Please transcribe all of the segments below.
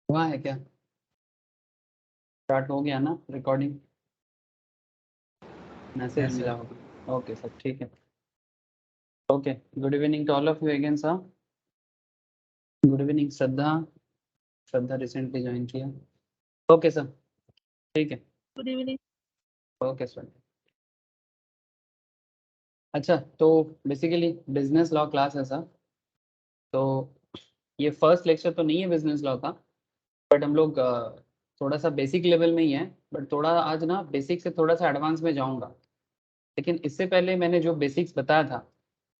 हुआ है क्या? स्टार्ट हो गया ना रिकॉर्डिंग? मैसेज मिला होगा। ओके सर, ठीक है। Okay, good evening to all of you again sir. Good evening Shraddha. Shraddha recently join किया। ओके सर, ठीक है। Good evening. Okay sir. अच्छा, तो बेसिकली बिजनेस लॉ क्लास है सर। तो ये फर्स्ट लेक्चर तो नहीं है बिजनेस लॉ का, बट हम लोग थोड़ा सा बेसिक लेवल में ही है। बट थोड़ा आज ना बेसिक से थोड़ा सा एडवांस में जाऊंगा। लेकिन इससे पहले मैंने जो बेसिक्स बताया था,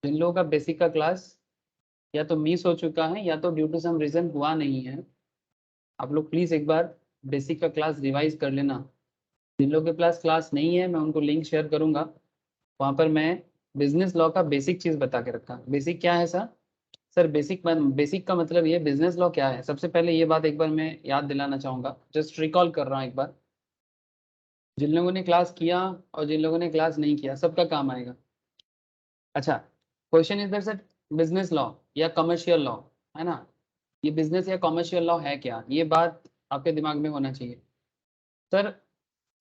जिन लोगों का बेसिक का क्लास या तो मिस हो चुका है या तो ड्यू टू सम रीज़न हुआ नहीं है, आप लोग प्लीज़ एक बार बेसिक का क्लास रिवाइज कर लेना। जिन लोगों के पास क्लास नहीं है, मैं उनको लिंक शेयर करूंगा। वहाँ पर मैं बिजनेस लॉ का बेसिक चीज़ बता के रखा। बेसिक क्या है सर? सर बेसिक का मतलब ये बिजनेस लॉ क्या है। सबसे पहले ये बात एक बार मैं याद दिलाना चाहूँगा, जस्ट रिकॉल कर रहा हूँ एक बार। जिन लोगों ने क्लास किया और जिन लोगों ने क्लास नहीं किया, सबका काम आएगा। अच्छा, question is that sir, business law या कमर्शियल लॉ, है ना, ये बिजनेस या कमर्शियल लॉ है क्या? ये बात आपके दिमाग में होना चाहिए सर।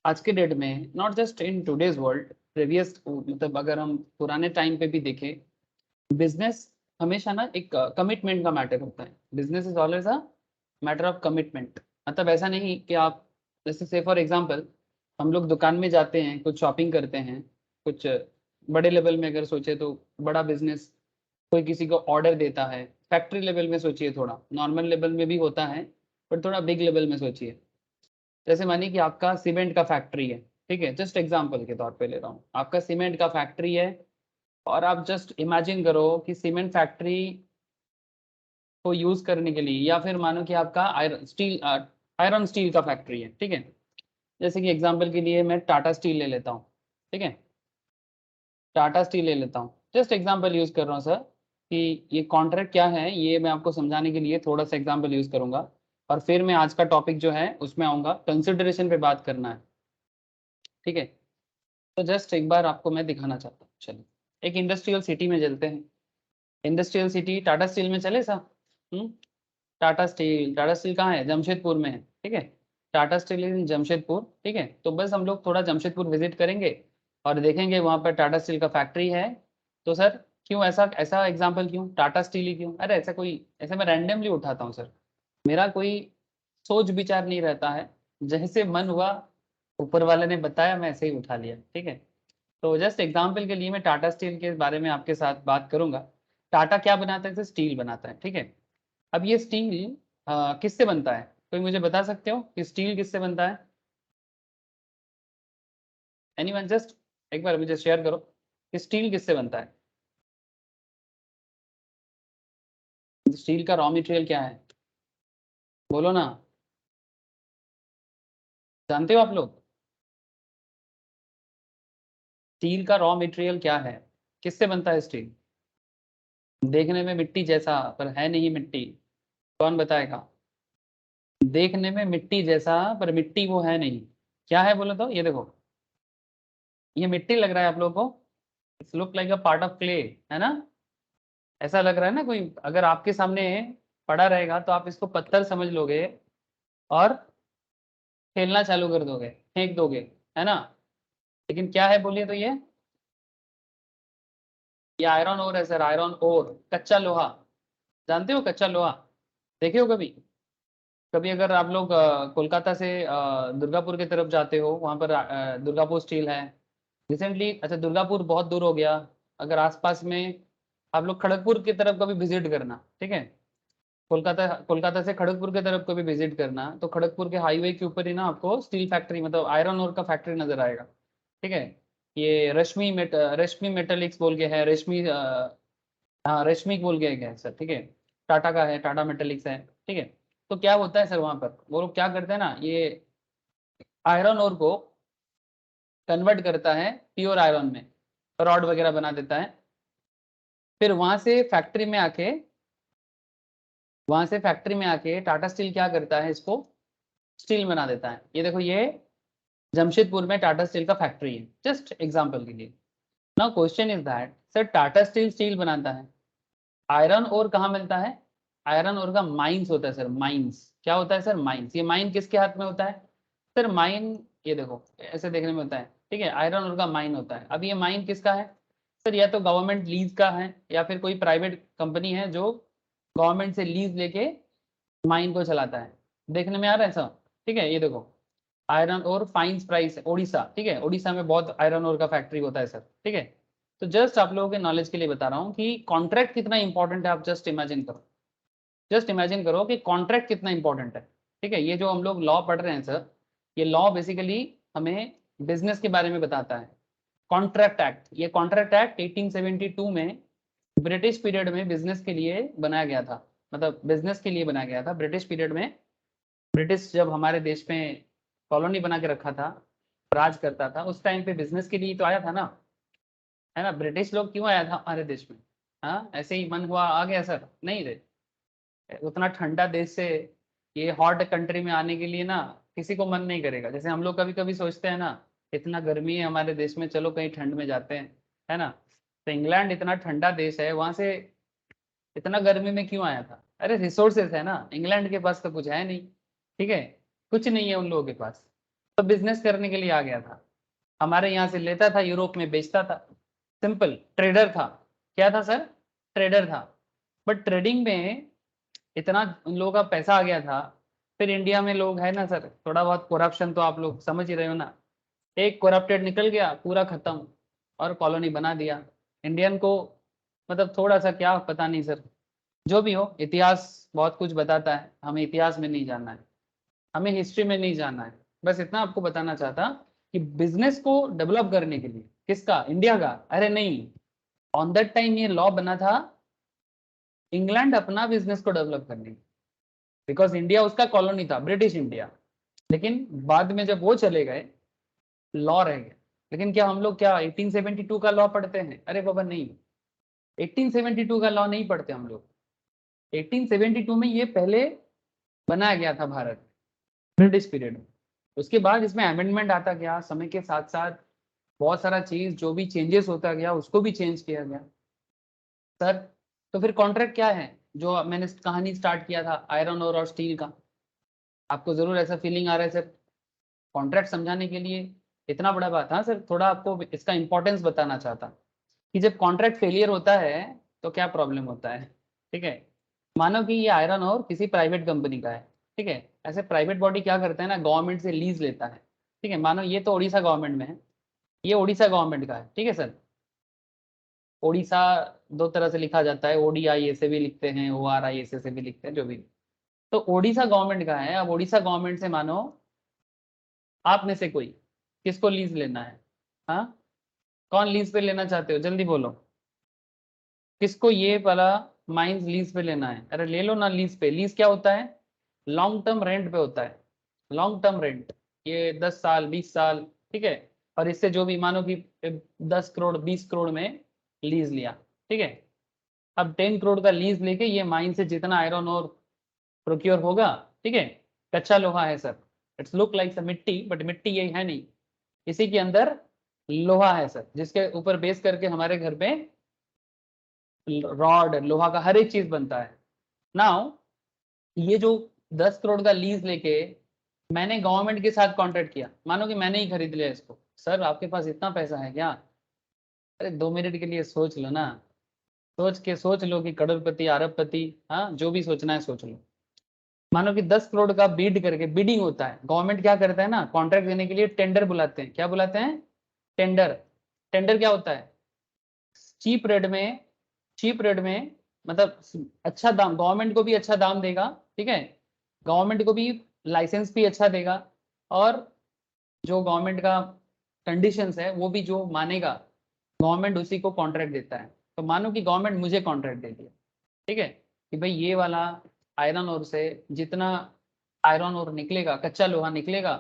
आज के डेट में, not just in today's world, previous मतलब अगर हम पुराने टाइम पे भी देखें, बिजनेस हमेशा ना एक कमिटमेंट का मैटर होता है। Business is always a matter of commitment. मतलब ऐसा नहीं कि आप, जैसे से फॉर एग्जांपल, हम लोग दुकान में जाते हैं, कुछ शॉपिंग करते हैं, कुछ बड़े लेवल में अगर सोचे तो बड़ा बिजनेस, कोई किसी को ऑर्डर देता है। फैक्ट्री लेवल में सोचिए, थोड़ा नॉर्मल लेवल में भी होता है, पर थोड़ा बिग लेवल में सोचिए। जैसे मानिए कि आपका सीमेंट का फैक्ट्री है, ठीक है, जस्ट एग्जांपल के तौर पे ले रहा हूँ, आपका सीमेंट का फैक्ट्री है। और आप जस्ट इमेजिन करो कि सीमेंट फैक्ट्री को यूज करने के लिए, या फिर मानो कि आपका आयरन स्टील का फैक्ट्री है, ठीक है। जैसे कि एग्जांपल के लिए मैं टाटा स्टील ले लेता हूँ, ठीक है, टाटा स्टील ले लेता हूँ, जस्ट एग्जांपल यूज कर रहा हूँ सर। कि ये कॉन्ट्रैक्ट क्या है, ये मैं आपको समझाने के लिए थोड़ा सा एग्जांपल यूज करूंगा। और फिर मैं आज का टॉपिक जो है उसमें आऊंगा, कंसिडरेशन पे बात करना है, ठीक है। तो जस्ट एक बार आपको मैं दिखाना चाहता हूँ। चलिए, एक इंडस्ट्रियल सिटी में चलते हैं। इंडस्ट्रियल सिटी टाटा स्टील में चले साहब। टाटा स्टील कहाँ है? जमशेदपुर में है, ठीक है। टाटा स्टील इन जमशेदपुर, ठीक है। तो बस हम लोग थोड़ा जमशेदपुर विजिट करेंगे और देखेंगे वहाँ पर टाटा स्टील का फैक्ट्री है। तो सर क्यों ऐसा ऐसा एग्जाम्पल, क्यों टाटा स्टील ही क्यों? अरे ऐसा कोई, ऐसा मैं रैंडमली उठाता हूँ सर, मेरा कोई सोच विचार नहीं रहता है। जैसे मन हुआ, ऊपर वाले ने बताया, मैं ऐसे ही उठा लिया, ठीक है। तो जस्ट एग्जाम्पल के लिए मैं टाटा स्टील के बारे में आपके साथ बात करूंगा। टाटा क्या बनाता है सर? स्टील बनाता है, ठीक है। अब ये स्टील किससे बनता है? कोई मुझे बता सकते हो कि स्टील किससे बनता है? एनीवन, जस्ट एक बार मुझे शेयर करो कि स्टील किससे बनता है। स्टील का रॉ मटेरियल क्या है? बोलो ना, जानते हो आप लोग स्टील का रॉ मटेरियल क्या है? किससे बनता है स्टील? देखने में मिट्टी जैसा, पर है नहीं मिट्टी। कौन बताएगा? देखने में मिट्टी जैसा, पर मिट्टी वो है नहीं। क्या है बोलो तो? ये देखो, ये मिट्टी लग रहा है आप लोगों को? It's look like a part of clay, है ना? ऐसा लग रहा है ना? कोई अगर आपके सामने पड़ा रहेगा तो आप इसको पत्थर समझ लोगे और खेलना चालू कर दोगे, फेंक दोगे, है ना? लेकिन क्या है बोलिए तो ये आयरन ओर है सर, आयरन ओर, कच्चा लोहा। जानते हो कच्चा लोहा? देखे हो कभी? कभी अगर आप लोग कोलकाता से दुर्गापुर की तरफ जाते हो, वहाँ पर दुर्गापुर स्टील है रिसेंटली। अच्छा, दुर्गापुर बहुत दूर हो गया, अगर आसपास में आप लोग खड़गपुर की तरफ कभी विजिट करना, ठीक है। कोलकाता कोलकाता से खड़गपुर की तरफ कभी विजिट करना, तो खड़गपुर के हाईवे के ऊपर ही ना आपको स्टील फैक्ट्री, मतलब आयरन ओर का फैक्ट्री नजर आएगा, ठीक है। ये रश्मि मेटलिक्स बोल के है, हाँ रश्मि बोल के एक है सर, ठीक है। टाटा का है, टाटा मेटलिक्स है, ठीक है। तो क्या होता है सर, वहां पर वो लोग क्या करते हैं ना, ये आयरन ओर को कन्वर्ट करता है प्योर आयरन में, रॉड वगैरह बना देता है। फिर वहां से फैक्ट्री में आके टाटा स्टील क्या करता है, इसको स्टील बना देता है। ये देखो, ये जमशेदपुर में टाटा स्टील का फैक्ट्री है, जस्ट एग्जांपल के लिए। Now question is that sir, Tata steel steel बनाता है, आयरन ओर कहाँ मिलता है? आयरन ओर का माइंस होता है सर, माइंस। क्या होता है सर? माइंस। ये माइन किसके हाथ में होता है सर? माइन ये देखो ऐसे देखने में होता है, ठीक है, आयरन ओर का माइन होता है। अब ये माइन किसका है सर? या तो गवर्नमेंट लीज का है या फिर कोई प्राइवेट कंपनी है जो गवर्नमेंट से लीज लेके माइन को चलाता है। देखने में आ रहा है सर? ठीक है, ये देखो आयरन और फाइन्स प्राइस उड़ीसा, ठीक है, उड़ीसा में बहुत आयरन और का फैक्ट्री होता है सर, ठीक है। तो जस्ट आप लोगों के नॉलेज के लिए बता रहा हूँ कि कॉन्ट्रैक्ट कितना इंपॉर्टेंट है। आप जस्ट इमेजिन करो, जस्ट इमेजिन करो कि कॉन्ट्रैक्ट कितना इंपॉर्टेंट है, ठीक है। ये जो हम लोग लॉ पढ़ रहे हैं सर, ये लॉ बेसिकली हमें बिजनेस के बारे में बताता है। कॉन्ट्रैक्ट एक्ट, ये कॉन्ट्रैक्ट एक्ट 1872 में ब्रिटिश पीरियड में बिजनेस के लिए बनाया गया था। मतलब बिजनेस के लिए बनाया गया था ब्रिटिश पीरियड में। ब्रिटिश जब हमारे देश में कॉलोनी बना के रखा था, राज करता था, उस टाइम पे बिजनेस के लिए तो आया था ना, है ना। ब्रिटिश लोग क्यों आया था हमारे देश में? हाँ, ऐसे ही मन हुआ आ गया सर? नहीं रे, उतना ठंडा देश से ये हॉट कंट्री में आने के लिए ना किसी को मन नहीं करेगा। जैसे हम लोग कभी कभी सोचते हैं ना, इतना गर्मी है हमारे देश में, चलो कहीं ठंड में जाते हैं, है ना। तो इंग्लैंड इतना ठंडा देश है, वहां से इतना गर्मी में क्यों आया था? अरे रिसोर्सेस है ना, इंग्लैंड के पास तो कुछ है नहीं, ठीक है, कुछ नहीं है उन लोगों के पास, तो बिजनेस करने के लिए आ गया था। हमारे यहाँ से लेता था, यूरोप में बेचता था, सिंपल ट्रेडर था। क्या था सर? ट्रेडर था। बट ट्रेडिंग में इतना उन लोगों का पैसा आ गया था। फिर इंडिया में लोग है ना सर, थोड़ा बहुत करप्शन तो आप लोग समझ ही रहे हो ना। एक करप्टेड निकल गया, पूरा खत्म, और कॉलोनी बना दिया इंडियन को। मतलब थोड़ा सा क्या पता नहीं सर, जो भी हो, इतिहास बहुत कुछ बताता है, हमें इतिहास में नहीं जानना है, हमें हिस्ट्री में नहीं जानना है। बस इतना आपको बताना चाहता कि बिजनेस को डेवलप करने के लिए, किसका? इंडिया का? अरे नहीं, ऑन दैट टाइम ये लॉ बना था इंग्लैंड अपना बिजनेस को डेवलप करने, बिकॉज इंडिया उसका कॉलोनी था, ब्रिटिश इंडिया। लेकिन बाद में जब वो चले गए, लॉ रह गया। लेकिन क्या हम लोग क्या 1872 का लॉ पढ़ते हैं? अरे बाबा नहीं, 1872 का लॉ नहीं पढ़ते हम लोग। 1872 में ये पहले बनाया गया था भारत, ब्रिटिश पीरियड में। उसके बाद इसमें अमेंडमेंट आता गया, समय के साथ साथ बहुत सारा चीज जो भी चेंजेस होता गया उसको भी चेंज किया गया सर। तो फिर कॉन्ट्रैक्ट क्या है? जो मैंने कहानी स्टार्ट किया था आयरन और स्टील का, आपको जरूर ऐसा फीलिंग आ रहा है सर? कॉन्ट्रैक्ट समझाने के लिए इतना बड़ा बात, हाँ सर, थोड़ा आपको इसका इंपॉर्टेंस बताना चाहता कि जब कॉन्ट्रैक्ट फेलियर होता है तो क्या प्रॉब्लम होता है, ठीक है। मानो कि ये आयरन और किसी प्राइवेट कंपनी का है, ठीक है। ऐसे प्राइवेट बॉडी क्या करता है ना, गवर्नमेंट से लीज लेता है, ठीक है। मानो ये तो उड़ीसा गवर्नमेंट में है, ये उड़ीसा गवर्नमेंट का है, ठीक है सर। उड़ीसा दो तरह से लिखा जाता है, ODI से भी लिखते हैं, ORI से भी लिखते हैं, जो भी। तो उड़ीसा गवर्नमेंट का है। अब उड़ीसा गवर्नमेंट से मानो आप में से कोई, किसको लीज लेना है? हाँ, कौन लीज पे लेना चाहते हो? जल्दी बोलो, किसको ये वाला माइंस लीज पे लेना है? अरे ले लो ना लीज पे। लीज क्या होता है? लॉन्ग टर्म रेंट पे होता है, लॉन्ग टर्म रेंट। ये 10 साल 20 साल, ठीक है। और इससे जो भी मानो कि 10 करोड़ 20 करोड़ में लीज लिया, ठीक है। अब 10 करोड़ का लीज लेके ये माइन से जितना आयरन और प्रोक्योर होगा, ठीक है, कच्चा लोहा है सर, इट्स लुक लाइक मिट्टी, बट मिट्टी ये है नहीं, इसी के अंदर लोहा है सर, जिसके ऊपर बेस करके हमारे घर पे रॉड लोहा का हर एक चीज बनता है। नाउ ये जो 10 करोड़ का लीज लेके मैंने गवर्नमेंट के साथ कॉन्ट्रैक्ट किया, मानो कि मैंने ही खरीद लिया इसको। सर आपके पास इतना पैसा है क्या? अरे 2 मिनट के लिए सोच लो ना, सोच लो कि करोड़पति अरबपति, हाँ, जो भी सोचना है सोच लो। मानो कि 10 करोड़ का बीड करके, बीडिंग होता है, गवर्नमेंट क्या करता है ना, कॉन्ट्रैक्ट देने के लिए टेंडर बुलाते हैं। क्या बुलाते हैं? टेंडर। टेंडर क्या होता है? चीप रेट में, चीप रेट में, मतलब अच्छा दाम, गवर्नमेंट को भी अच्छा दाम देगा, ठीक है, गवर्नमेंट को भी लाइसेंस भी अच्छा देगा, और जो गवर्नमेंट का कंडीशंस है वो भी जो मानेगा, गवर्नमेंट उसी को कॉन्ट्रैक्ट देता है। तो मानो कि गवर्नमेंट मुझे कॉन्ट्रैक्ट दे दिया, ठीक है, कि भाई ये वाला आयरन ओर से जितना आयरन ओर निकलेगा, कच्चा लोहा निकलेगा,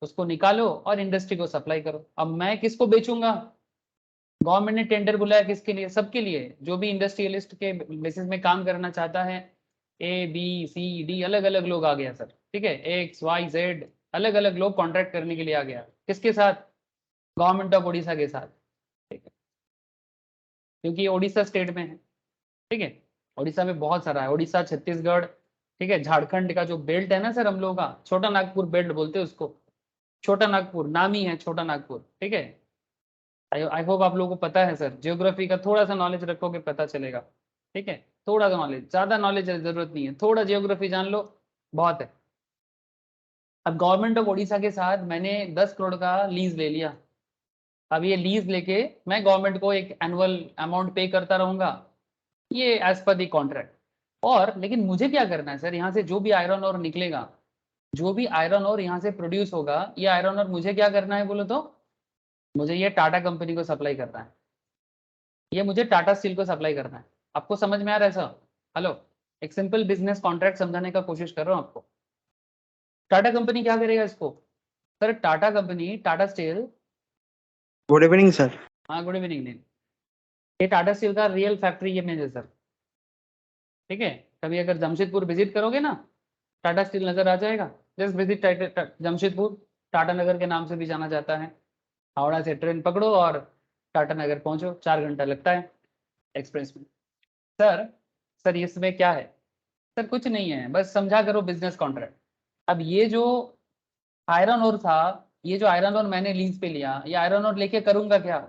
उसको निकालो और इंडस्ट्री को सप्लाई करो। अब मैं किसको बेचूंगा? गवर्नमेंट ने टेंडर बुलाया किसके लिए? सबके लिए, जो भी इंडस्ट्रियलिस्ट के बेसिस में काम करना चाहता है। ABCD अलग अलग लोग आ गया सर, ठीक है, XYZ अलग अलग लोग कॉन्ट्रैक्ट करने के लिए आ गया, किसके साथ? गवर्नमेंट ऑफ उड़ीसा के साथ, ठीक है, क्योंकि ये उड़ीसा स्टेट में है, ठीक है। उड़ीसा में बहुत सारा है, उड़ीसा, छत्तीसगढ़, ठीक है, झारखंड का जो बेल्ट है ना सर, हम लोगों का छोटा नागपुर बेल्ट बोलते हैं उसको, छोटा नागपुर नाम ही है छोटा नागपुर। ठीक है, आई होप आप लोगों को पता है सर, ज्योग्राफी का थोड़ा सा नॉलेज रखोगे पता चलेगा। ठीक है, थोड़ा सा नॉलेज, ज्यादा नॉलेज जरूरत नहीं है, थोड़ा ज्योग्राफी जान लो बहुत है। अब गवर्नमेंट ऑफ उड़ीसा के साथ मैंने 10 करोड़ का लीज ले लिया। अब ये लीज लेके मैं गवर्नमेंट को एक एनुअल अमाउंट पे करता रहूंगा, ये एज पर दी कॉन्ट्रैक्ट। और लेकिन मुझे क्या करना है सर, यहाँ से जो भी आयरन और निकलेगा, जो भी आयरन और यहाँ से प्रोड्यूस होगा, ये आयरन और मुझे क्या करना है बोलो तो, मुझे ये टाटा कंपनी को सप्लाई करना है, ये मुझे टाटा स्टील को सप्लाई करना है। आपको समझ में आ रहा है सर? हेलो, एक सिंपल बिजनेस कॉन्ट्रैक्ट समझाने का कोशिश कर रहा हूँ आपको। टाटा कंपनी क्या करेगा इसको sir, Tata company, Tata steel. Good evening sir. हाँ गुड इवनिंग। ये टाटा स्टील का रियल फैक्ट्री इमेज है सर। ठीक है, कभी अगर जमशेदपुर विजिट करोगे ना, टाटा स्टील नजर आ जाएगा। जस्ट विजिट जमशेदपुर, टाटा नगर के नाम से भी जाना जाता है। हावड़ा से ट्रेन पकड़ो और टाटा नगर पहुंचो, 4 घंटा लगता है एक्सप्रेस में। सर, सर इसमें क्या है सर, कुछ नहीं है, बस समझा करो बिजनेस कॉन्ट्रैक्ट। अब ये जो आयरन ओर था, ये जो आयरन ओर मैंने लीज पे लिया, ये आयरन ओर लेके करूंगा क्या,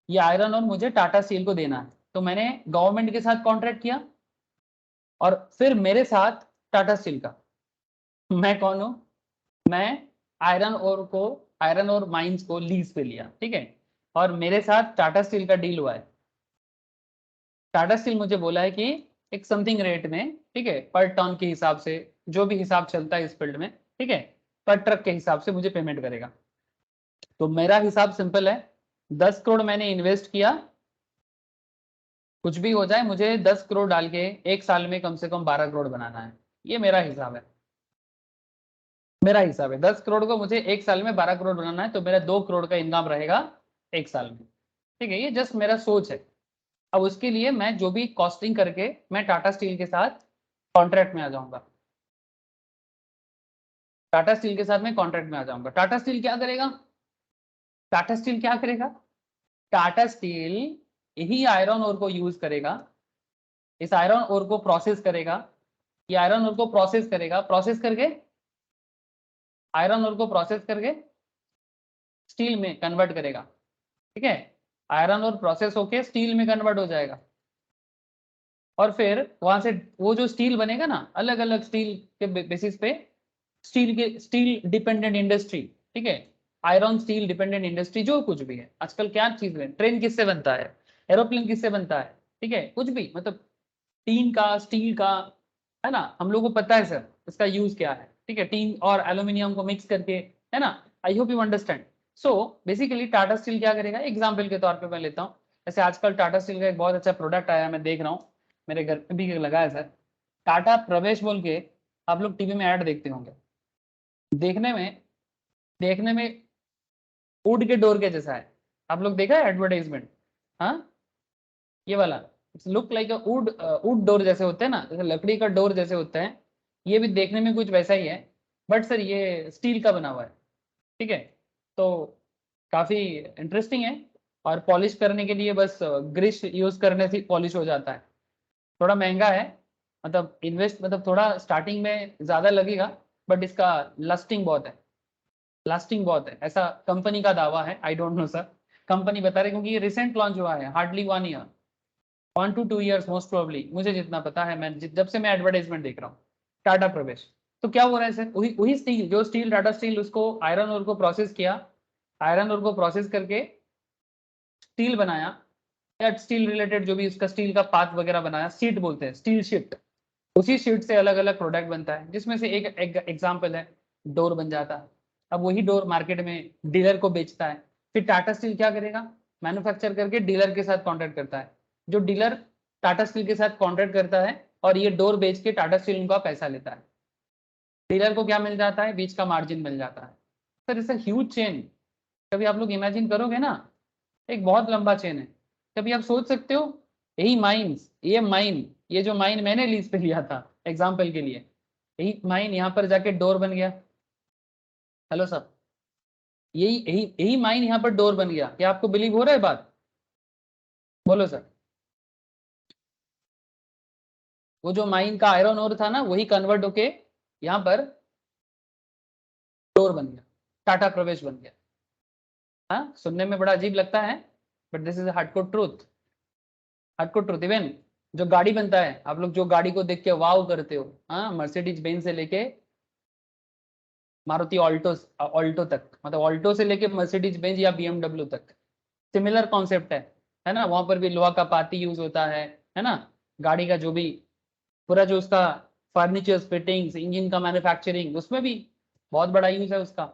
ये आयरन ओर मुझे टाटा स्टील को देना है। तो मैंने गवर्नमेंट के साथ कॉन्ट्रैक्ट किया और फिर मेरे साथ टाटा स्टील का। मैं कौन हूं, मैं आयरन ओर को, आयरन ओर माइंस को लीज पे लिया। ठीक है, और मेरे साथ टाटा स्टील का डील हुआ है। टाटा स्टील मुझे बोला है कि एक समथिंग रेट में, ठीक है, पर टन के हिसाब से, जो भी हिसाब चलता है इस फील्ड में, ठीक है, पर ट्रक के हिसाब से मुझे पेमेंट करेगा। तो मेरा हिसाब सिंपल है, 10 करोड़ मैंने इन्वेस्ट किया, कुछ भी हो जाए मुझे 10 करोड़ डाल के 1 साल में कम से कम 12 करोड़ बनाना है। ये मेरा हिसाब है, मेरा हिसाब है 10 करोड़ को मुझे 1 साल में 12 करोड़ बनाना है, तो मेरा 2 करोड़ का इनकम रहेगा 1 साल में। ठीक है, ये जस्ट मेरा सोच है। अब उसके लिए मैं जो भी कॉस्टिंग करके मैं टाटा स्टील के साथ कॉन्ट्रैक्ट में आ जाऊंगा, टाटा स्टील के साथ मैं कॉन्ट्रैक्ट में आ जाऊंगा। टाटा स्टील क्या करेगा, टाटा स्टील क्या करेगा, टाटा स्टील यही आयरन ओर को यूज करेगा, इस आयरन ओर को प्रोसेस करेगा, ये आयरन ओर को प्रोसेस करेगा, प्रोसेस करके आयरन ओर को प्रोसेस करके स्टील में कन्वर्ट करेगा। ठीक है, आयरन ओर प्रोसेस होके स्टील में कन्वर्ट हो जाएगा, और फिर वहां से वो जो स्टील बनेगा ना, अलग अलग स्टील के बेसिस पे, स्टील के, स्टील डिपेंडेंट इंडस्ट्री, ठीक है, आयरन स्टील डिपेंडेंट इंडस्ट्री, जो कुछ भी है आजकल, क्या चीज है, ट्रेन किससे बनता है, एरोप्लेन किससे बनता है, ठीक है, कुछ भी, मतलब टीन का, स्टील का, है ना, हम लोग को पता है सर इसका यूज क्या है। ठीक है, टीन और एल्यूमिनियम को मिक्स करके, है ना, I hope you understand. So basically Tata steel क्या करेगा, एग्जाम्पल के तौर पर मैं लेता हूँ, जैसे आजकल टाटा स्टील का एक बहुत अच्छा प्रोडक्ट आया है, मैं देख रहा हूँ, मेरे घर पे भी लगा है सर, टाटा प्रवेश बोल के, आप लोग टीवी में ऐड देखते होंगे, देखने में, देखने में वुड के डोर के जैसा है। आप लोग देखा है एडवर्टाइजमेंट? हाँ, ये वाला look like a would, would door जैसे होते हैं ना, जैसे लकड़ी का डोर जैसे होता है, ये भी देखने में कुछ वैसा ही है, बट सर ये स्टील का बना हुआ है। ठीक है, तो काफी इंटरेस्टिंग है, और पॉलिश करने के लिए बस ग्रिस यूज करने से पॉलिश हो जाता है। थोड़ा महंगा है, मतलब इन्वेस्ट, मतलब थोड़ा स्टार्टिंग में ज्यादा लगेगा, बट इसका लास्टिंग बहुत है, लास्टिंग बहुत है, ऐसा कंपनी का दावा है, I don't know sir, company बता रही, क्योंकि ये रिसेंट लॉन्च हुआ है, hardly 1 year, 1 to 2 years most probably, मुझे जितना पता है, मैं जब से मैं एडवर्टाइजमेंट देख रहा हूँ टाटा प्रवेश। तो क्या हो रहा है सर, वही वही स्टील, जो स्टील टाटा स्टील उसको आयरन ओर को प्रोसेस किया, आयरन ओर को प्रोसेस करके स्टील बनाया, या स्टील रिलेटेड जो भी उसका स्टील का पार्ट वगैरह बनाया, सीट बोलते हैं, स्टील शीट, उसी शीट से अलग अलग प्रोडक्ट बनता है, जिसमें से एक एग्जाम्पल है डोर बन जाता है। अब वही डोर मार्केट में डीलर को बेचता है, फिर टाटा स्टील क्या करेगा, मैन्युफैक्चर करके डीलर के साथ कॉन्ट्रैक्ट करता है, जो डीलर टाटा स्टील के साथ कॉन्ट्रैक्ट करता है, और ये डोर बेच के टाटा स्टील उनका पैसा लेता है। डीलर को क्या मिल जाता है, बीच का मार्जिन मिल जाता है। Sir it's a huge chain, कभी आप लोग इमेजिन करोगे ना, एक बहुत लंबा चेन है। कभी आप सोच सकते हो, यही माइंस, ये माइन, ये जो माइन मैंने लीज पे लिया था एग्जाम्पल के लिए, यही माइन यहाँ पर जाके डोर बन गया। हेलो सर, यही यही यही माइन यहाँ पर डोर बन गया, क्या आपको बिलीव हो रहा है बात? बोलो सर। वो जो माइन का आयरन ओर था ना, वही कन्वर्ट होके यहाँ पर डोर बन गया, टाटा प्रवेश बन गया। हाँ, सुनने में बड़ा अजीब लगता है, but this is hardcore truth. Hardcore truth. Even जो गाड़ी बनता है, आप लोग जो गाड़ी को देख के वाव करते हो, हाँ, मर्सिडीज बेंज से लेके मारुति ऑल्टो, ऑल्टो तक, मतलब ऑल्टो से लेके मर्सिडीज बेंज या बीएमडब्ल्यू तक सिमिलर कॉन्सेप्ट है ना। वहां पर भी लोहा का पाती यूज होता है ना। गाड़ी का जो भी पूरा जो उसका फर्नीचर फिटिंग्स, इंजन का मैन्युफैक्चरिंग, उसमें भी बहुत बड़ा यूज है उसका।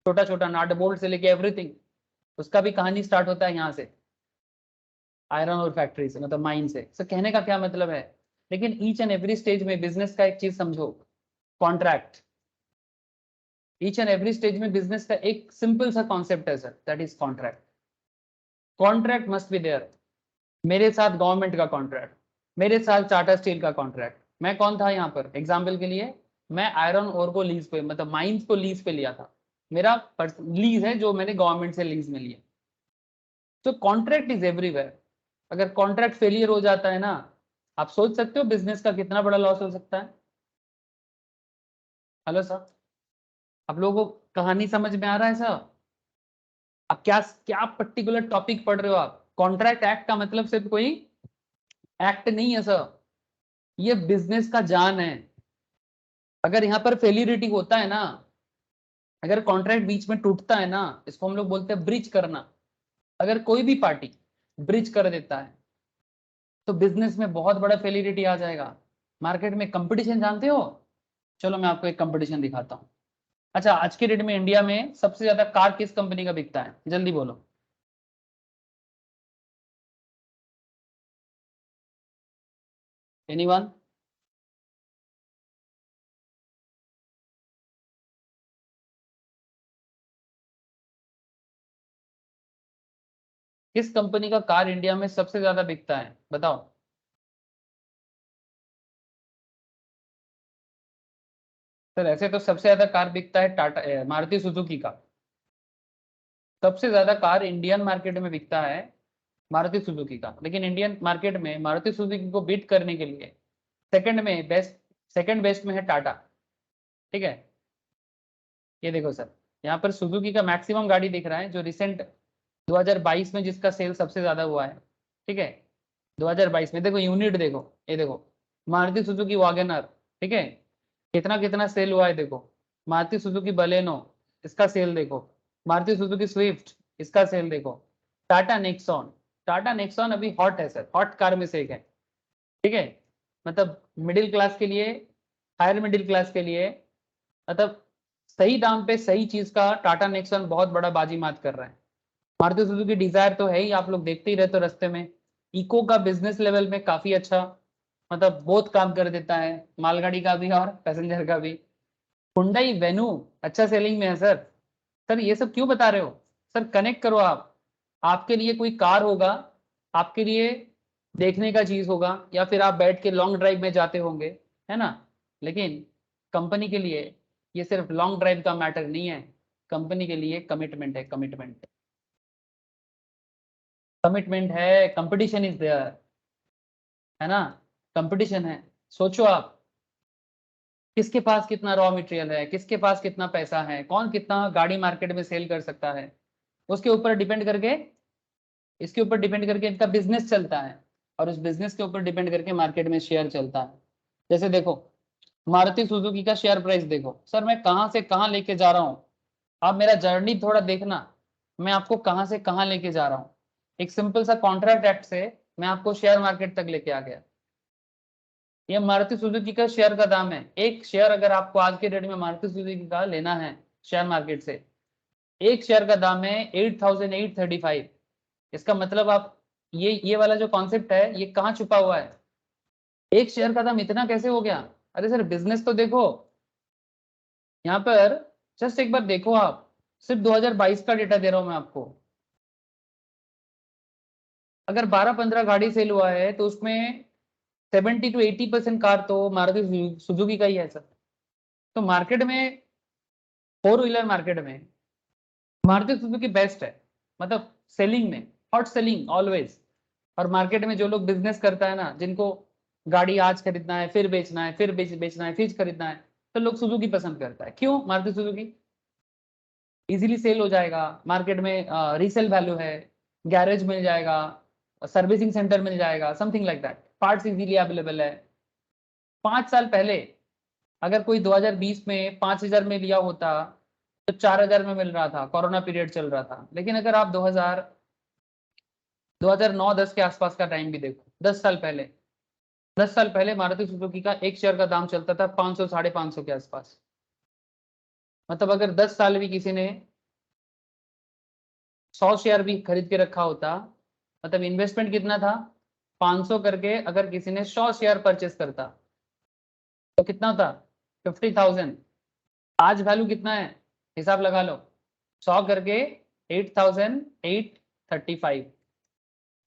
छोटा छोटा नाट बोल्ट से लेके एवरीथिंग, उसका भी कहानी स्टार्ट होता है यहाँ से, आयरन और फैक्ट्री से, मतलब माइन से। सो कहने का क्या मतलब है, लेकिन ईच एंड एवरी स्टेज में बिजनेस का एक चीज समझो, contract. Each and every stage में बिजनेस का एक सिंपल सा कॉन्सेप्ट है sir, that is contract. Contract must be there. मेरे साथ गवर्नमेंट का कॉन्ट्रैक्ट, मेरे साथ टाटा स्टील का कॉन्ट्रैक्ट। मैं कौन था यहाँ पर एग्जाम्पल के लिए, मैं आयरन ओर को लीज पे, मतलब माइंस को लीज पे लिया था। मेरा लीज है जो मैंने गवर्नमेंट से लीज में लिया। तो कॉन्ट्रैक्ट इज एवरीवेयर। अगर कॉन्ट्रैक्ट फेलियर हो जाता है ना, आप सोच सकते हो बिजनेस का कितना बड़ा लॉस हो सकता है। हेलो सर, आप लोगों को कहानी समझ में आ रहा है सर? आप क्या क्या पर्टिकुलर टॉपिक पढ़ रहे हो आप? कॉन्ट्रैक्ट एक्ट का मतलब सिर्फ कोई एक्ट नहीं है सर, ये बिजनेस का जान है। अगर यहाँ पर फेलियरिटी होता है ना, अगर कॉन्ट्रैक्ट बीच में टूटता है ना, इसको हम लोग बोलते हैं ब्रिज करना। अगर कोई भी पार्टी ब्रिज कर देता है तो बिजनेस में बहुत बड़ा फेलियरिटी आ जाएगा। मार्केट में कंपटीशन जानते हो? चलो मैं आपको एक कंपटीशन दिखाता हूँ। अच्छा, आज के डेट में इंडिया में सबसे ज्यादा कार किस कंपनी का बिकता है, जल्दी बोलो। एनीवन? किस कंपनी का कार इंडिया में सबसे ज्यादा बिकता है, बताओ। सर ऐसे तो सबसे ज्यादा कार बिकता है टाटा मारुति सुजुकी का। सबसे ज्यादा कार इंडियन मार्केट में बिकता है मारुति सुजुकी का, लेकिन इंडियन मार्केट में मारुति सुजुकी को बीट करने के लिए सेकंड में बेस्ट, सेकंड बेस्ट में है टाटा। ठीक है, ये देखो सर, यहाँ पर सुजुकी का मैक्सिमम गाड़ी दिख रहा है जो रिसेंट 2022 में जिसका सेल सबसे ज्यादा हुआ है। ठीक है, 2022 में देखो यूनिट, देखो ये देखो, मारुति सुजुकी वैगनर। ठीक है, कितना कितना सेल हुआ है देखो। मारुति सुजुकी बलेनो, इसका सेल देखो। मारुति सुजुकी स्विफ्ट, इसका सेल देखो। टाटा नेक्सॉन, टाटा नेक्सॉन अभी हॉट है सर, हॉट कार में से एक है। ठीक है, मतलब मिडिल क्लास के लिए, हायर मिडिल क्लास के लिए, मतलब सही दाम पे सही चीज का टाटा नेक्सॉन बहुत बड़ा बाजी मात कर रहा है। मारुति सुजुकी डिजायर तो है ही, आप लोग देखते ही रहते हो रास्ते में। इको का बिजनेस लेवल में काफी अच्छा, मतलब बहुत काम कर देता है, मालगाड़ी का भी और पैसेंजर का भी। हुंडई वेन्यू अच्छा सेलिंग में है सर। सर ये सब क्यों बता रहे हो? सर कनेक्ट करो आप। आपके लिए कोई कार होगा, आपके लिए देखने का चीज होगा, या फिर आप बैठ के लॉन्ग ड्राइव में जाते होंगे, है ना। लेकिन कंपनी के लिए ये सिर्फ लॉन्ग ड्राइव का मैटर नहीं है, कंपनी के लिए कमिटमेंट है, कमिटमेंट। कमिटमेंट है, कंपटीशन इज देयर, है ना। कंपटीशन है। सोचो आप, किसके पास कितना रॉ मटेरियल है, किसके पास कितना पैसा है, कौन कितना गाड़ी मार्केट में सेल कर सकता है, उसके ऊपर डिपेंड करके, इसके ऊपर डिपेंड करके इनका बिजनेस चलता है, और उस बिजनेस के ऊपर डिपेंड करके मार्केट में शेयर चलता है। जैसे देखो, मारुति सुजुकी का शेयर प्राइस देखो सर, मैं कहाँ से कहाँ लेके जा रहा हूँ। आप मेरा जर्नी थोड़ा देखना, मैं आपको कहाँ से कहाँ लेके जा रहा हूँ। एक सिंपल सा कॉन्ट्रैक्ट एक्ट से मैं आपको शेयर मार्केट तक लेके आ गया। ये मारुति सुजुकी का शेयर का दाम है, एक शेयर अगर आपको आज के डेट में मारुति सुजुकी का लेना है शेयर मार्केट से, एक शेयर का दाम है 8,835। इसका मतलब आप, ये वाला जो कॉन्सेप्ट है ये कहाँ छुपा हुआ है? एक शेयर का दाम इतना कैसे हो गया? अरे सर बिजनेस तो देखो यहाँ पर, जस्ट एक बार देखो आप, सिर्फ 2022 का डेटा दे रहा हूं मैं आपको। अगर 12-15 गाड़ी सेल हुआ है तो उसमें 70 to 80% कार तो मारुति सुजुकी का ही है सर। तो मार्केट में, फोर व्हीलर मार्केट में मारुति सुजुकी बेस्ट है, मतलब सेलिंग में, हॉट सेलिंग ऑलवेज। और मार्केट में जो लोग बिजनेस करता है ना, जिनको गाड़ी आज खरीदना है, फिर बेचना है, फिर बेचना है, फिर खरीदना है, तो लोग सुजुकी पसंद करता है। क्यों? मारुति सुजुकी इजीली सेल हो जाएगा, मार्केट में रीसेल वैल्यू है, गैरेज मिल जाएगा, सर्विसिंग सेंटर मिल जाएगा, something like that, parts easily available है। 5 साल पहले अगर कोई 2020 में 5,000 में लिया होता तो 4,000 में मिल रहा था, कोरोना पीरियड चल रहा था। लेकिन अगर आप 2009-10 के आसपास का टाइम भी देखो, 10 साल पहले मारुति सुजुकी का एक शेयर का दाम चलता था 500 550 के आसपास। मतलब अगर 10 साल भी किसी ने 100 शेयर भी खरीद के रखा होता, मतलब इन्वेस्टमेंट कितना था, 500 करके अगर किसी ने 100 शेयर परचेस करता तो कितना था, 50,000। आज वैल्यू कितना है, हिसाब लगा लो, 100 करके 8,835।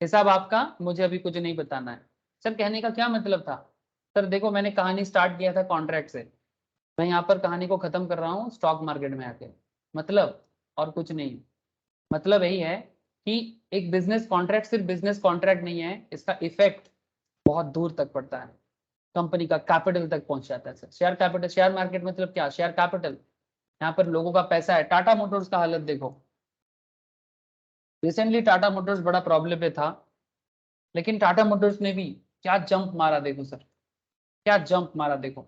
हिसाब आपका, मुझे अभी कुछ नहीं बताना है। सर कहने का क्या मतलब था? सर देखो, मैंने कहानी स्टार्ट किया था कॉन्ट्रैक्ट से, मैं यहाँ पर कहानी को खत्म कर रहा हूँ स्टॉक मार्केट में आके। मतलब और कुछ नहीं, मतलब यही है कि एक बिजनेस कॉन्ट्रैक्ट सिर्फ बिजनेस कॉन्ट्रैक्ट नहीं है, इसका इफेक्ट बहुत दूर तक पड़ता है, कंपनी का कैपिटल तक पहुंच जाता है। Sir share capital, share market मतलब क्या, शेयर कैपिटल, यहाँ पर लोगों का पैसा है। टाटा मोटर्स का हालत देखो, रिसेंटली टाटा मोटर्स बड़ा प्रॉब्लम पे था, लेकिन टाटा मोटर्स ने भी क्या जंप मारा देखो सर, क्या जंप मारा देखो।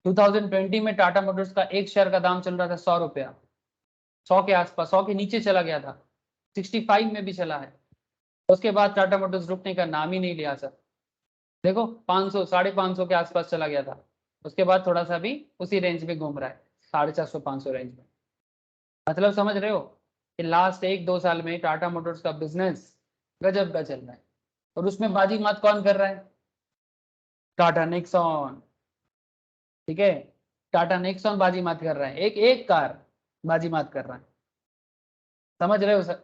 2020 में टाटा मोटर्स का एक शेयर का दाम चल रहा था 100 रुपया, 100 के आसपास, 100 के नीचे चला गया था, 65 में भी चला है। उसके बाद टाटा मोटर्स रुकने का नाम ही नहीं लिया सर। देखो 500 550 के आसपास चला गया था, उसके बाद थोड़ा सा भी उसी रेंज में घूम रहा है, 450 500 रेंज में। मतलब समझ रहे हो कि लास्ट 1-2 साल में टाटा मोटर्स का बिजनेस गजब का चल रहा है, और उसमें बाजी मात कौन कर रहा है, टाटा नेक्सॉन। ठीक है, टाटा नेक्सॉन बाजी मात कर रहा है, एक एक कार बाजी मात कर रहा है। समझ रहे हो sir?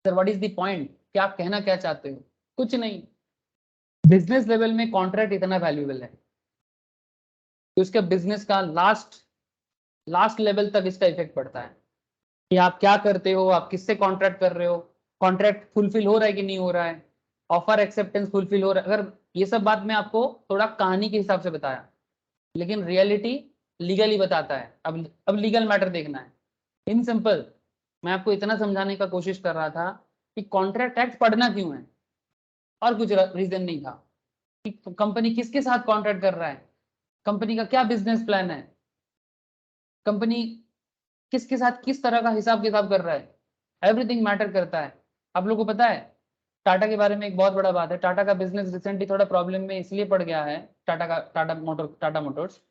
Sir what is the point, क्या आप कहना क्या चाहते हो? कुछ नहीं, बिजनेस लेवल में कॉन्ट्रैक्ट इतना वैल्यूएबल है कि उसके बिजनेस का लास्ट लास्ट लेवल तक इसका इफेक्ट पड़ता है कि आप क्या करते हो, आप किससे कॉन्ट्रैक्ट कर रहे हो, कॉन्ट्रैक्ट फुलफिल हो रहा है कि नहीं हो रहा है, ऑफर एक्सेप्टेंस फुलफिल हो रहा है। अगर ये सब बात मैं आपको थोड़ा कहानी के हिसाब से बताया, लेकिन रियलिटी लीगली बताता है। अब लीगल मैटर देखना है। इन सिंपल मैं आपको इतना समझाने का कोशिश कर रहा था कि कॉन्ट्रैक्ट एक्ट पढ़ना क्यों है, और कुछ रीजन नहीं था कि कंपनी किसके साथ कॉन्ट्रैक्ट कर रहा है, कंपनी का क्या बिजनेस प्लान है, कंपनी किसके साथ किस तरह का हिसाब किताब कर रहा है, एवरीथिंग मैटर करता है। आप लोगों को पता है टाटा के बारे में एक बहुत बड़ा बात है, टाटा का बिजनेस रिसेंटली थोड़ा प्रॉब्लम में इसलिए पड़ गया है, टाटा मोटर्स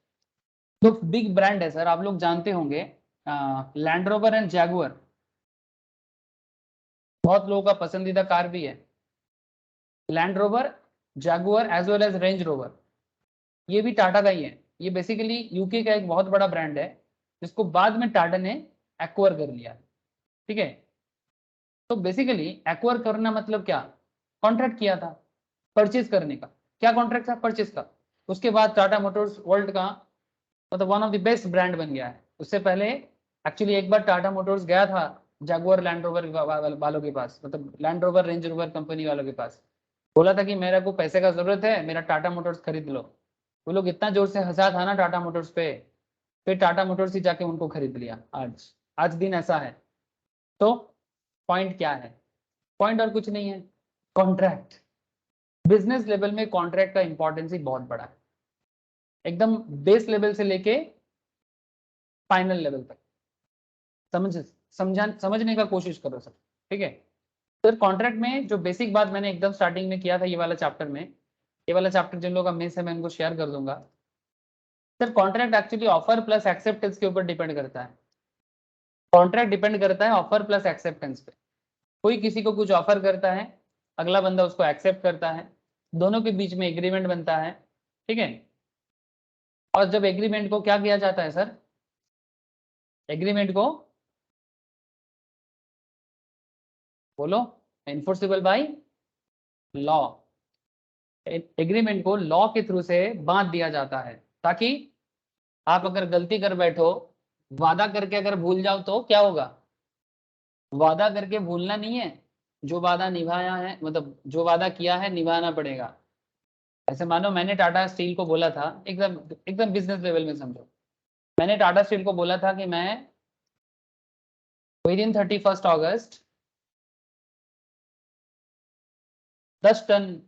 तो बिग ब्रांड है सर, आप लोग जानते होंगे, लैंड रोवर एंड जैगुआर बहुत लोगों का पसंदीदा कार भी है। Land Rover, Jaguar as well as Range Rover, ये भी टाटा का ही है। ये बेसिकली यूके का एक बहुत बड़ा ब्रांड है, जिसको बाद में टाटा ने एक्वायर कर लिया। ठीक है, तो बेसिकली एक्वायर करना मतलब क्या, कॉन्ट्रैक्ट किया था परचेज करने का। क्या कॉन्ट्रैक्ट था, परचेज का। उसके बाद टाटा मोटर्स वर्ल्ड का मतलब one of the best brand बन गया है। उससे पहले एक्चुअली एक बार टाटा मोटर्स गया था जैगुआर लैंड रोवर वालों के पास, मतलब land rover range rover company वालों के पास, बोला था कि मेरे को पैसे का जरूरत है, मेरा टाटा मोटर्स खरीद लो। वो लोग इतना जोर से हंसा था ना टाटा मोटर्स पे, फिर टाटा मोटर्स ही जाके उनको खरीद लिया। आज आज दिन ऐसा है। तो पॉइंट क्या है, पॉइंट और कुछ नहीं है, कॉन्ट्रैक्ट। बिजनेस लेवल में कॉन्ट्रैक्ट का इंपॉर्टेंस ही बहुत बड़ा है, एकदम बेस लेवल से लेके फाइनल लेवल तक। समझने का कोशिश करो सर। ठीक है सर, कॉन्ट्रैक्ट में जो बेसिक बात मैंने एकदम स्टार्टिंग में किया था ये वाला चैप्टर में, ये वाला चैप्टर जिन लोगों का मिस है मैं उनको शेयर कर दूंगा। Sir contract actually offer plus acceptance के ऊपर डिपेंड करता है। कॉन्ट्रैक्ट डिपेंड करता है ऑफर प्लस एक्सेप्टेंस पे। कोई किसी को कुछ ऑफर करता है, अगला बंदा उसको एक्सेप्ट करता है, दोनों के बीच में एग्रीमेंट बनता है। ठीक है, और जब एग्रीमेंट को क्या किया जाता है सर, एग्रीमेंट को बोलो, एनफोर्सेबल बाय लॉ। एग्रीमेंट को लॉ के थ्रू से बांध दिया जाता है, ताकि आप अगर गलती कर बैठो, वादा करके अगर भूल जाओ तो क्या होगा, वादा करके भूलना नहीं है, जो वादा निभाया है मतलब जो वादा किया है निभाना पड़ेगा। ऐसे मानो मैंने टाटा स्टील को बोला था, एकदम एकदम बिजनेस लेवल में समझो, मैंने टाटा स्टील को बोला था कि मैं विद इन 31 अगस्त 10 टन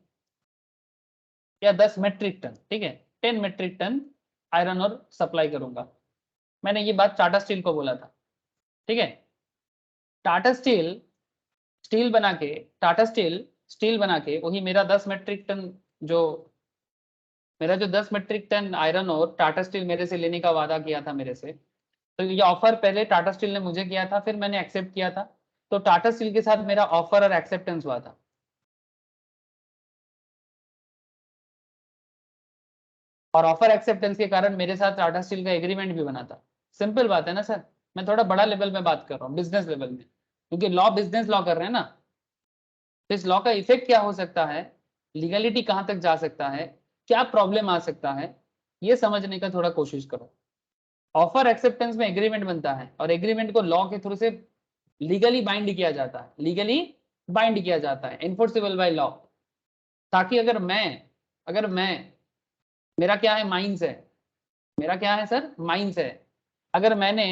या 10 मेट्रिक टन, ठीक है, 10 मेट्रिक टन आयरन और सप्लाई करूंगा। मैंने ये बात टाटा स्टील को बोला था, ठीक है। टाटा स्टील स्टील बना के टाटा स्टील स्टील बना के वही मेरा 10 मेट्रिक टन जो मेरा जो 10 मेट्रिक टन आयरन और टाटा स्टील मेरे से लेने का वादा किया था मेरे से, तो ये ऑफर पहले टाटा स्टील ने मुझे किया था, फिर मैंने एक्सेप्ट किया था। तो टाटा स्टील के साथ मेरा ऑफर और एक्सेप्टेंस हुआ था। और ऑफर एक्सेप्टेंस के कारण मेरे साथ टाटा स्टील का एग्रीमेंट भी बना था। सिंपल बात है ना सर, मैं थोड़ा बड़ा लेवल में बात कर रहा हूँ, बिजनेस लेवल में, क्योंकि लॉ बिजनेस लॉ कर रहे हैं ना। तो इस लॉ का इफेक्ट क्या हो सकता है, लीगलिटी कहाँ तक जा सकता है, क्या प्रॉब्लम आ सकता है, ये समझने का थोड़ा कोशिश करो। ऑफर एक्सेप्टेंस में एग्रीमेंट बनता है और एग्रीमेंट को लॉ के थ्रू से लीगली बाइंड किया जाता है, लीगली बाइंड किया जाता है, एनफोर्सेबल बाय लॉ। ताकि अगर मैं मेरा क्या है, माइंस है, मेरा क्या है सर, माइंस है। अगर मैंने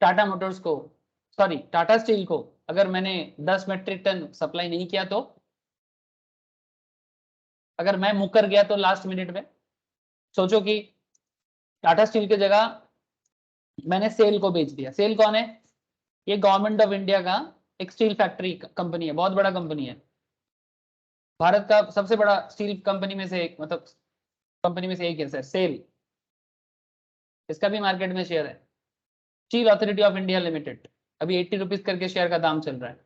टाटा मोटर्स को, सॉरी टाटा स्टील को, अगर मैंने 10 मेट्रिक टन सप्लाई नहीं किया, तो अगर मैं मुकर गया तो लास्ट मिनट में, सोचो कि टाटा स्टील की जगह मैंने सेल को बेच दिया। सेल कौन है, ये गवर्नमेंट ऑफ इंडिया का एक स्टील फैक्ट्री कंपनी है, बहुत बड़ा कंपनी है, भारत का सबसे बड़ा स्टील कंपनी में से एक, मतलब कंपनी में से एक है सर सेल। इसका भी मार्केट में शेयर है, steel authority of India limited, अभी 80 रुपीज करके शेयर का दाम चल रहा है।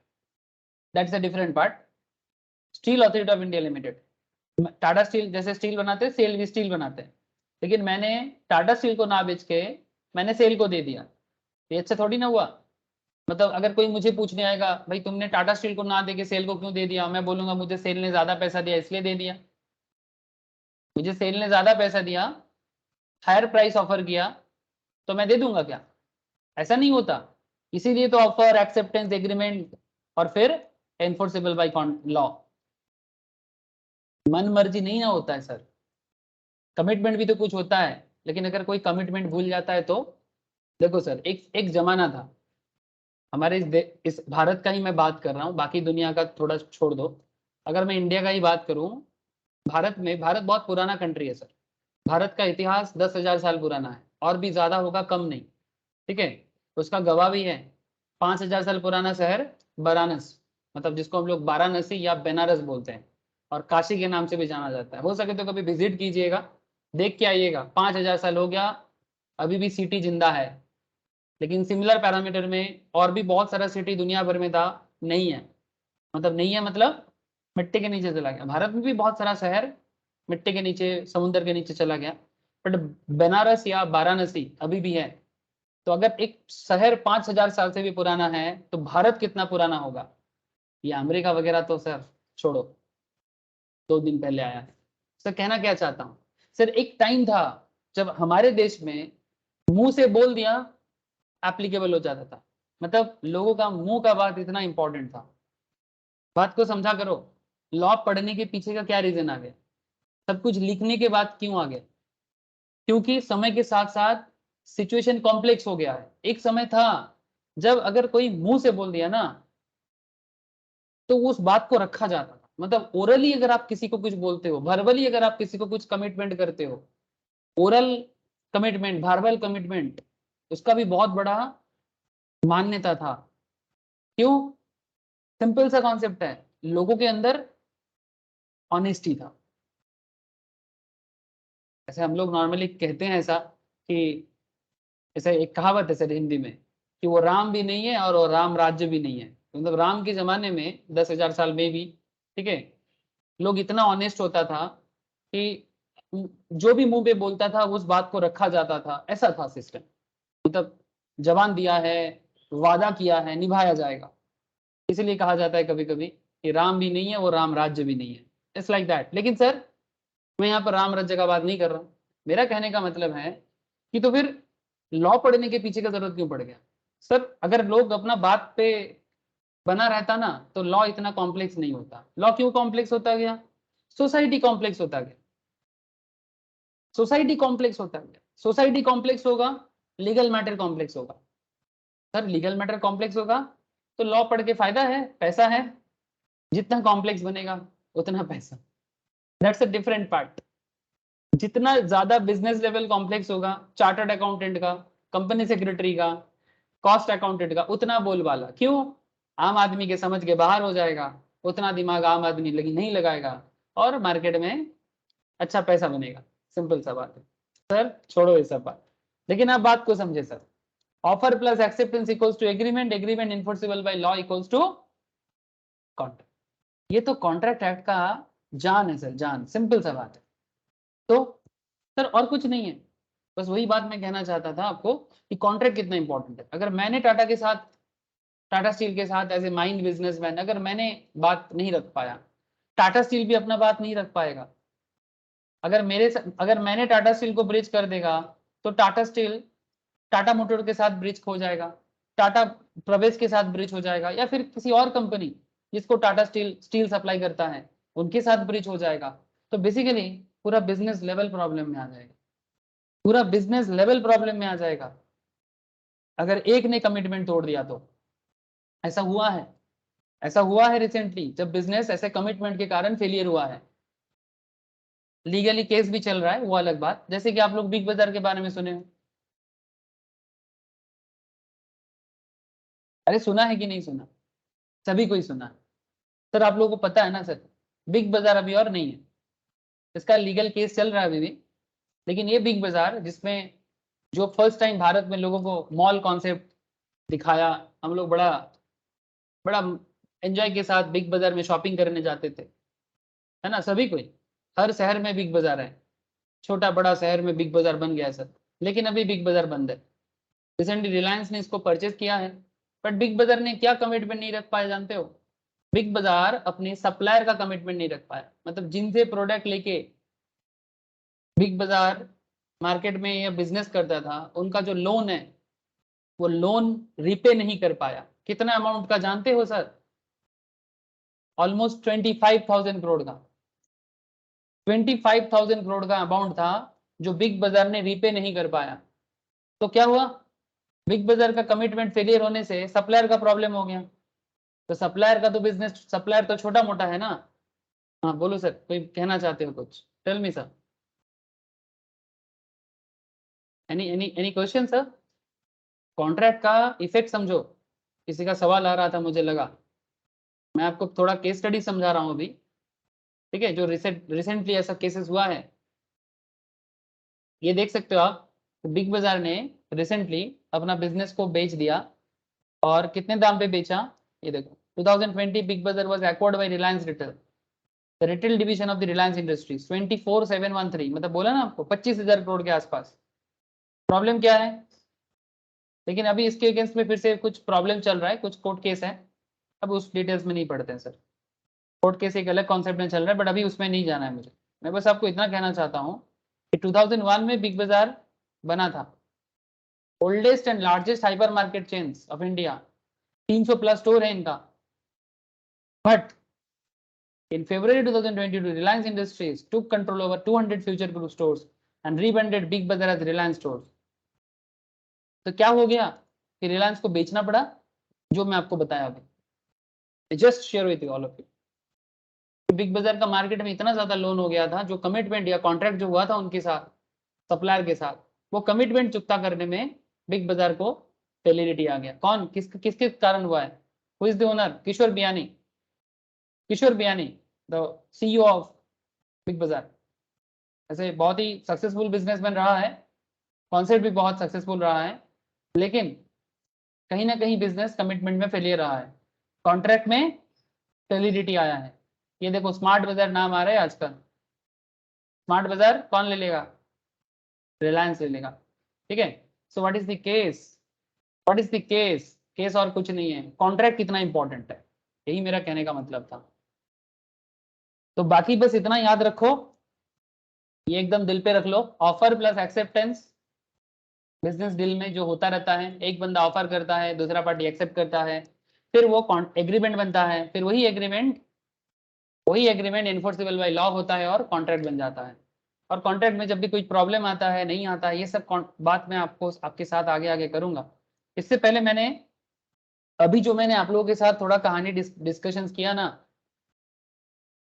That's a different part. Steel authority of India limited, Tata steel जैसे स्टील बनाते हैं, सेल भी स्टील बनाते हैं, लेकिन मैंने टाटा स्टील को ना बेच के मैंने सेल को दे दिया। ये अच्छा थोड़ी ना हुआ। मतलब अगर कोई मुझे पूछने आएगा, भाई तुमने टाटा स्टील को ना दे के सेल को क्यों दे दिया, मैं बोलूंगा मुझे सेल ने ज्यादा पैसा दिया इसलिए दे दिया, मुझे सेल ने ज्यादा पैसा दिया, हायर प्राइस ऑफर किया, तो मैं दे दूंगा क्या, ऐसा नहीं होता। इसीलिए तो ऑफर एक्सेप्टेंस एग्रीमेंट और फिर एनफोर्सेबल बाय लॉ। मन मर्जी नहीं ना होता है सर, कमिटमेंट भी तो कुछ होता है, लेकिन अगर कोई कमिटमेंट भूल जाता है तो, देखो सर एक एक जमाना था हमारे इस भारत का ही मैं बात कर रहा हूँ, बाकी दुनिया का थोड़ा छोड़ दो। अगर मैं इंडिया का ही बात करूँ, भारत बहुत पुराना कंट्री है सर। भारत का इतिहास 10,000 साल पुराना है, और भी ज्यादा होगा, कम नहीं, ठीक है। उसका गवाह भी है 5,000 साल पुराना शहर वाराणसी, मतलब जिसको हम लोग वाराणसी या बनारस बोलते हैं, और काशी के नाम से भी जाना जाता है। हो सके तो कभी विजिट कीजिएगा, देख के आइएगा, 5,000 साल हो गया, अभी भी सिटी जिंदा है। लेकिन सिमिलर पैरामीटर में और भी बहुत सारा सिटी दुनिया भर में था, नहीं है, मतलब नहीं है, मतलब मिट्टी के नीचे चला गया। भारत में भी बहुत सारा शहर मिट्टी के नीचे, समुद्र के नीचे चला गया, बट बनारस या वाराणसी अभी भी है। तो अगर एक शहर 5,000 साल से भी पुराना है, तो भारत कितना पुराना होगा। ये अमेरिका वगैरह तो सर छोड़ो, 2 दिन पहले आया है। सर कहना क्या चाहता हूँ, सर एक टाइम था जब हमारे देश में मुंह से बोल दिया एप्लीकेबल हो जाता था, मतलब लोगों का मुंह का बात इतना इंपॉर्टेंट था। बात को समझा करो, लॉ पढ़ने के पीछे का क्या रीजन आ गया, सब कुछ लिखने के बाद क्यों आ गया, क्योंकि समय के साथ साथ सिचुएशन कॉम्प्लेक्स हो गया है। एक समय था जब अगर कोई मुंह से बोल दिया ना, तो उस बात को रखा जाता था, मतलब ओरली अगर आप किसी को कुछ बोलते हो, वर्बली अगर आप किसी को कुछ कमिटमेंट करते हो, ओरल कमिटमेंट, वर्बल कमिटमेंट, उसका भी बहुत बड़ा मान्यता था। क्यों, सिंपल सा कॉन्सेप्ट है, लोगों के अंदर ऑनेस्टी था। ऐसे हम लोग नॉर्मली कहते हैं ऐसा कि, ऐसे एक कहावत है सर हिंदी में, कि वो राम भी नहीं है और वो राम राज्य भी नहीं है। मतलब राम के जमाने में 10,000 साल में भी, ठीक है, लोग इतना ऑनेस्ट होता था कि जो भी मुंह पे बोलता था उस बात को रखा जाता था, ऐसा था सिस्टम। मतलब जबान दिया है, वादा किया है, निभाया जाएगा। इसलिए कहा जाता है कभी कभी कि राम भी नहीं है वो राम राज्य भी नहीं है, इट्स लाइक दैट। लेकिन सर मैं यहाँ पर राम राज्य का बात नहीं कर रहा हूँ। मेरा कहने का मतलब है कि तो फिर लॉ पढ़ने के पीछे का जरूरत क्यों पड़ गया। सर अगर लोग अपना बात पे बना रहता ना, तो लॉ इतना कॉम्प्लेक्स नहीं होता। लॉ क्यों कॉम्प्लेक्स होता गया, सोसाइटी कॉम्प्लेक्स होता गया, सोसाइटी कॉम्प्लेक्स होता गया, सोसाइटी कॉम्प्लेक्स होगा, लीगल मैटर कॉम्प्लेक्स होगा। सर लीगल मैटर कॉम्प्लेक्स होगा तो लॉ पढ़ के फायदा है, पैसा है, जितना कॉम्प्लेक्स बनेगा उतना पैसा। That's a different part. जितना ज्यादा बिजनेस लेवल कॉम्प्लेक्स होगा, चार्टर्ड अकाउंटेंट का, कंपनी सेक्रेटरी का, कॉस्ट अकाउंटेंट का, उतना बोलबाला। क्यों? आम आदमी के समझ के बाहर हो जाएगा, उतना दिमाग आम आदमी नहीं लगाएगा और मार्केट में अच्छा पैसा बनेगा। सिंपल सा बात है सर, छोड़ो ये सब बात, लेकिन आप बात को समझे sir. Offer plus acceptance equals to agreement, agreement enforceable by law equals to contract. ये तो कॉन्ट्रैक्ट एक्ट का जान है सर, जान। सिंपल सा बात है। तो सर और कुछ नहीं है, बस वही बात मैं कहना चाहता था आपको कि कॉन्ट्रैक्ट कितना इंपॉर्टेंट है। अगर मैंने टाटा के साथ, टाटा स्टील के साथ एज ए माइंड बिजनेसमैन अगर मैंने बात नहीं रख पाया, टाटा स्टील भी अपना बात नहीं रख पाएगा। अगर मैंने टाटा स्टील को ब्रिज कर देगा तो टाटा स्टील टाटा मोटर के साथ ब्रिज हो जाएगा, टाटा प्रवेश के साथ ब्रिज हो जाएगा, या फिर किसी और कंपनी जिसको टाटा स्टील सप्लाई करता है उनके साथ ब्रिज हो जाएगा। तो बेसिकली पूरा बिजनेस लेवल प्रॉब्लम में आ जाएगा, पूरा बिजनेस लेवल प्रॉब्लम में आ जाएगा अगर एक ने कमिटमेंट तोड़ दिया तो। ऐसा हुआ है, ऐसा हुआ है रिसेंटली, जब बिजनेस ऐसे कमिटमेंट के कारण फेलियर हुआ है। लीगली केस भी चल रहा है, वो अलग बात। जैसे कि आप लोग बिग बाजार के बारे में सुने हो, अरे सुना है कि नहीं सुना? सभी को ही सुना है सर। आप लोगों को पता है ना सर, बिग बाजार अभी और नहीं है, इसका लीगल केस चल रहा है अभी भी। लेकिन ये बिग बाजार जिसमें जो फर्स्ट टाइम भारत में लोगों को मॉल कॉन्सेप्ट दिखाया, हम लोग बड़ा बड़ा एंजॉय के साथ बिग बाजार में शॉपिंग करने जाते थे, है ना? सभी कोई, हर शहर में बिग बाजार है, छोटा बड़ा शहर में बिग बाजार बन गया है सर। लेकिन अभी बिग बाजार बंद है। रिसेंटली रिलायंस ने इसको परचेज किया है, बट बिग बाजार ने क्या कमिटमेंट नहीं रख पाया जानते हो? बिग बाजार अपने सप्लायर का कमिटमेंट नहीं रख पाया। मतलब जिनसे प्रोडक्ट लेके बिग बाजार मार्केट में या बिजनेस करता था, उनका जो लोन है वो लोन रिपे नहीं कर पाया। कितना अमाउंट का जानते हो सर? ऑलमोस्ट 25,000 करोड़ का, 25,000 करोड़ का अमाउंट था जो बिग बाजार ने रिपे नहीं कर पाया। तो क्या हुआ? बिग बाजार का कमिटमेंट फेलियर होने से सप्लायर का प्रॉब्लम हो गया। तो सप्लायर का तो बिजनेस, सप्लायर तो छोटा मोटा है ना। हाँ बोलो सर, कोई कहना चाहते हो कुछ? Tell me sir, any question sir? Contract का इफेक्ट समझो। किसी का सवाल आ रहा था, मुझे लगा मैं आपको थोड़ा केस स्टडी समझा रहा हूँ अभी, ठीक है? जो रिसेंटली ऐसा केसेस हुआ है, ये देख सकते हो आप। बिग बाजार ने रिसेंटली अपना बिजनेस को बेच दिया, और कितने दाम पे बेचा ये देखो। 2020 बिग बाजार was acquired by Reliance retail, the retail division of the Reliance industries, 24,713, मतलब बोला ना आपको 25,000 करोड़ के आसपास। प्रॉब्लम क्या है? लेकिन अभी इसके अगेंस्ट में फिर से कुछ प्रॉब्लम चल रहा है, कुछ कोर्ट केस है। अब उस डिटेल्स में नहीं पढ़ते हैं सर, कोर्ट केस एक अलग कॉन्सेप्ट में चल रहा है, बट अभी उसमें नहीं जाना है मुझे। मैं बस आपको इतना कहना चाहता हूँ कि 2001 में बिग बाजार बना था, oldest and largest hyper market chains of India, 300 plus store है इनका। But in February 2022, Reliance Industries took control over 200 Future Group stores and rebranded Big Bazaar as Reliance stores. तो क्या हो गया कि रिलायंस को बेचना पड़ा, जो मैं आपको बताया अभी। Just share with you all of you, big बाजार का मार्केट में इतना ज्यादा लोन हो गया था, जो कमिटमेंट या कॉन्ट्रैक्ट जो हुआ था उनके साथ, सप्लायर के साथ, वो कमिटमेंट चुकता करने में बिग बाजार को फेलियरिटी आ गया। कौन, किसके कारण हुआ है? Who is the owner? Kishore Biyani, Kishore Biyani, the CEO of Big Bazaar. ऐसे बहुत ही सक्सेसफुल बिजनेसमैन रहा है, कॉन्सेप्ट भी बहुत सक्सेसफुल रहा है, लेकिन कहीं ना कहीं बिजनेस कमिटमेंट में फेलियर रहा है, कॉन्ट्रैक्ट में फेलियरिटी आया है। ये देखो स्मार्ट बाजार नाम आ रहा है आजकल, स्मार्ट बाजार कौन ले लेगा? रिलायंस ले लेगा, ठीक है? So what is the case, what is the case? Case और कुछ नहीं है, कॉन्ट्रैक्ट कितना इंपॉर्टेंट है, यही मेरा कहने का मतलब था। तो बाकी बस इतना याद रखो, ये एकदम दिल पे रख लो। Offer plus acceptance business deal में जो होता रहता है, एक बंदा ऑफर करता है, दूसरा पार्टी एक्सेप्ट करता है, फिर वो एग्रीमेंट बनता है, फिर वही एग्रीमेंट वही एग्रीमेंट इन्फोर्सेबल बाय लॉ होता है और कॉन्ट्रैक्ट बन जाता है। और कॉन्ट्रैक्ट में जब भी कोई प्रॉब्लम आता है, नहीं आता है, ये सब बात मैं आपको आपके साथ आगे आगे करूंगा। इससे पहले मैंने अभी जो मैंने आप लोगों के साथ थोड़ा कहानी डिस्कशंस किया ना,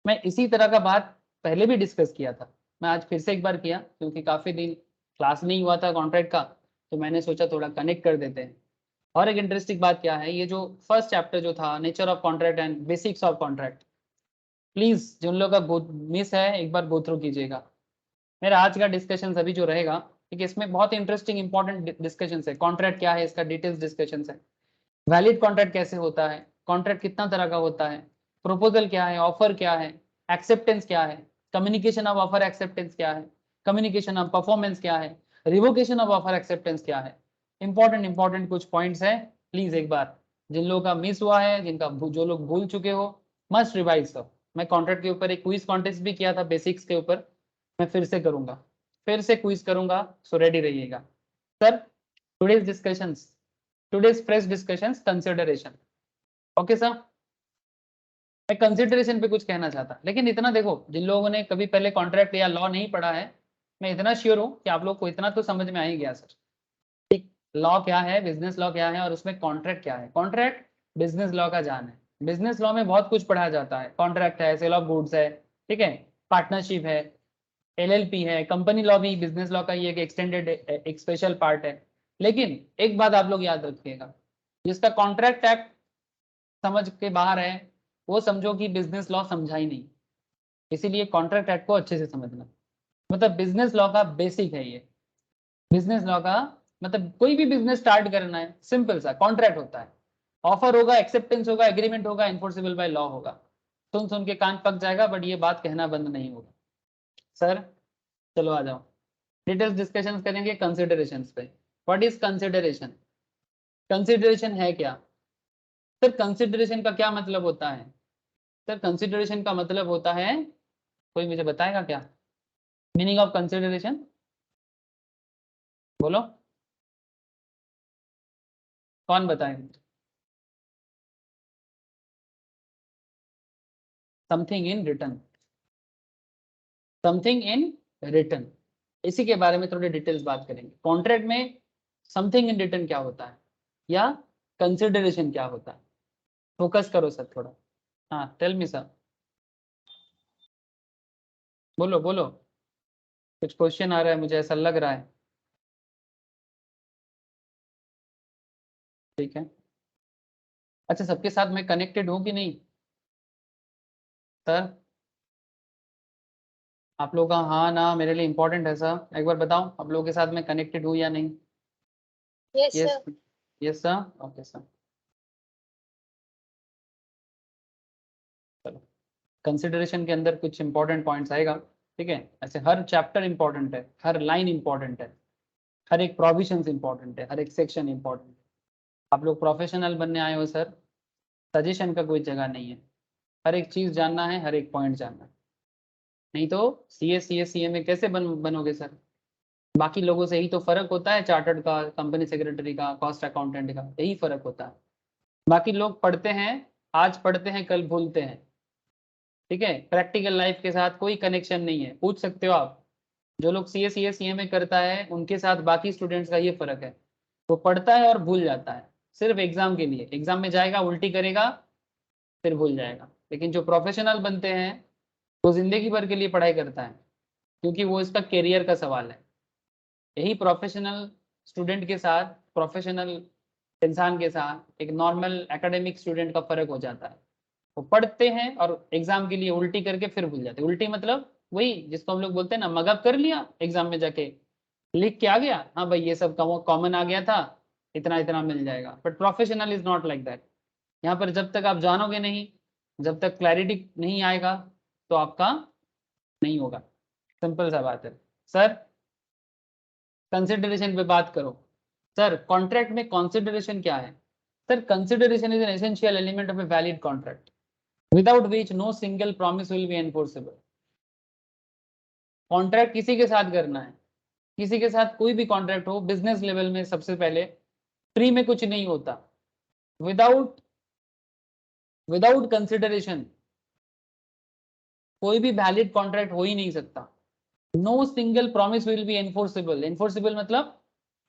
मैं इसी तरह का बात पहले भी डिस्कस किया था। मैं आज फिर से एक बार किया क्योंकि काफी दिन क्लास नहीं हुआ था कॉन्ट्रैक्ट का, तो मैंने सोचा थोड़ा कनेक्ट कर देते हैं। और एक इंटरेस्टिंग बात क्या है, ये जो फर्स्ट चैप्टर जो था nature of contract and basics of contract, please जिन लोगों का मिस है एक बार गो थ्रू कीजिएगा। मेरा आज का डिस्कशन अभी जो रहेगा, ठीक है, इसमें बहुत इंटरेस्टिंग इंपॉर्टेंट डिस्कशन है। कॉन्ट्रैक्ट क्या है इसका डिटेल्स डिस्कशन है, वैलिड कॉन्ट्रैक्ट कैसे होता है, कॉन्ट्रैक्ट कितना तरह का होता है, प्रपोजल क्या है, ऑफर क्या है, एक्सेप्टेंस क्या है, कम्युनिकेशन ऑफ ऑफर एक्सेप्टेंस क्या है, कम्युनिकेशन ऑफ परफॉर्मेंस क्या है, रिवोकेशन ऑफ ऑफर एक्सेप्टेंस क्या है। इंपॉर्टेंट कुछ पॉइंट्स है, प्लीज एक बार जिन लोगों का मिस हुआ है, जिनका जो लोग भूल चुके हो, मस्ट रिवाइज करो। मैं कॉन्ट्रैक्ट के ऊपर एक क्विज कॉन्टेस्ट भी किया था बेसिक्स के ऊपर, मैं फिर से करूंगा, फिर से क्विज करूंगा, सो रेडी रहिएगा। Sir today's discussions, today's fresh discussions consideration. Okay sir, मैं कंसिडरेशन पे कुछ कहना चाहता, लेकिन इतना देखो, जिन लोगों ने कभी पहले कॉन्ट्रैक्ट या लॉ नहीं पढ़ा है, मैं इतना श्योर हूं कि आप लोग को इतना तो समझ में आ ही गया सर। ठीक, लॉ क्या है, बिजनेस लॉ क्या है, और उसमें कॉन्ट्रैक्ट क्या है। कॉन्ट्रैक्ट बिजनेस लॉ का जान है। बिजनेस लॉ में बहुत कुछ पढ़ाया जाता है, कॉन्ट्रैक्ट है, सेल ऑफ गुड्स है, ठीक है, पार्टनरशिप है, एलएलपी है, कंपनी लॉ भी बिजनेस लॉ का ही एक एक्सटेंडेड एक स्पेशल पार्ट है। लेकिन एक बात आप लोग याद रखिएगा, जिसका कॉन्ट्रैक्ट एक्ट समझ के बाहर है, वो समझो कि बिजनेस लॉ समझा ही नहीं। इसीलिए कॉन्ट्रैक्ट एक्ट को अच्छे से समझना, मतलब बिजनेस लॉ का बेसिक है ये। बिजनेस लॉ का मतलब कोई भी बिजनेस स्टार्ट करना है, सिंपल सा कॉन्ट्रैक्ट होता है। ऑफर होगा, एक्सेप्टेंस होगा, एग्रीमेंट होगा, इन्फोर्सेबल बाय लॉ होगा। सुन सुन के कान पक जाएगा, बट ये बात कहना बंद नहीं होगा। सर चलो आ जाओ, डिटेल्स डिस्कशन करेंगे कंसिडरेशंस पे। What is consideration? कंसिडरेशन है क्या? सर कंसिडरेशन का क्या मतलब होता है? सर कंसिडरेशन का मतलब होता है, कोई मुझे बताएगा क्या मीनिंग ऑफ कंसिडरेशन? बोलो, कौन बताएगा? Something in return, something in return, इसी के बारे में थोड़ी डिटेल्स बात करेंगे। कॉन्ट्रैक्ट में समथिंग इन रिटर्न क्या होता है, या कंसिडरेशन क्या होता है? फोकस करो सर थोड़ा। हाँ टेल मी सर, बोलो बोलो, कुछ क्वेश्चन आ रहा है मुझे ऐसा लग रहा है। ठीक है, अच्छा सबके साथ मैं कनेक्टेड हूँ कि नहीं सर? आप लोगों का हाँ ना मेरे लिए इंपॉर्टेंट है सर, एक बार बताओ आप लोगों के साथ मैं कनेक्टेड हूँ या नहीं? Yes, yes, sir. Yes sir, okay sir. चलो, कंसिडरेशन के अंदर कुछ इंपॉर्टेंट पॉइंट्स आएगा, ठीक है। ऐसे हर चैप्टर इंपॉर्टेंट है, हर लाइन इंपॉर्टेंट है, हर एक प्रोविजन इंपॉर्टेंट है, हर एक सेक्शन इंपॉर्टेंट है। आप लोग प्रोफेशनल बनने आए हो सर, सजेशन का कोई जगह नहीं है। हर एक चीज जानना है, हर एक पॉइंट जानना है, नहीं तो सी ए में कैसे बनोगे सर? बाकी लोगों से यही तो फर्क होता है, चार्टर्ड का, कंपनी सेक्रेटरी का, कॉस्ट अकाउंटेंट का, यही फर्क होता है। बाकी लोग पढ़ते हैं, आज पढ़ते हैं कल भूलते हैं, ठीक है। प्रैक्टिकल लाइफ के साथ कोई कनेक्शन नहीं है, पूछ सकते हो आप। जो लोग सी ए में करता है उनके साथ बाकी स्टूडेंट्स का ये फर्क है, वो पढ़ता है और भूल जाता है, सिर्फ एग्जाम के लिए, एग्जाम में जाएगा उल्टी करेगा फिर भूल जाएगा। लेकिन जो प्रोफेशनल बनते हैं वो जिंदगी भर के लिए पढ़ाई करता है, क्योंकि वो इसका करियर का सवाल है। यही प्रोफेशनल स्टूडेंट के साथ, प्रोफेशनल इंसान के साथ एक नॉर्मल एकेडमिक स्टूडेंट का फर्क हो जाता है। वो पढ़ते हैं और एग्जाम के लिए उल्टी करके फिर भूल जाते हैं। उल्टी मतलब वही जिसको हम लोग बोलते हैं ना, मगअप कर लिया एग्जाम में जाके, लिख के आ गया, हाँ भाई ये सब कॉमन आ गया था, इतना इतना मिल जाएगा। But professional is not like that. यहाँ पर जब तक आप जानोगे नहीं, जब तक क्लैरिटी नहीं आएगा, तो आपका नहीं होगा। सिंपल सा बात है। सर कंसिडरेशन पे बात करो। सर कॉन्ट्रैक्ट में कंसिडरेशन क्या है? Sir consideration is an essential element of a valid contract without which no single promise will be enforceable। Contract किसी के साथ करना है, किसी के साथ कोई भी कॉन्ट्रैक्ट हो बिजनेस लेवल में, सबसे पहले फ्री में कुछ नहीं होता। विदाउट विदाउट कंसिडरेशन कोई भी वैलिड कॉन्ट्रैक्ट हो ही नहीं सकता। No single promise will be enforceable. Enforceable मतलब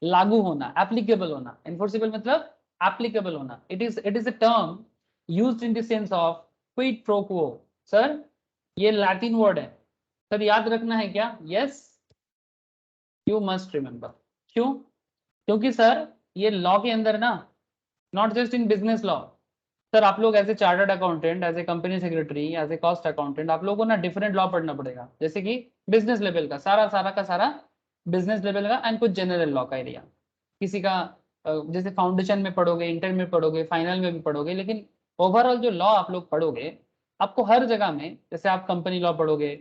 लागू होना, एप्लीकेबल होना। एनफोर्सेबल मतलब एप्लीकेबल होना। It is a term used in the sense of quid pro quo. Sir ये लैटिन वर्ड है सर, याद रखना है क्या? Yes, you must remember. क्यों? क्योंकि सर ये लॉ के अंदर ना, not just in business law, sir आप लोग as a chartered accountant, as a company secretary, as a cost accountant, आप लोगों को ना डिफरेंट लॉ पढ़ना पड़ेगा। जैसे कि बिजनेस लेवल का सारा बिजनेस लेवल का, एंड कुछ जनरल लॉ का एरिया। किसी का जैसे फाउंडेशन में पढ़ोगे, इंटर में पढ़ोगे, फाइनल में भी पढ़ोगे, लेकिन ओवरऑल जो लॉ आप लोग पढ़ोगे, आपको हर जगह में, जैसे आप कंपनी लॉ पढ़ोगे,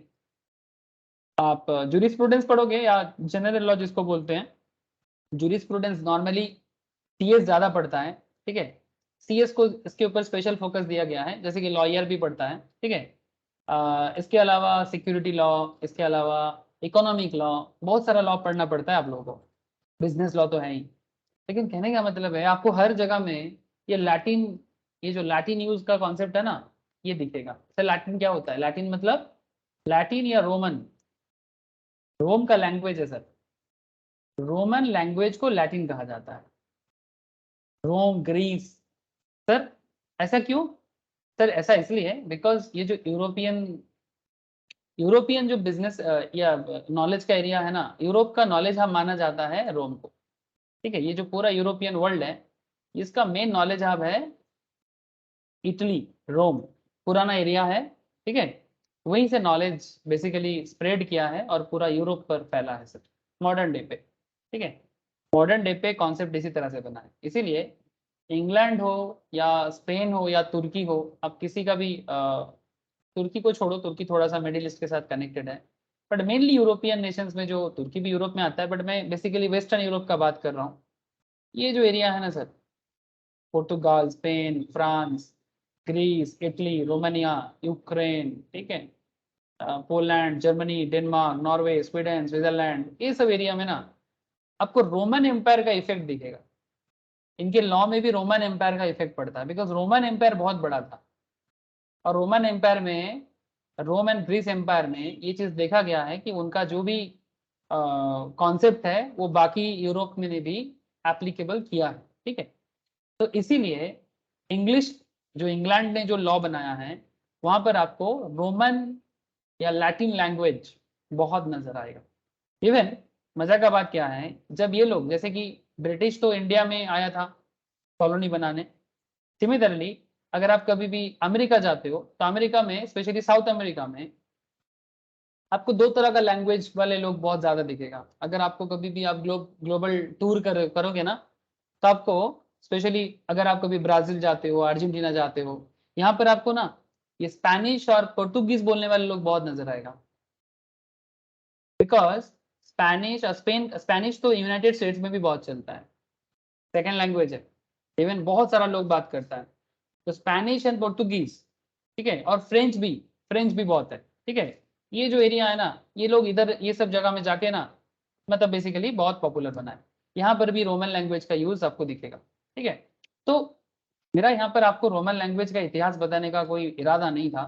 आप जूरिस्प्रूडेंस पढ़ोगे या जनरल लॉ जिसको बोलते हैं। जूरिस्प्रूडेंस नॉर्मली सीएस ज्यादा पढ़ता है, ठीक है। सीएस को इसके ऊपर स्पेशल फोकस दिया गया है, जैसे कि लॉयर भी पढ़ता है, ठीक है। इसके अलावा सिक्योरिटी लॉ, इसके अलावा इकोनॉमिक लॉ, बहुत सारा लॉ पढ़ना पड़ता है आप लोगों को। बिजनेस लॉ तो है ही, लेकिन कहने का मतलब है आपको हर जगह में ये लैटिन, ये जो लैटिन यूज का कॉन्सेप्ट है ना, ये दिखेगा। सर लैटिन क्या होता है? लैटिन मतलब लैटिन या रोमन, रोम का लैंग्वेज है सर। रोमन लैंग्वेज को लैटिन कहा जाता है। रोम, ग्रीस। सर ऐसा क्यों? सर ऐसा इसलिए है बिकॉज ये जो यूरोपियन जो बिजनेस या नॉलेज का एरिया है ना, यूरोप का नॉलेज हब माना जाता है रोम को, ठीक है। ये जो पूरा यूरोपियन वर्ल्ड है, इसका मेन नॉलेज हब है इटली, रोम, पुराना एरिया है, ठीक है। वहीं से नॉलेज बेसिकली स्प्रेड किया है और पूरा यूरोप पर फैला है सर, मॉडर्न डे पे, ठीक है। मॉडर्न डे पे कॉन्सेप्ट इसी तरह से बना है। इसीलिए इंग्लैंड हो या स्पेन हो या तुर्की हो, अब किसी का भी तुर्की को छोड़ो, तुर्की थोड़ा सा मिडिल ईस्ट के साथ कनेक्टेड है, बट मेनली यूरोपियन नेशंस में, जो तुर्की भी यूरोप में आता है, बट मैं बेसिकली वेस्टर्न यूरोप का बात कर रहा हूँ। ये जो एरिया है ना sir, Portugal, Spain, France, Greece, Italy, Romania, Ukraine, ठीक है, Poland, Germany, Denmark, Norway, Sweden, Switzerland, ये सब एरिया में ना आपको रोमन एम्पायर का इफेक्ट दिखेगा। इनके लॉ में भी रोमन एम्पायर का इफेक्ट पड़ता है, बिकॉज रोमन एम्पायर बहुत बड़ा था। और रोमन एम्पायर में, रोम एंड ग्रीस एम्पायर में ये चीज देखा गया है कि उनका जो भी कॉन्सेप्ट है वो बाकी यूरोप में ने भी एप्लीकेबल किया है, ठीक है। तो इसीलिए इंग्लिश, जो इंग्लैंड ने जो लॉ बनाया है, वहां पर आपको रोमन या लैटिन लैंग्वेज बहुत नजर आएगा। इवन मजा का बात क्या है, जब ये लोग, जैसे कि ब्रिटिश तो इंडिया में आया था कॉलोनी बनाने, सिमिलरली अगर आप कभी भी अमेरिका जाते हो, तो अमेरिका में, स्पेशली साउथ अमेरिका में, आपको दो तरह का लैंग्वेज वाले लोग बहुत ज्यादा दिखेगा। अगर आपको कभी भी आप ग्लोबल टूर करोगे ना, तो आपको, स्पेशली अगर आप कभी ब्राजील जाते हो, अर्जेंटीना जाते हो, यहाँ पर आपको ना ये स्पेनिश और पोर्तुगीज बोलने वाले लोग बहुत नजर आएगा। बिकॉज स्पेनिश और स्पेनिश तो यूनाइटेड स्टेट्स में भी बहुत चलता है, सेकेंड लैंग्वेज है, इवन बहुत सारा लोग बात करता है। तो स्पेनिश एंड पोर्तुगीज, ठीक है, और फ्रेंच भी बहुत है, ठीक है। ये जो एरिया है ना, ये लोग इधर ये सब जगह में जाके ना, मतलब बेसिकली बहुत पॉपुलर बना है। यहाँ पर भी रोमन लैंग्वेज का यूज आपको दिखेगा, ठीक है। तो मेरा यहाँ पर आपको रोमन लैंग्वेज का इतिहास बताने का कोई इरादा नहीं था,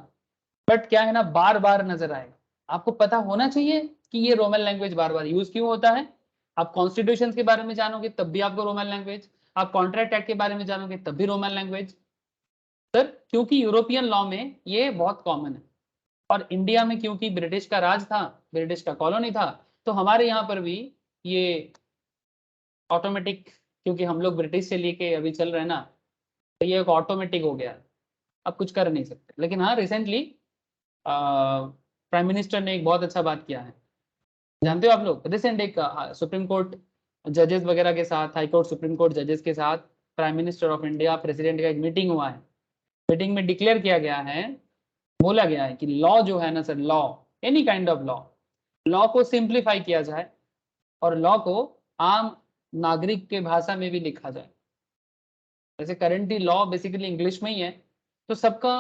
बट क्या है ना, बार बार नजर आएगा। आपको पता होना चाहिए कि ये रोमन लैंग्वेज बार बार यूज क्यों होता है। आप कॉन्स्टिट्यूशन के बारे में जानोगे तब भी आपको रोमन लैंग्वेज, आप कॉन्ट्रैक्ट एक्ट के बारे में जानोगे तब भी रोमन लैंग्वेज। सर क्योंकि यूरोपियन लॉ में ये बहुत कॉमन है, और इंडिया में क्योंकि ब्रिटिश का राज था, ब्रिटिश का कॉलोनी था, तो हमारे यहाँ पर भी ये ऑटोमेटिक, क्योंकि हम लोग ब्रिटिश से लेके अभी चल रहे हैं ना, तो ये एक ऑटोमेटिक हो गया है। अब कुछ कर नहीं सकते। लेकिन हाँ, रिसेंटली प्राइम मिनिस्टर ने एक बहुत अच्छा बात किया है, जानते हो आप लोग, रिसेंट एक सुप्रीम कोर्ट जजेस वगैरह के साथ, हाई कोर्ट सुप्रीम कोर्ट जजेस के साथ prime minister of India, president का एक मीटिंग हुआ है। मीटिंग में डिक्लेयर किया गया है, बोला गया है कि लॉ जो है ना sir, law, any kind of law, law को सिंप्लीफाई किया जाए और लॉ को आम नागरिक के भाषा में भी लिखा जाए। जैसे करेंटली लॉ बेसिकली इंग्लिश में ही है, तो सबका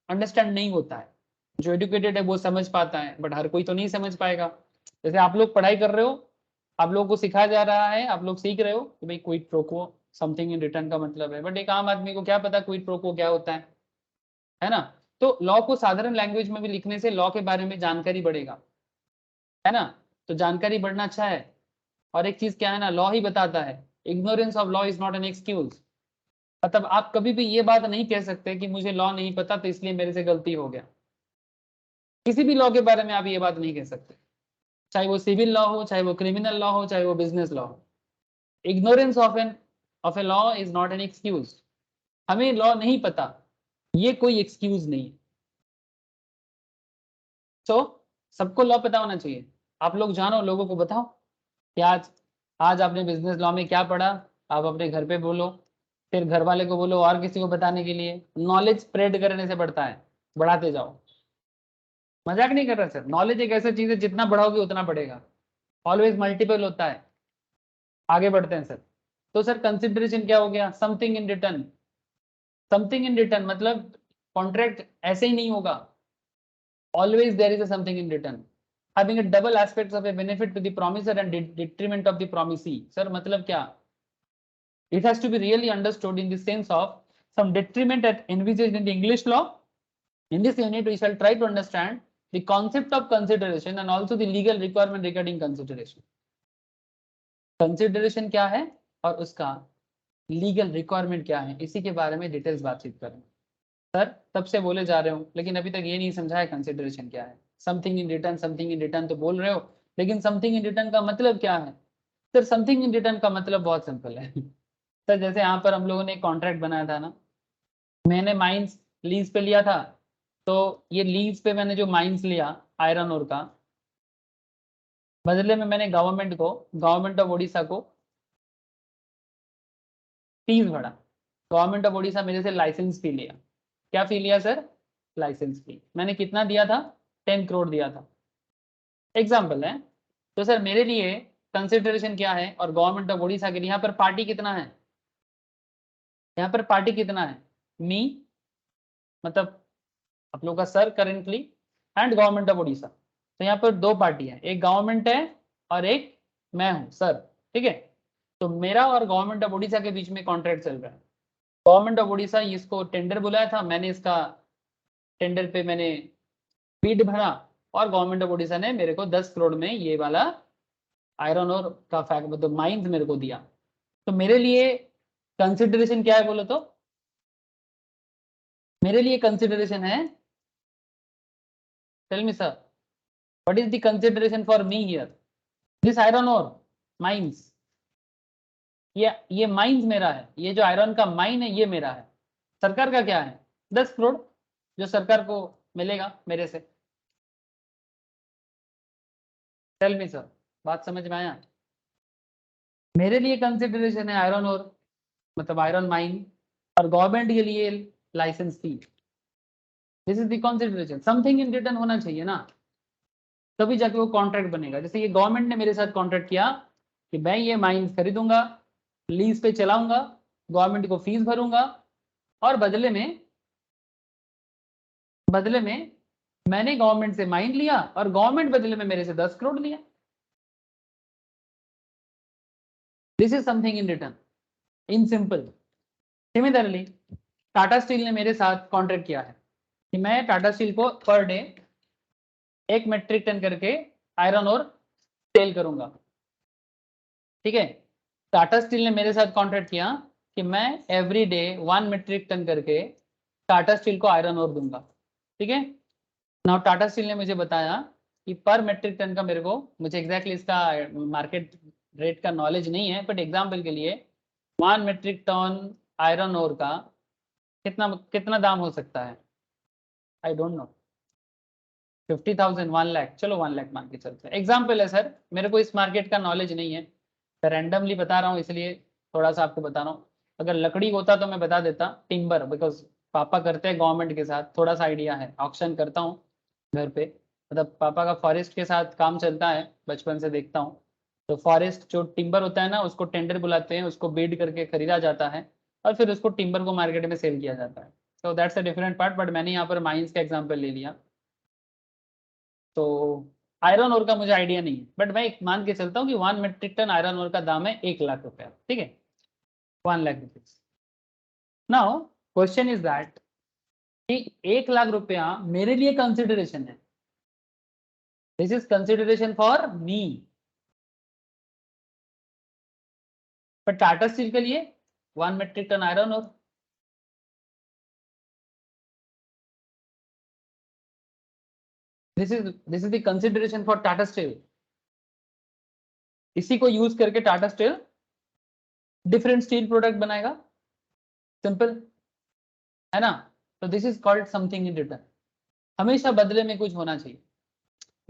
अंडरस्टैंड नहीं होता है। जो एजुकेटेड है वो समझ पाता है, बट हर कोई तो नहीं समझ पाएगा। जैसे आप लोग पढ़ाई कर रहे हो, आप लोगों को सिखाया जा रहा है, आप लोग सीख रहे हो कि भाई Kwid pro quo, something in return का मतलब है, बट एक आम आदमी को क्या पता क्विड प्रो क्वो क्या होता है ना। तो लॉ को साधारण लैंग्वेज में भी लिखने से लॉ के बारे में जानकारी बढ़ेगा, है ना। तो जानकारी बढ़ना अच्छा है। और एक चीज क्या है ना, लॉ ही बताता है, ignorance of law is not an excuse. मतलब आप कभी भी ये बात नहीं कह सकते कि मुझे लॉ नहीं पता तो इसलिए मेरे से गलती हो गया। किसी भी लॉ के बारे में आप ये बात नहीं कह सकते, चाहे वो सिविल लॉ हो, चाहे वो क्रिमिनल लॉ हो, चाहे वो बिजनेस लॉ हो। Ignorance of a law is not an excuse. हमें लॉ नहीं पता, ये कोई एक्सक्यूज नहीं है। तो सबको लॉ पता होना चाहिए। आप लोग जानो, लोगों को बताओ कि आज आपने बिजनेस लॉ में क्या पढ़ा। आप अपने घर पे बोलो, फिर घर वाले को बोलो, और किसी को बताने के लिए। नॉलेज स्प्रेड करने से बढ़ता है, बढ़ाते जाओ। मजाक नहीं कर रहा सर, नॉलेज एक ऐसा चीज है जितना बढ़ाओगे उतना बढ़ेगा, ऑलवेज मल्टीपल होता है। आगे बढ़ते हैं सर। तो सर कंसिडरेशन क्या हो गया, something in return. Something in return मतलब कॉन्ट्रैक्ट ऐसे ही नहीं होगा, always there is a something in return, having a double aspects of a benefit to the promiser and detriment of the promisee. Sir मतलब क्या, it has to be really understood in the sense of some detriment at envisaged in the English law. In this unit we shall try to understand the concept of consideration and also the legal requirement regarding consideration. Consideration क्या है और उसका legal requirement क्या है, इसी के बारे में डिटेल्स बातचीत करेंगे। सर तब से बोले जा रहे हूँ लेकिन अभी तक ये नहीं समझा है कंसिडरेशन क्या है। Something in return, something in return तो बोल रहे हो, लेकिन समथिंग इन रिटर्न का मतलब क्या है। सर समथिंग इन रिटर्न का मतलब बहुत सिंपल है। सर जैसे यहाँ पर हम लोगों ने एक कॉन्ट्रैक्ट बनाया था ना, मैंने माइंस लीज पे लिया था। तो ये लीज पे मैंने जो माइंस लिया आयरन ओर का, बदले में मैंने गवर्नमेंट ऑफ उड़ीसा को फीस भरा। गवर्नमेंट ऑफ उड़ीसा मेरे से लाइसेंस फी लिया। क्या फी लिया सर, लाइसेंस फी। मैंने कितना दिया था, 10 करोड़ दिया था, एग्जाम्पल है। तो सर मेरे लिए कंसिडरेशन क्या है और गवर्नमेंट ऑफ उड़ीसा के लिए, यहाँ पर पार्टी कितना है, यहाँ पर पार्टी कितना है, मी मतलब आप लोग का sir currently and government of Orissa. तो यहाँ पर दो पार्टी है, एक गवर्नमेंट है और एक मैं हूँ सर, ठीक है। तो मेरा और गवर्नमेंट ऑफ उड़ीसा के बीच में कॉन्ट्रैक्ट चल रहा है। गवर्नमेंट ऑफ उड़ीसा इसको टेंडर बुलाया था, मैंने इसका टेंडर पे मैंने बिड भरा और गवर्नमेंट ऑफ उड़ीसा ने मेरे को 10 करोड़ में ये वाला आयरन और का फैक्ट मतलब माइंस मेरे को दिया। तो मेरे लिए कंसिडरेशन क्या है बोलो तो, मेरे लिए कंसिडरेशन है, tell me sir what is the consideration for me here, this iron ore mines. ये माइंस मेरा है, ये जो आयरन का माइन है ये मेरा है। सरकार का क्या है, 10 करोड़ जो सरकार को मिलेगा मेरे से। टेल मी सर, बात समझ में आया। मेरे लिए कंसिडरेशन है आयरन और मतलब आयरन माइन, और गवर्नमेंट के लिए license fee. This is the consideration, something in return होना चाहिए ना, तभी जाके वो कॉन्ट्रैक्ट बनेगा। जैसे ये गवर्नमेंट ने मेरे साथ कॉन्ट्रैक्ट किया कि मैं ये माइंस खरीदूंगा, लीज पे चलाऊंगा, गवर्नमेंट को फीस भरूंगा, और बदले में मैंने गवर्नमेंट से माइन लिया और गवर्नमेंट बदले में मेरे से 10 करोड़ लिया। This is something in return in simple. Similarly Tata steel ने मेरे साथ कॉन्ट्रैक्ट किया है कि मैं टाटा स्टील को पर डे 1 मेट्रिक टन करके आयरन और सेल करूंगा, ठीक है। टाटा स्टील ने मेरे साथ कॉन्ट्रैक्ट किया कि मैं एवरी डे 1 मेट्रिक टन करके टाटा स्टील को आयरन और दूंगा, ठीक है। नाउ टाटा स्टील ने मुझे बताया कि पर मेट्रिक टन का मेरे को, मुझे एग्जैक्टली इसका मार्केट रेट का नॉलेज नहीं है, बट एग्जाम्पल के लिए 1 मेट्रिक टन आयरन ओर का कितना कितना दाम हो सकता है, आई डोंट नो, 50,000, 1 लाख, चलो 1 लाख मान के चलते हैं, एग्जाम्पल है सर। मेरे को इस मार्केट का नॉलेज नहीं है, मैं रैंडमली बता रहा हूँ इसलिए थोड़ा सा आपको बता रहा हूँ। अगर लकड़ी होता तो मैं बता देता टिम्बर, बिकॉज पापा करते हैं गवर्नमेंट के साथ, थोड़ा सा आइडिया है, ऑक्शन करता हूँ घर पे, मतलब पापा का फॉरेस्ट के साथ काम चलता है, बचपन से देखता हूँ। तो फॉरेस्ट जो टिम्बर होता है ना, उसको टेंडर बुलाते हैं, उसको बीड करके खरीदा जाता है और फिर उसको टिम्बर को मार्केट में सेल किया जाता है। तो that's a different part, but मैंने यहाँ पर माइंस का एग्जाम्पल ले लिया। तो आयरन ओर का मुझे आइडिया नहीं है, बट मैं एक मान के चलता हूँ कि 1 मेट्रिक टन आयरन ओर का दाम है 1 लाख रुपया, ठीक है, 1 lakh rupees. Now question is that कि 1 लाख रुपया मेरे लिए कंसिडरेशन है, दिस इज कंसिडरेशन फॉर मी। पर टाटा स्टील के लिए 1 मेट्रिक टन आयरन और this is the consideration for Tata steel. इसी को यूज करके Tata steel different steel product बनाएगा, सिंपल है ना। तो this is called something in return. हमेशा बदले में कुछ होना चाहिए।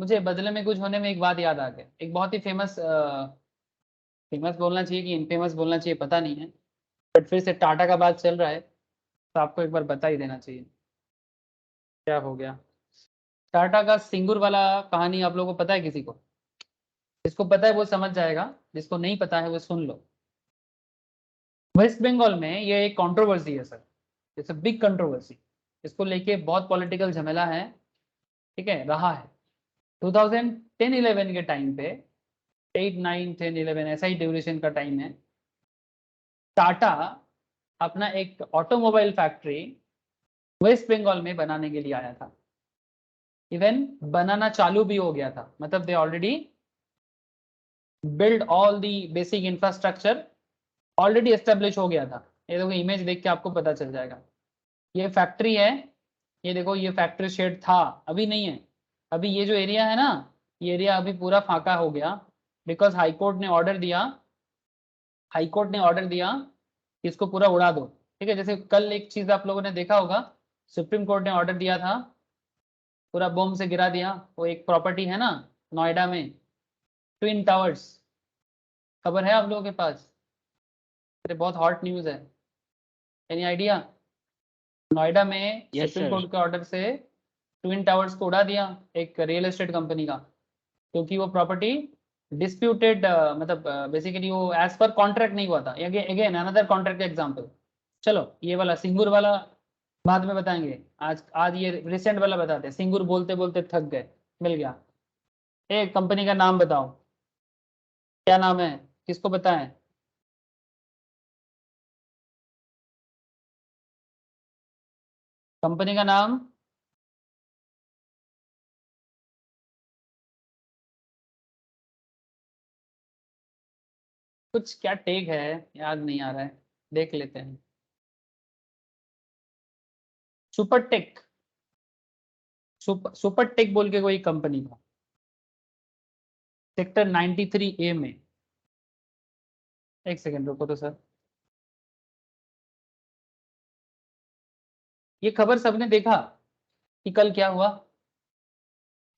मुझे बदले में कुछ होने में एक बात याद आ गया, एक बहुत ही फेमस फेमस बोलना चाहिए कि इनफेमस बोलना चाहिए पता नहीं है, बट फिर से टाटा का बात चल रहा है तो आपको एक बार बता ही देना चाहिए। क्या हो गया, टाटा का सिंगूर वाला कहानी आप लोगों को पता है किसी को? जिसको पता है वो समझ जाएगा, जिसको नहीं पता है वो सुन लो। वेस्ट बंगाल में ये एक कंट्रोवर्सी है sir, it's a big controversy. इसको लेके बहुत पॉलिटिकल झमेला है, ठीक है, रहा है। 2010-11 के टाइम पे, 8, 9, 10, 11 ऐसा ही ड्यूरेशन का टाइम है। टाटा अपना एक ऑटोमोबाइल फैक्ट्री वेस्ट बंगाल में बनाने के लिए आया था। इवन बनाना चालू भी हो गया था, मतलब they already build all the basic infrastructure, already establish हो गया था। ये देखो इमेज देख के आपको पता चल जाएगा। ये फैक्ट्री है, ये देखो ये फैक्ट्री शेड था, अभी नहीं है। अभी ये जो एरिया है ना, ये एरिया अभी पूरा फाका हो गया, बिकॉज हाईकोर्ट ने ऑर्डर दिया, हाईकोर्ट ने ऑर्डर दिया कि इसको पूरा उड़ा दो, ठीक है। जैसे कल एक चीज आप लोगों ने देखा होगा, सुप्रीम कोर्ट ने ऑर्डर दिया था, पूरा बम से गिरा दिया। वो एक प्रॉपर्टी है ना नोएडा में, ट्विन टावर्स, खबर है आप लोगों के पास? अरे बहुत हॉट न्यूज है, एनी आइडिया? नोएडा में Yes, सुप्रीम sir. कोर्ट के ऑर्डर से ट्विन टावर्स को उड़ा दिया एक रियल एस्टेट कंपनी का, क्योंकि वो प्रॉपर्टी डिस्प्यूटेड, मतलब बेसिकली वो एज पर कॉन्ट्रैक्ट नहीं हुआ था। Again another contract example. चलो ये वाला सिंगूर वाला बाद में बताएंगे, आज ये रिसेंट वाला बताते हैं। सिंगूर बोलते बोलते थक गए, मिल गया। एक कंपनी का नाम बताओ, क्या नाम है, किसको पता है? कंपनी का नाम? कुछ क्या टेक है, याद नहीं आ रहा है, देख लेते हैं। सुपर टेक, सुपर टेक बोल के कोई कंपनी था, सेक्टर 93A में। एक सेकंड रुको तो सर, ये खबर सबने देखा कि कल क्या हुआ?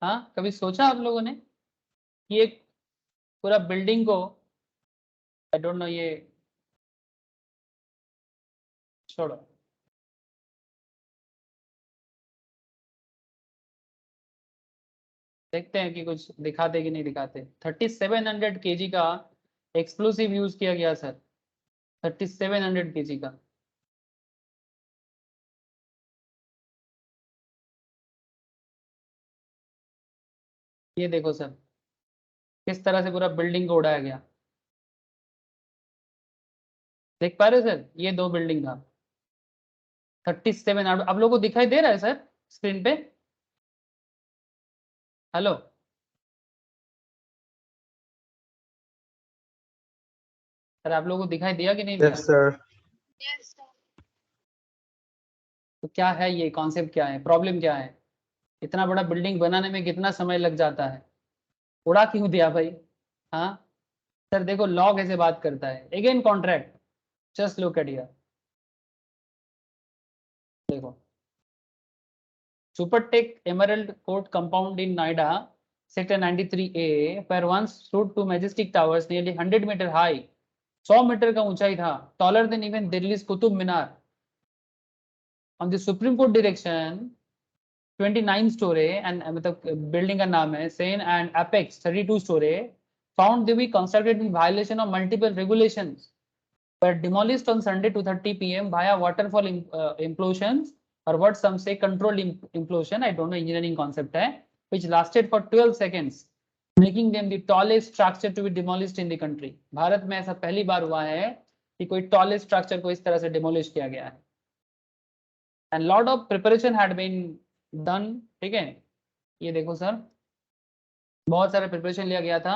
हाँ, कभी सोचा आप लोगों ने कि एक पूरा बिल्डिंग को, आई डोंट नो, ये छोड़ो, देखते हैं कि कुछ दिखाते कि नहीं दिखाते। 3700 kg का एक्सप्लोसिव यूज किया गया सर, 3700 kg का। ये देखो सर, किस तरह से पूरा बिल्डिंग को उड़ाया गया, देख पा रहे हो सर? ये 2 बिल्डिंग था, 37। आप लोगों को दिखाई दे रहा है सर स्क्रीन पे? हेलो, सर आप लोगों को दिखाई दिया कि नहीं दिया? Yes, sir. Yes, sir. तो क्या है ये कॉन्सेप्ट, क्या है प्रॉब्लम, क्या है? इतना बड़ा बिल्डिंग बनाने में कितना समय लग जाता है, उड़ा क्यों दिया भाई? हाँ सर, देखो लॉ कैसे बात करता है, again contract, just look at here, देखो Supertech Emerald Court compound in Noida, Sector 93A, where once stood two majestic towers nearly 100 meter high, 100 metre का ऊंचाई था, taller than even Delhi's Qutub Minar. On the Supreme Court direction, 29 story and मतलब building का नाम है Seine and Apex 32 story, found to be constructed in violation of multiple regulations, were demolished on Sunday 2:30 p.m. via waterfall implosions, or what some say controlled implosion, I don't know engineering concept hai, which lasted for 12 seconds, making them the tallest structure to be demolished in the country. Bharat में ऐसा पहली बार हुआ है कि कोई tallest structure को इस तरह से demolish किया गया है। And lot of preparation had been done, ठीक है। ये देखो सर, बहुत सारा प्रिपरेशन लिया गया था।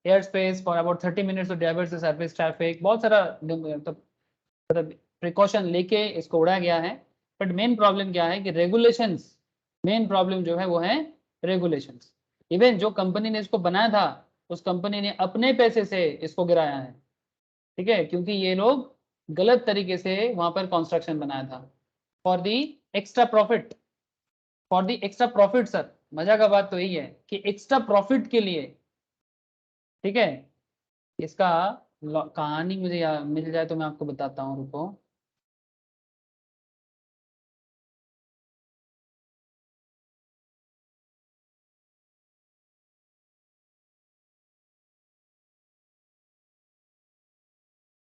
Air space for about 30 minutes to divert the surface traffic, बहुत सारा मतलब प्रिकॉशन लेके इसको उड़ाया गया है। बट मेन प्रॉब्लम क्या है कि रेगुलेशंस, मेन प्रॉब्लम जो है वो है रेगुलेशंस। इवन जो कंपनी ने इसको बनाया था, उस कंपनी ने अपने पैसे से इसको गिराया है, ठीक है, क्योंकि ये लोग गलत तरीके से वहां पर कंस्ट्रक्शन बनाया था for the extra profit, for the extra profit. Sir मजा का बात तो यही है कि एक्स्ट्रा प्रॉफिट के लिए, ठीक है। इसका कहानी मुझे मिल जाए तो मैं आपको बताता हूँ, रुको।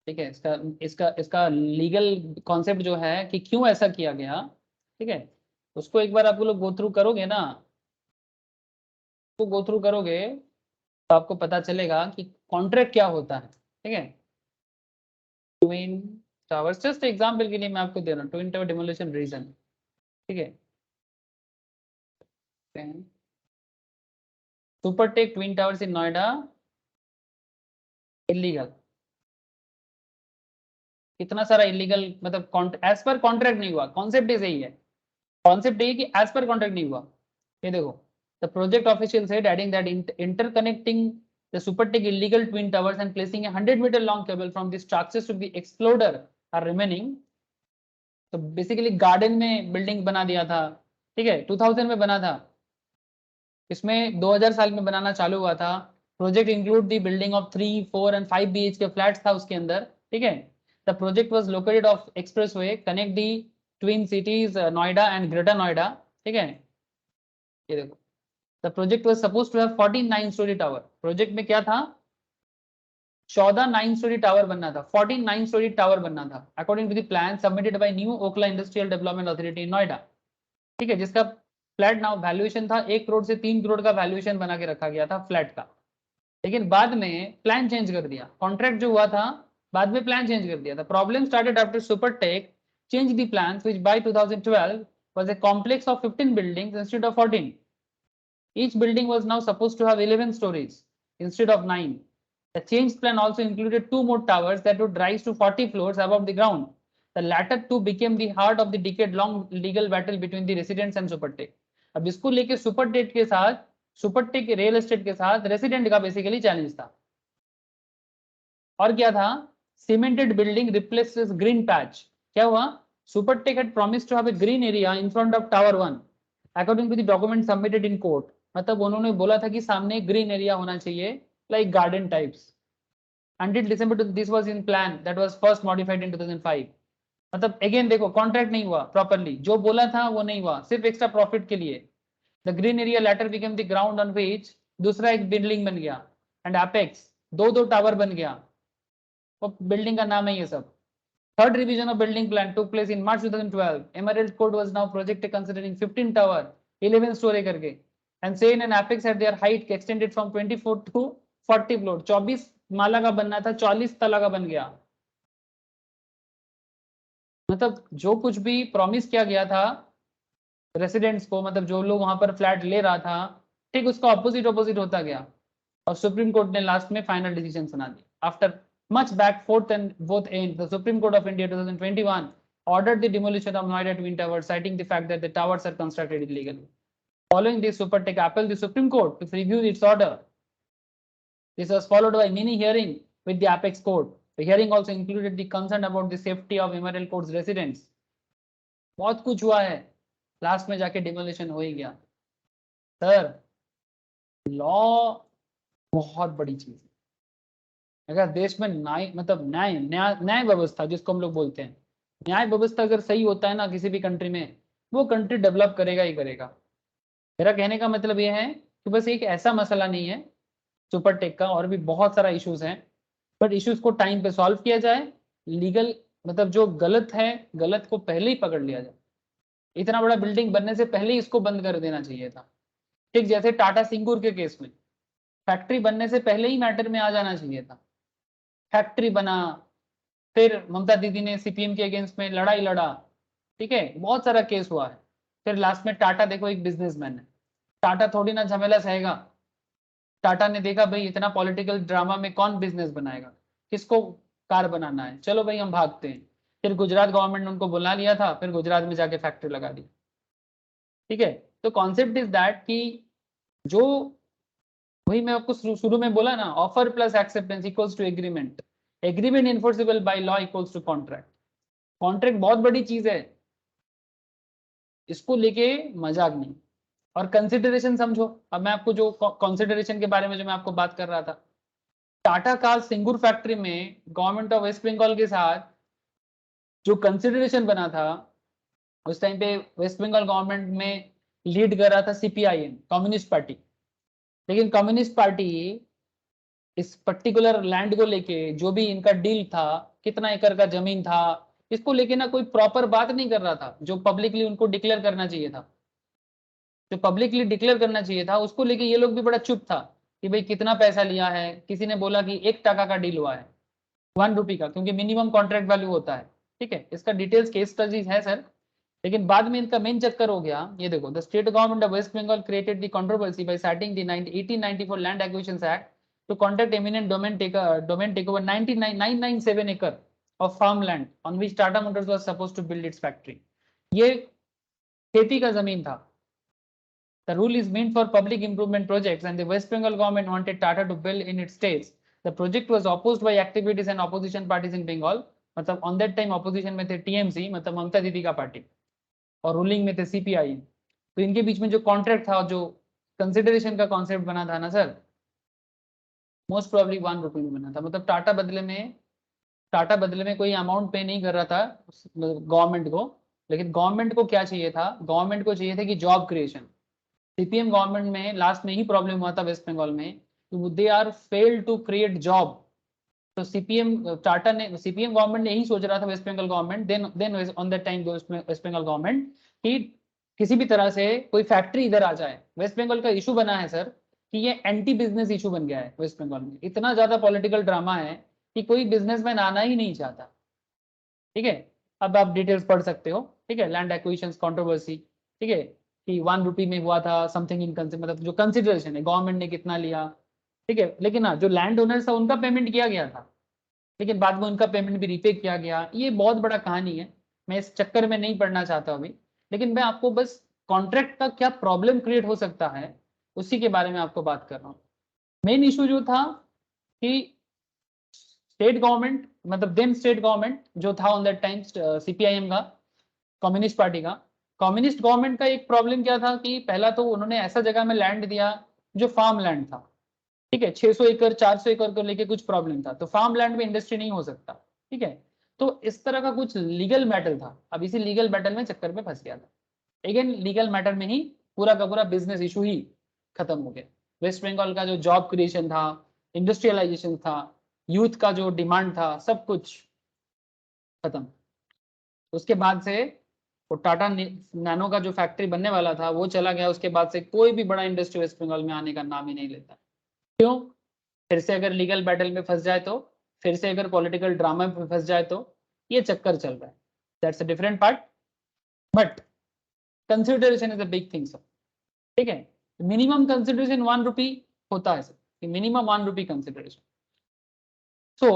ठीक है, इसका इसका इसका लीगल कॉन्सेप्ट जो है कि क्यों ऐसा किया गया, ठीक है, उसको एक बार आप लोग गो थ्रू करोगे ना, तो गो थ्रू करोगे तो आपको पता चलेगा कि कॉन्ट्रैक्ट क्या होता है, ठीक है। ट्विन टावर्स, जस्ट एग्जांपल के लिए मैं आपको दे रहा हूँ, ट्विन टावर डिमोलिशन रीजन, ठीक है। सुपरटेक ट्विन टावर्स इन नोएडा इलीगल। कितना सारा इलीगल, मतलब एज पर कॉन्ट्रैक्ट नहीं हुआ, कॉन्सेप्ट ही सही है, कॉन्सेप्ट ये कि एज पर कॉन्ट्रैक्ट नहीं हुआ। ये देखो, the project official said adding that interconnecting the Supertech illegal twin towers and placing a 100-meter long cable from the structures to the exploder are remaining। तो basically garden में building बना दिया था, ठीक है, 2000 में बना था, इसमें 2000 साल में बनाना चालू हुआ था। Project include the building of 3, 4 and 5 BHK flats था उसके अंदर, ठीक है। The project was located of expressway connect the twin cities Noida and Greater Noida, ठीक है। ये देखो, the project was supposed to have 14 9 story tower. Project में क्या था, 14 9 स्टोरी टावर बनना था, 14 9 स्टोरी टावर बनना था according to the plan submitted by New Okhla Industrial Development Authority in Noida, ठीक है, जिसका फ्लैट नाउ वैल्यूएशन था 1 करोड़ से 3 करोड़ का वैल्यूएशन बना के रखा गया था फ्लैट का। लेकिन बाद में प्लान चेंज कर दिया, कॉन्ट्रैक्ट जो हुआ था बाद में प्लान चेंज कर दिया था। Problem started after Supertech change the plans which by 2012 was a complex of 15 buildings instead of 14। Each building was now supposed to have 11 stories instead of 9। The changed plan also included 2 more towers that would rise to 40 floors above the ground। The latter two became the heart of the decade-long legal battle between the residents and Supertech। अब इसको लेके Supertech के साथ, Supertech real estate के साथ resident का basically challenge था। और क्या था, cemented building replaces green patch. क्या हुआ, Supertech had promised to have a green area in front of Tower 1 according to the document submitted in court। मतलब उन्होंने बोला था कि सामने ग्रीन एरिया होना चाहिए, like garden types. Until December this was in plan that was first modified in 2005। मतलब again देखो, कॉन्ट्रैक्ट नहीं हुआ प्रॉपर्ली, जो बोला था वो नहीं हुआ, सिर्फ एक्स्ट्रा प्रॉफिट के लिए। The green area letter became the ground on which दूसरा एक बिल्डिंग बन गया, एंड एपेक्स दो टावर बन गया, वो बिल्डिंग का नाम है ये सब। Third revision of building plan took place in March 2012। Emerald Court was now projected considering 15 tower, 11 story करके, and Seine and Apex had their height extended from 24 to 40 floor। 24 माला का बनना था, 40 तला का बन गया। मतलब जो कुछ भी प्रॉमिस किया गया था रेसिडेंट्स को, मतलब जो लोग वहां पर फ्लैट ले रहा था, ठीक उसका ऑपोजिट ऑपोजिट होता गया। और सुप्रीम कोर्ट ने लास्ट में फाइनल डिसीजन सुना दिया। After much back fourth and both ends, the Supreme Court of India 2021 ordered the demolition of Noida Twin Towers, citing the fact that the towers are constructed illegally। Following this, Supertech appealed the Supreme Court to review its order। This was followed by mini hearing with the Apex Court। The hearing also included the concern about the safety of Emerald Court's residents। बहुत कुछ हुआ है, last में जाके demolition हो ही गया। Sir law बहुत बड़ी चीज है। अगर देश में न्याय, मतलब न्याय व्यवस्था जिसको हम लोग बोलते हैं, न्याय व्यवस्था अगर सही होता है ना किसी भी कंट्री में, वो कंट्री डेवलप करेगा ही करेगा। मेरा कहने का मतलब ये है कि बस एक ऐसा मसला नहीं है सुपरटेक का, और भी बहुत सारा इश्यूज हैं, बट इश्यूज को टाइम पे सॉल्व किया जाए। लीगल मतलब जो गलत है, गलत को पहले ही पकड़ लिया जाए। इतना बड़ा बिल्डिंग बनने से पहले ही इसको बंद कर देना चाहिए था, ठीक जैसे टाटा सिंगूर के केस में फैक्ट्री बनने से पहले ही मैटर में आ जाना चाहिए था। फैक्ट्री बना, फिर ममता दीदी ने सीपीएम के अगेंस्ट में लड़ाई लड़ा, ठीक है, बहुत सारा केस हुआ है। फिर लास्ट में टाटा देखो एक बिजनेसमैन है, टाटा थोड़ी ना झमेला सहेगा। टाटा ने देखा भाई इतना पॉलिटिकल ड्रामा में कौन बिजनेस बनाएगा, किसको कार बनाना है, चलो भाई हम भागते हैं। फिर गुजरात गवर्नमेंट ने उनको बुला लिया था, फिर गुजरात में जाके फैक्ट्री लगा दी। ठीक है, तो कॉन्सेप्ट इज दैट कि जो, वही मैं आपको शुरू में बोला ना, offer plus acceptance equals to agreement, agreement enforceable by law equals to contract. Contract बहुत बड़ी चीज है, इसको लेके मजाक नहीं। और कंसिडरेशन समझो, अब मैं आपको जो कंसिडरेशन के बारे में जो मैं आपको बात कर रहा था, टाटा का सिंगूर फैक्ट्री में गवर्नमेंट ऑफ वेस्ट बंगाल के साथ जो कंसिडरेशन बना था, उस टाइम पे वेस्ट बंगाल गवर्नमेंट में लीड कर रहा था सीपीआईएम, कम्युनिस्ट पार्टी। लेकिन कम्युनिस्ट पार्टी इस पर्टिकुलर लैंड को लेके जो भी इनका डील था, कितना एकड़ का जमीन था, इसको लेके ना कोई प्रॉपर बात नहीं कर रहा था, जो पब्लिकली उनको डिक्लेयर करना चाहिए था। जो पब्लिकली डिक्लेयर करना चाहिए था उसको लेके ये लोग भी बड़ा चुप था कि भाई कितना पैसा लिया है। किसी ने बोला कि 1 टका का डील हुआ है, 1 रुपी का, क्योंकि मिनिमम कॉन्ट्रैक्ट वैल्यू होता है। ठीक है, इसका डिटेल्स केस स्टडीज है सर, लेकिन बाद में इनका मेन चक्कर हो गया। ये देखो, the state government of West Bengal created the controversy by citing the 1894 land acquisition act to contract eminent domain takeover 997 एकड़ of farm land on which Tata Motors was supposed to build its factory. ये खेती का जमीन था। The rule is meant for public improvement projects, and the West Bengal government wanted Tata to build in its states. The project was opposed by activities and opposition parties in Bengal. मतलब on that time opposition में थे TMC, मतलब ममता दीदी का party, और ruling में थे CPI। तो इनके बीच में जो कॉन्ट्रैक्ट था, जो कंसिडरेशन का कॉन्सेप्ट बना था ना सर, मोस्ट प्रोबेबली 1 रुपी में बना था। मतलब टाटा बदले में कोई अमाउंट पे नहीं कर रहा था गवर्नमेंट को। लेकिन गवर्नमेंट को क्या चाहिए था, गवर्नमेंट को चाहिए था कि जॉब क्रिएशन। सीपीएम गवर्नमेंट में लास्ट में ही प्रॉब्लम हुआ था वेस्ट बंगाल में, they are fail to create job. तो सीपीएम गवर्नमेंट ने यही सोच रहा था, West Bengal government, then on that time West Bengal government, कि किसी भी तरह से कोई फैक्ट्री इधर आ जाए। वेस्ट बंगाल का इशू बना है सर कि ये एंटी बिजनेस इशू बन गया है वेस्ट बंगाल में। इतना ज्यादा पॉलिटिकल ड्रामा है कि कोई बिजनेसमैन आना ही नहीं चाहता। ठीक है, अब आप डिटेल्स पढ़ सकते हो। ठीक है, लैंड एक्विजिशन कंट्रोवर्सी, ठीक है, कि 1 रुपी में हुआ था समथिंग इन मतलब जो कंसिडरेशन है गवर्नमेंट ने कितना लिया। ठीक है, लेकिन हाँ, जो लैंड ओनर्स था उनका पेमेंट किया गया था, लेकिन बाद में उनका पेमेंट भी रीपे किया गया। ये बहुत बड़ा कहानी है, मैं इस चक्कर में नहीं पढ़ना चाहता अभी। लेकिन मैं आपको बस कॉन्ट्रैक्ट का क्या प्रॉब्लम क्रिएट हो सकता है उसी के बारे में आपको बात कर रहा हूँ। मेन इशू जो था कि स्टेट गवर्नमेंट, मतलब देन स्टेट गवर्नमेंट जो था ऑन दैट टाइम, सीपीआईएम का, कम्युनिस्ट पार्टी का, कम्युनिस्ट गवर्नमेंट का एक प्रॉब्लम क्या था कि पहला तो उन्होंने ऐसा जगह में लैंड दिया जो फार्म लैंड था। ठीक है, 600 एकड़ 400 एकड़ को लेके कुछ प्रॉब्लम था, तो फार्म लैंड में इंडस्ट्री नहीं हो सकता। ठीक है, तो इस तरह का कुछ लीगल मैटर था। अब इसी लीगल मैटर में चक्कर में फंस गया था। अगेन लीगल मैटर में ही पूरा का पूरा बिजनेस इशू ही खत्म हो गया। वेस्ट बंगाल का जो जॉब क्रिएशन था, इंडस्ट्रियलाइजेशन था, यूथ का जो डिमांड था, सब कुछ खत्म। उसके बाद से वो टाटा नैनो का जो फैक्ट्री बनने वाला था वो चला गया। उसके बाद से कोई भी बड़ा इंडस्ट्री वेस्ट बंगाल में आने का नाम ही नहीं लेता। क्यों? फिर से अगर लीगल बैटल में फंस जाए तो, फिर से अगर पॉलिटिकल ड्रामा में फंस जाए तो, ये चक्कर चल रहा है। That's a different part, but consideration is a big thing sir. ठीक है, मिनिमम कंसिडरेशन 1 रुपी होता है सर, मिनिमम 1 रुपी कंसिडरेशन। सो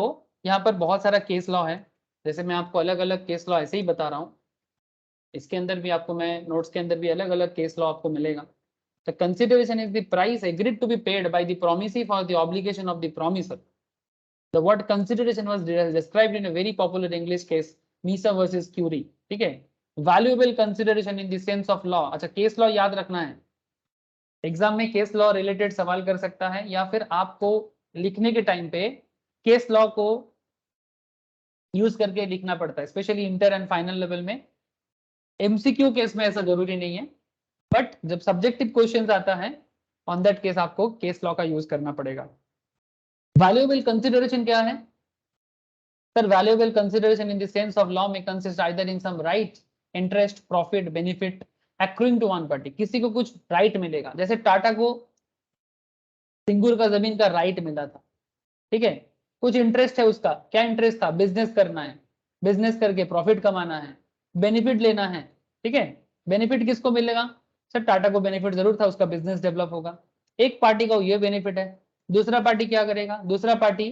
यहाँ पर बहुत सारा केस लॉ है, जैसे मैं आपको अलग अलग केस लॉ ऐसे ही बता रहा हूँ। इसके अंदर भी आपको, मैं नोट्स के अंदर भी अलग अलग केस लॉ आपको मिलेगा। The consideration is the price agreed to be paid by the promisee for the obligation of the promisor. The word consideration was described in a very popular English case, Misa versus Curie. ठीक है, valuable consideration in the sense of law. अच्छा, case law याद रखना है, exam में case law related सवाल कर सकता है, या फिर आपको लिखने के टाइम पे केस लॉ को यूज करके लिखना पड़ता है, specially inter and final level में। एमसीक्यू केस में ऐसा जरूरी नहीं है, बट जब सब्जेक्टिव क्वेश्चन आता है ऑन दैट केस आपको केस लॉ का यूज करना पड़ेगा। वैल्यूएबल कंसिडरेशन क्या है sir? Valuable consideration in the sense of law में consist either in some right, interest, profit, benefit accruing to one party. किसी को कुछ राइट मिलेगा, जैसे टाटा को सिंगूर का जमीन का राइट मिला था। ठीक है, कुछ इंटरेस्ट है उसका, क्या इंटरेस्ट था? बिजनेस करना है, बिजनेस करके प्रॉफिट कमाना है। बेनिफिट लेना है, ठीक है। बेनिफिट किसको मिलेगा सर? टाटा को बेनिफिट जरूर था, उसका बिजनेस डेवलप होगा। एक पार्टी का ये बेनिफिट है, दूसरा पार्टी क्या करेगा? दूसरा पार्टी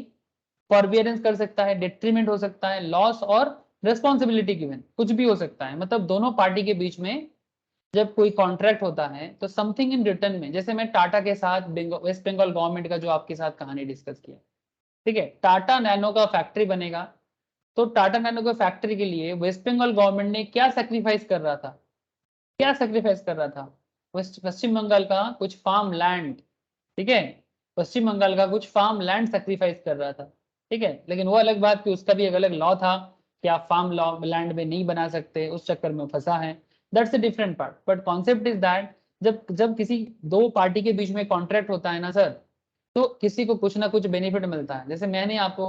फॉरबियरेंस कर सकता है, डेट्रीमेंट हो सकता है, लॉस और रिस्पॉन्सिबिलिटी गिवन, कुछ भी हो सकता है। मतलब दोनों पार्टी के बीच में जब कोई कॉन्ट्रैक्ट होता है तो समथिंग इन रिटर्न में, जैसे मैं टाटा के साथ वेस्ट बंगाल गवर्नमेंट का जो आपके साथ कहानी डिस्कस किया, ठीक है, टाटा नैनो का फैक्ट्री बनेगा, तो टाटा नैनो का फैक्ट्री के लिए वेस्ट बंगाल गवर्नमेंट ने क्या सेक्रीफाइस कर रहा था? क्या सेक्रीफाइस कर रहा था? पश्चिम बंगाल का कुछ फार्म लैंड, ठीक है, पश्चिम बंगाल का कुछ फार्म लैंड सेक्रीफाइस कर रहा था, ठीक है। लेकिन वो अलग बात कि उसका भी एक अलग लॉ था कि आप फार्म लैंड में नहीं बना सकते, उस चक्कर में फंसा है। That's a different part, but concept is that जब जब किसी दो पार्टी के बीच में कॉन्ट्रैक्ट होता है ना सर, तो किसी को कुछ ना कुछ बेनिफिट मिलता है। जैसे मैंने आपको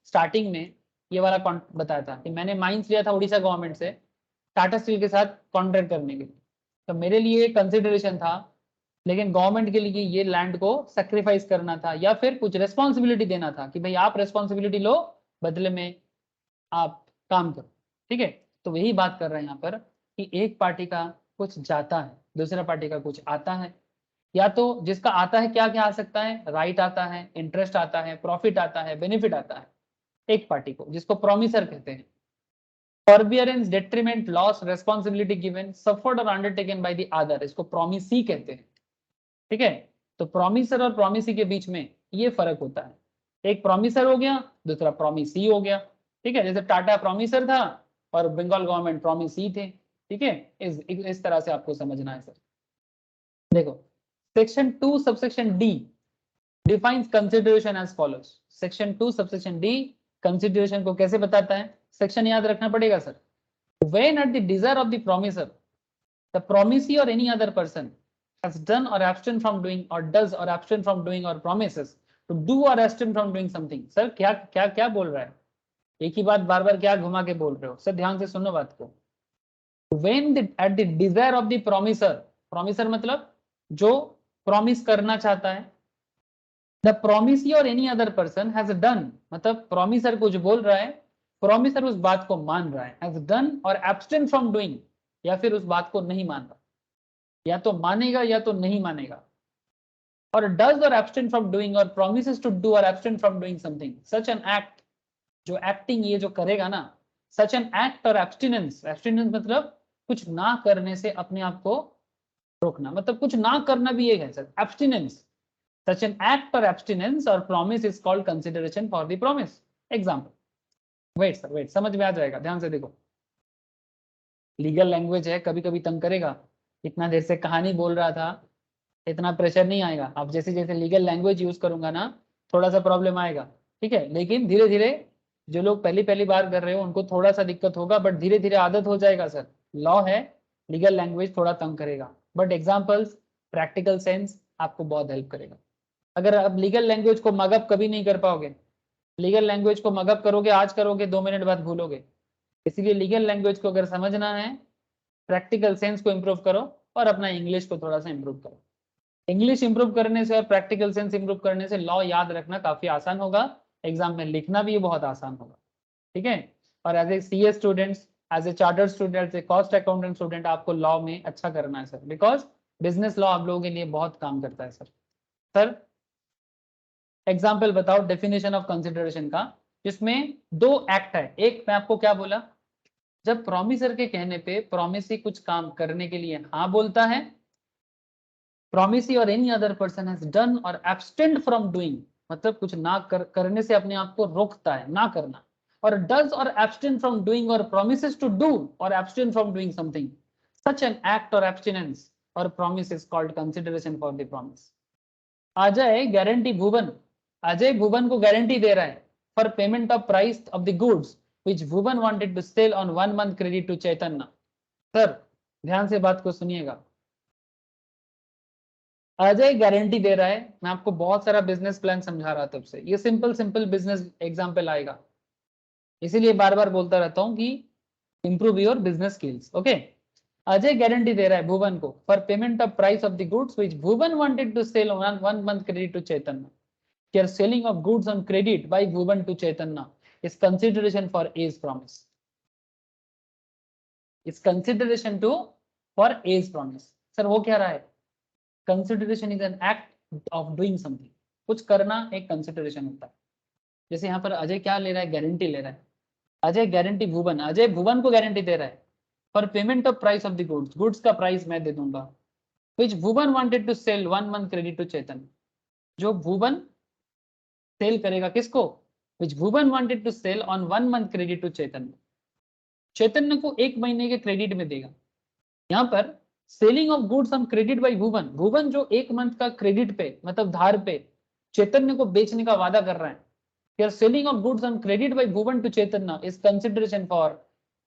स्टार्टिंग में ये वाला बताया था कि मैंने माइंस लिया था उड़ीसा गवर्नमेंट से टाटा स्टील के साथ कॉन्ट्रैक्ट करने के लिए, तो मेरे लिए कंसिडरेशन था, लेकिन गवर्नमेंट के लिए ये लैंड को सेक्रीफाइस करना था या फिर कुछ रेस्पॉन्सिबिलिटी देना था कि भाई आप रेस्पॉन्सिबिलिटी लो, बदले में आप काम करो, ठीक है। तो यही बात कर रहे हैं यहाँ पर कि एक पार्टी का कुछ जाता है, दूसरा पार्टी का कुछ आता है। या तो जिसका आता है क्या क्या आ सकता है? राइट आता है, इंटरेस्ट आता है, प्रॉफिट आता है, बेनिफिट आता है एक पार्टी को, जिसको प्रोमिसर कहते हैं। Forbearance, detriment, loss, responsibility given, suffered or undertaken by the other, इसको प्रोमिसी कहते हैं, ठीक है। तो प्रोमिसर और प्रोमिसी के बीच में ये फर्क होता है, एक प्रोमिसर हो गया, दूसरा प्रोमिसी हो गया, ठीक है। जैसे टाटा प्रोमिसर था और बंगाल गवर्नमेंट प्रोमिसी थे, ठीक है। इस तरह से आपको समझना है सर। देखो section 2 subsection D defines consideration as follows. Section 2 subsection D consideration को कैसे बताता है? सेक्शन याद रखना पड़ेगा sir. When at the desire of the promiser, the promisee or any other person has done or abstain from doing or does or abstain from doing or promises to do or abstain from doing something. Sir क्या क्या क्या बोल रहा है? एक ही बात बार बार क्या घुमा के बोल रहे हो सर? ध्यान से सुनो बात को। When at the desire of the promiser, promiser मतलब जो प्रॉमिस करना चाहता है, the promisee or any other person has done, मतलब promiser कुछ बोल रहा है, promiser उस बात को मान रहा है, has done और abstain from doing, या फिर उस बात को नहीं मान रहा, या तो मानेगा या तो नहीं मानेगा, और does और abstain from doing और promises to do और abstain from doing something, such an act, जो एक्टिंग ये जो करेगा ना, such an act और abstinence, abstinence मतलब कुछ ना करने से अपने आप को रोकना, मतलब कुछ ना करना भी ये है sir, abstinence। Such an act or abstinence or promise is called consideration for the promise. Example. Wait sir, wait, समझ में आ जाएगा, ध्यान से देखो। लीगल लैंग्वेज है, कभी कभी तंग करेगा, इतना देर से कहानी बोल रहा था, इतना प्रेशर नहीं आएगा। अब जैसे जैसे लीगल लैंग्वेज यूज करूंगा ना, थोड़ा सा प्रॉब्लम आएगा, ठीक है। लेकिन धीरे धीरे जो लोग पहली पहली बार कर रहे हो उनको थोड़ा सा दिक्कत होगा, बट धीरे धीरे आदत हो जाएगा सर। लॉ है, लीगल लैंग्वेज थोड़ा तंग करेगा, बट एग्जाम्पल्स, प्रैक्टिकल सेंस आपको बहुत हेल्प करेगा। अगर आप लीगल लैंग्वेज को मगअप कभी नहीं कर पाओगे, लीगल लैंग्वेज को मगअप करोगे, आज करोगे 2 मिनट बाद भूलोगे। इसीलिए लीगल लैंग्वेज को अगर समझना है, प्रैक्टिकल सेंस को इंप्रूव करो और अपना इंग्लिश को थोड़ा सा इंप्रूव करो। इंग्लिश इंप्रूव करने से और प्रैक्टिकल सेंस इंप्रूव करने से लॉ याद रखना काफी आसान होगा, एग्जाम में लिखना भी बहुत आसान होगा, ठीक है। और as a CA students, as a chartered student, as a cost accountant student, आपको लॉ में अच्छा करना है सर, बिकॉज बिजनेस लॉ आप लोगों के लिए बहुत काम करता है सर। सर एग्जाम्पल बताओ डेफिनेशन ऑफ कंसिडरेशन का, जिसमें 2 एक्ट है। एक मैं आपको क्या बोला, जब प्रोमिसर के कहने पे प्रोमिसी कुछ काम करने के लिए हाँ बोलता है, प्रोमिसी और any other person has done और एब्स्टेंड फ्रॉम डूइंग, मतलब कुछ ना करने से अपने आप को रोकता है ना करना, or does or abstained from doing or promises to do or abstained from doing something, such an act or abstinence or promise is called consideration for the promise. Ajay guarantee Bhuvan, Ajay Bhuvan को गारंटी दे रहा है for payment of price of the goods which Bhuvan wanted to sell on 1 month credit to Chaitanya. Sir ध्यान से बात को सुनिएगा, Ajay guarantee दे रहा है, मैं आपको बहुत सारा बिजनेस प्लान समझा रहा तब से, ये सिंपल सिंपल बिजनेस एग्जांपल आएगा, इसीलिए बार बार बोलता रहता हूं कि improve your business skills, okay. Ajay guarantee दे रहा है भुवन को for payment of price of the goods which Bhuvan wanted to sell on 1 month credit to Chaitanya. Here selling of goods on credit by Bhuvan to Chaitanya is consideration for A's promise. Is consideration to for A's promise. Sir हो क्या रहा है? Consideration is an act of doing something, कुछ करना एक consideration होता है। जैसे यहाँ पर अजय क्या ले रहा है? गारंटी ले रहा है। अजय गारंटी भुवन, अजय भुवन को गारंटी दे रहा है for payment of price of the goods, goods का प्राइस मैं दे दूंगा। Which Bhuvan wanted to sell 1 month credit to Chetan, जो भुवन सेल करेगा किसको? Which Bhuvan wanted to sell on 1 month credit to Chaitanya, Chaitanya को 1 महीने के क्रेडिट में देगा। यहाँ पर selling of goods on credit by भुवन, भुवन जो 1 मंथ का क्रेडिट पे मतलब धार पे चैतन्य को बेचने का वादा कर रहा है। Here selling of goods on credit by Bhuvan to Chaitanya is consideration for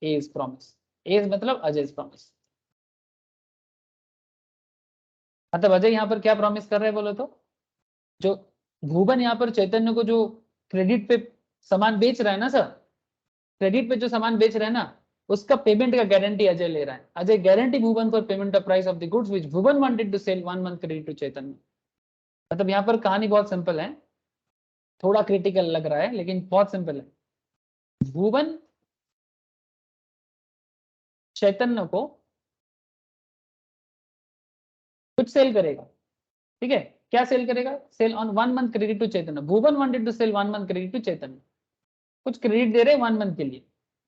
A's promise. A's मतलब अजय's promise। मतलब अजय यहाँ पर क्या प्रॉमिस कर रहे हैं बोलो तो? जो भुवन यहाँ पर चैतन्य को जो क्रेडिट पे सामान बेच रहा है ना सर, क्रेडिट पे जो सामान बेच रहा है ना, उसका पेमेंट का गारंटी अजय ले रहा है। Ajay guarantee Bhuvan for payment of price of the goods which Bhuvan wanted to sell 1 month credit to Chaitanya. मतलब यहाँ पर कहानी बहुत सिंपल है, थोड़ा क्रिटिकल लग रहा है लेकिन बहुत सिंपल है। भुवन चैतन्य को कुछ सेल करेगा, ठीक है? क्या सेल करेगा? Sell on 1 month credit to Chaitanya. Bhuvan wanted to sell 1 month credit to Chaitanya, कुछ क्रेडिट दे रहे हैं 1 मंथ के लिए,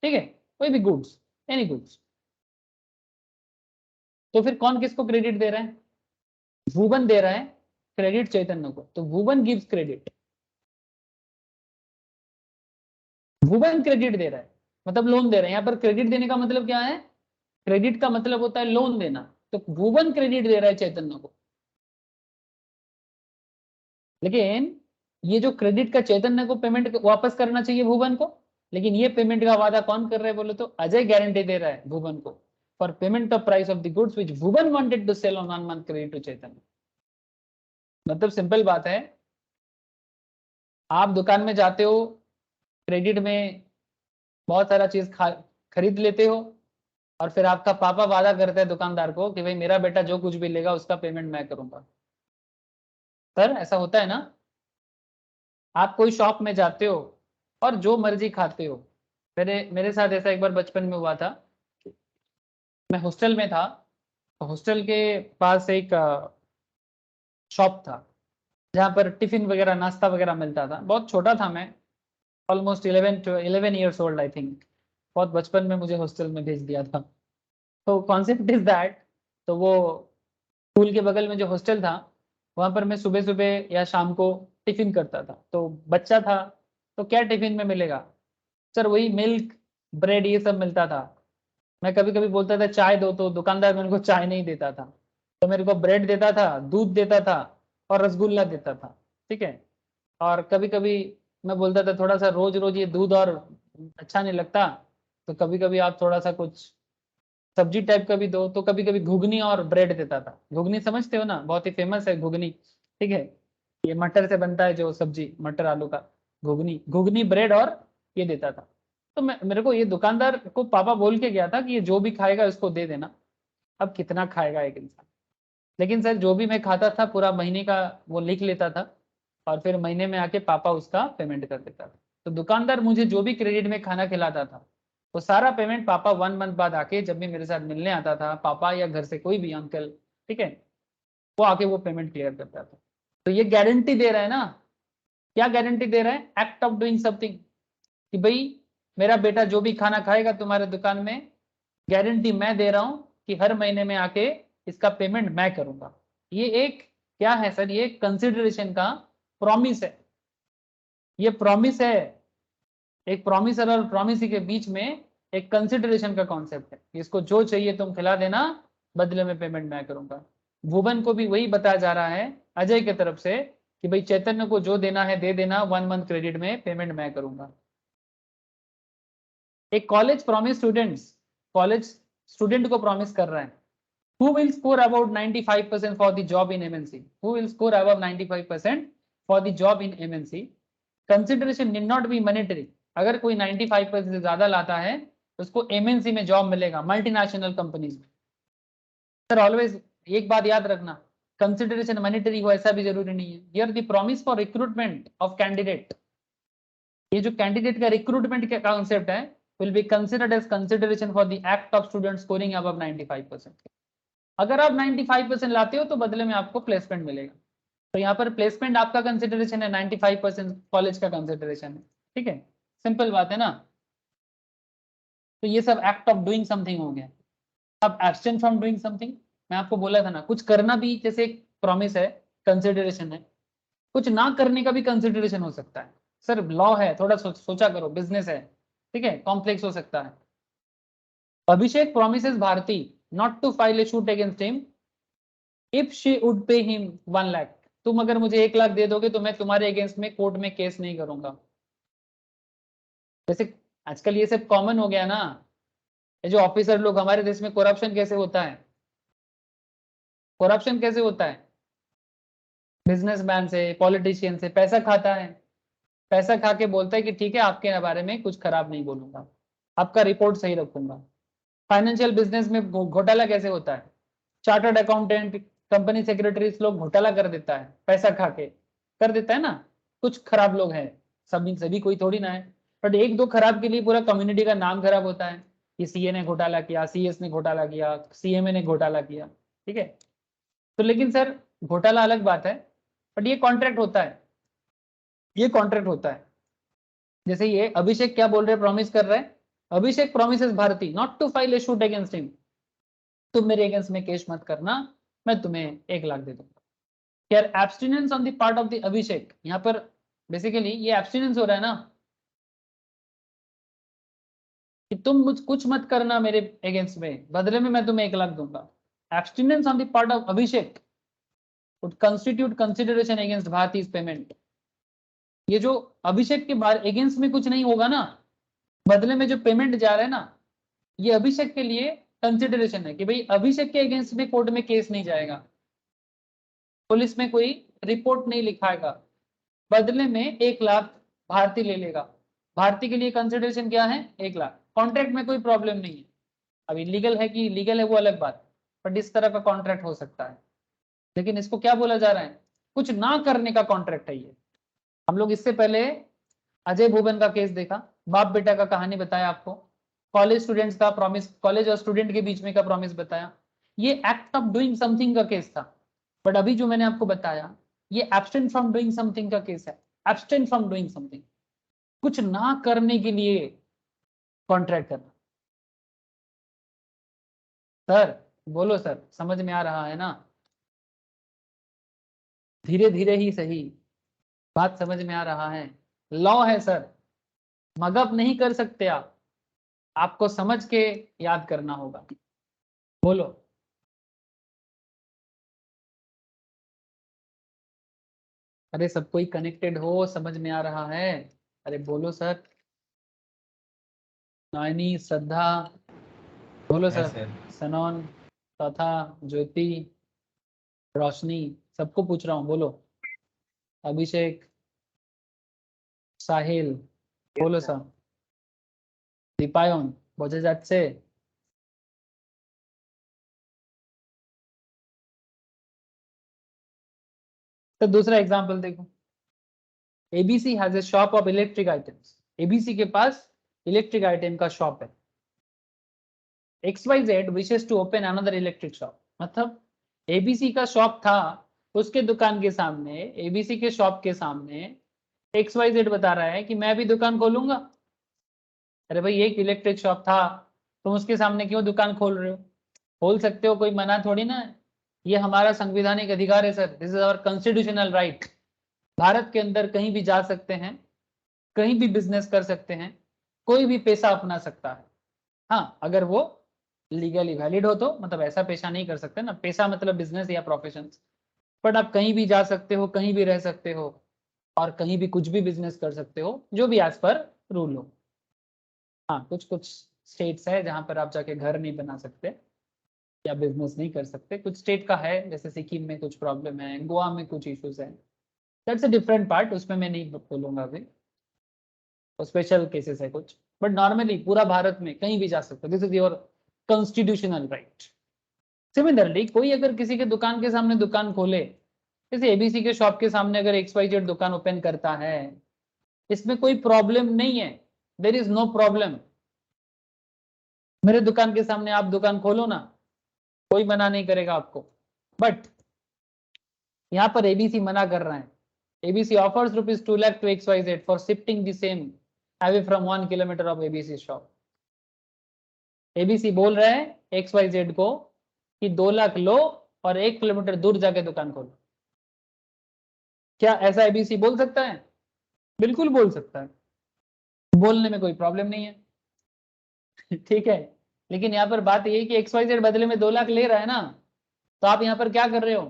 ठीक है? कोई भी गुड्स, एनी गुड्स। तो फिर कौन किसको क्रेडिट दे रहा है? भुवन दे रहा है क्रेडिट चैतन्य को, तो भुवन गिव्स क्रेडिट, भुवन क्रेडिट दे रहा है मतलब लोन दे रहा है। यहाँ पर क्रेडिट देने का मतलब क्या है? क्रेडिट का मतलब होता है लोन देना, तो भुवन क्रेडिट दे रहा है चैतन्य को। लेकिन ये जो क्रेडिट का चैतन्य को पेमेंट वापस करना चाहिए भुवन को, लेकिन ये पेमेंट का वादा कौन कर रहा है बोलो तो? अजय गारंटी दे रहा है भुवन को for payment of price of the goods which Bhuvan wanted to sell on 1 month credit to Chaitanya. मतलब सिंपल बात है, आप दुकान में जाते हो, क्रेडिट में बहुत सारा चीज खरीद लेते हो, और फिर आपका पापा वादा करता है दुकानदार को कि भाई मेरा बेटा जो कुछ भी लेगा उसका पेमेंट मैं करूंगा। सर ऐसा होता है ना? आप कोई शॉप में जाते हो और जो मर्जी खाते हो। मेरे साथ ऐसा एक बार बचपन में हुआ था, मैं हॉस्टल में था, हॉस्टल के पास एक शॉप था जहाँ पर टिफिन वगैरह नाश्ता वगैरह मिलता था। बहुत छोटा था मैं, almost 11 years old I think. बहुत बचपन में मुझे हॉस्टल में भेज दिया था। तो कॉन्सेप्ट इज दैट, तो वो स्कूल के बगल में जो हॉस्टल था वहाँ पर मैं सुबह सुबह या शाम को टिफिन करता था। तो बच्चा था तो क्या टिफिन में मिलेगा सर? वही मिल्क ब्रेड ये सब मिलता था। मैं कभी कभी बोलता था चाय दो, तो दुकानदार मेरे को चाय नहीं देता था, तो मेरे को ब्रेड देता था, दूध देता था और रसगुल्ला देता था, ठीक है? और कभी कभी मैं बोलता था थोड़ा सा रोज रोज ये दूध और अच्छा नहीं लगता, तो कभी कभी आप थोड़ा सा कुछ सब्जी टाइप का भी दो। तो कभी कभी घुगनी और ब्रेड देता था। घुगनी समझते हो ना, बहुत ही फेमस है घुगनी, ठीक है? ये मटर से बनता है जो सब्जी, मटर आलू का घुगनी, घुगनी ब्रेड और ये देता था। तो मेरे को ये दुकानदार को पापा बोल के गया था कि ये जो भी खाएगा इसको दे देना। अब कितना खाएगा एक इंसान, लेकिन सर जो भी मैं खाता था पूरा महीने का वो लिख लेता था और फिर महीने में आके पापा उसका पेमेंट कर देता था। तो दुकानदार मुझे जो भी क्रेडिट में खाना खिलाता था वो सारा पेमेंट पापा 1 मंथ बाद आके जब भी मेरे साथ मिलने आता था, पापा या घर से कोई भी अंकल, ठीक है, वो आके वो पेमेंट क्लियर करता था। तो ये गारंटी दे रहा है ना, क्या गारंटी दे रहा है? एक्ट ऑफ डूइंग समथिंग, कि भाई मेरा बेटा जो भी खाना खाएगा तुम्हारे दुकान में, गारंटी मैं दे रहा हूं कि हर महीने में आके इसका पेमेंट मैं करूंगा। ये एक क्या है सर? ये कंसिडरेशन का प्रॉमिस है। ये प्रॉमिस है, एक प्रॉमिसर और प्रॉमिसी के बीच में एक कंसिडरेशन का कॉन्सेप्ट है। इसको जो चाहिए तुम खिला देना, बदले में पेमेंट मैं करूंगा। भुवन को भी वही बताया जा रहा है अजय की तरफ से कि भाई चैतन्य को जो देना है दे देना, 1 मंथ क्रेडिट में पेमेंट मैं करूंगा। एक college promise students, college student को प्रॉमिस कर रहा है, who will score about 95% for the job in MNC, who will score above 95% for the job in MNC, consideration need not be monetary। अगर कोई 95% से ज्यादा लाता है तो उसको MNC में जॉब मिलेगा, मल्टीनेशनल कंपनीज में। सर ऑलवेज एक बात याद रखना, कंसिडरेशन मॉनेटरी हो ऐसा भी जरूरी नहीं है। Here the promise for recruitment of candidate, ये जो कैंडिडेट का रिक्रूटमेंट का कॉन्सेप्ट है will be considered as consideration for the act of student scoring above 95%. अगर आप 95% लाते हो तो बदले में आपको प्लेसमेंट मिलेगा। तो यहाँ पर प्लेसमेंट आपका कंसिडरेशन है, 95% कॉलेज का कंसिडरेशन है। ठीक है, सिंपल बात है ना। तो ये सब एक्ट ऑफ डूइंग समथिंग हो गया। अब एब्स्टेन फ्रॉम डूइंग समथिंग, मैं आपको बोला था ना, कुछ करना भी जैसे एक प्रॉमिस है, कंसिडरेशन है, कुछ ना करने का भी कंसिडरेशन हो सकता है। सर लॉ है, थोड़ा सोचा करो, बिजनेस है, ठीक है, कॉम्प्लेक्स हो सकता है। अभिषेक promises Bharti not to file a suit against him if she would pay him 1 lakh. तुम अगर मुझे 1 लाख दे दोगे तो मैं तुम्हारे अगेंस्ट में कोर्ट में केस नहीं करूंगा। जैसे आजकल ये सब कॉमन हो गया ना, ये जो ऑफिसर लोग, हमारे देश में करप्शन कैसे होता है, करप्शन कैसे होता है, बिजनेसमैन से, पॉलिटिशियन से पैसा खाता है, पैसा खा के बोलता है कि ठीक है आपके बारे में कुछ खराब नहीं बोलूंगा, आपका रिपोर्ट सही रखूंगा। फाइनेंशियल बिजनेस में घोटाला कैसे होता है, चार्टर्ड अकाउंटेंट, कंपनी सेक्रेटरी लोग घोटाला कर देता है, पैसा खा के कर देता है ना। कुछ खराब लोग हैं, सभी कोई थोड़ी ना है, बट एक दो खराब के लिए पूरा कम्युनिटी का नाम खराब होता है कि सीए ने घोटाला किया, सीएस ने घोटाला किया, सीएमए ने घोटाला किया। ठीक है, तो लेकिन सर घोटाला अलग बात है, बट ये कॉन्ट्रैक्ट होता है, ये कॉन्ट्रैक्ट होता है। जैसे ये अभिषेक क्या बोल रहे हैं, प्रॉमिस कर रहे हैं, Abhishek promises Bharti not to file a suit against him, तुम मेरे अगेंस्ट में केस मत करना, मैं तुम्हें 1 लाख दे दूंगा। यार abstinence on the part of the Abhishek, यहाँ पर बेसिकली ये एब्स्टिनेंस हो रहा है ना, कि तुम कुछ मत करना मेरे अगेंस्ट में, बदले में मैं तुम्हें 1 लाख दूंगा। Abstinence on the part of Abhishek would constitute consideration against Bharati's payment। ये जो अभिषेक के बारे अगेंस्ट में कुछ नहीं होगा ना, बदले में जो पेमेंट जा रहा है ना, ये अभिषेक के लिए कंसिडरेशन है कि भाई अभिषेक के अगेंस्ट में कोर्ट में केस नहीं जाएगा, पुलिस में कोई रिपोर्ट नहीं लिखाएगा, बदले में 1 लाख भारती ले लेगा। भारती के लिए कंसिडरेशन क्या है, 1 लाख। कॉन्ट्रैक्ट में कोई प्रॉब्लम नहीं है, अभी लीगल है कि लीगल है वो अलग बात, बट इस तरह का कॉन्ट्रैक्ट हो सकता है। लेकिन इसको क्या बोला जा रहा है, कुछ ना करने का कॉन्ट्रैक्ट है ये। हम लोग इससे पहले अजय भुवन का केस देखा, बाप बेटा का कहानी बताया आपको, कॉलेज स्टूडेंट्स का प्रॉमिस, कॉलेज और स्टूडेंट के बीच में का प्रॉमिस बताया, ये एक्ट ऑफ डूइंग समथिंग का केस था। बट अभी जो मैंने आपको बताया ये एब्स्टेन फ्रॉम डूइंग समथिंग का केस है। एब्स्टेन फ्रॉम डूइंग समथिंग, कुछ ना करने के लिए कॉन्ट्रैक्ट करना। सर बोलो सर, समझ में आ रहा है ना, धीरे धीरे ही सही, बात समझ में आ रहा है। लॉ है सर, मगअप नहीं कर सकते आप, आपको समझ के याद करना होगा। बोलो अरे सब कोई कनेक्टेड हो, समझ में आ रहा है, अरे बोलो सर। नयनी, श्रद्धा, बोलो सर। सनोन, तथा, ज्योति, रोशनी, सबको पूछ रहा हूँ, बोलो। अभिषेक, साहिल, बोलो सर। दीपायन बोझे जाচ্ছে। तो दूसरा एग्जांपल देखो, ABC has a shop of electric items. ABC के पास इलेक्ट्रिक आइटम का शॉप है। XYZ wishes to open another electric shop, मतलब एबीसी का शॉप था, उसके दुकान के सामने, एबीसी के शॉप के सामने XYZ बता रहा है कि मैं भी दुकान खोलूंगा। अरे भाई एक इलेक्ट्रिक शॉप था, तुम उसके सामने क्यों दुकान खोल रहे हो? खोल सकते हो, कोई मना थोड़ी ना है, ये हमारा संवैधानिक अधिकार है sir, this is our constitutional right. Bharat के अंदर कहीं भी जा सकते हैं, कहीं भी बिजनेस कर सकते हैं, कोई भी पेशा अपना सकता है। हाँ अगर वो लीगली वैलिड हो तो, मतलब ऐसा पेशा नहीं कर सकते ना, पेशा मतलब बिजनेस या प्रोफेशन, बट आप कहीं भी जा सकते हो, कहीं भी रह सकते हो, और कहीं भी कुछ भी बिजनेस कर सकते हो, जो भी एज पर रूल हो। हाँ कुछ कुछ स्टेट्स है जहां पर आप जाके घर नहीं बना सकते या बिजनेस नहीं कर सकते, कुछ स्टेट का है, जैसे सिक्किम में कुछ प्रॉब्लम है, गोवा में कुछ इश्यूज है, दैट्स अ डिफरेंट पार्ट, उसमें मैं नहीं बोलूंगा अभी, स्पेशल केसेस है कुछ, बट नॉर्मली पूरा भारत में कहीं भी जा सकते हो, this is your constitutional right. Similarly कोई अगर किसी के दुकान के सामने दुकान खोले, जैसे एबीसी के शॉप के सामने अगर XYZ दुकान ओपन करता है, इसमें कोई प्रॉब्लम नहीं है, देयर इज नो प्रॉब्लम। मेरे दुकान के सामने आप दुकान खोलो ना, कोई मना नहीं करेगा आपको, बट यहाँ पर एबीसी मना कर रहा है। ABC offers ₹2 lakh to XYZ for shifting the same away from 1 kilometre of ABC shop. ABC बोल रहा है XYZ को कि 2 लाख लो और 1 किलोमीटर दूर जाके दुकान खोलो। क्या ऐसा एबीसी बोल सकता है? बिल्कुल बोल सकता है, बोलने में कोई प्रॉब्लम नहीं है। ठीक है, लेकिन यहाँ पर बात ये है कि XYZ बदले में 2 लाख ले रहा है ना, तो आप यहाँ पर क्या कर रहे हो?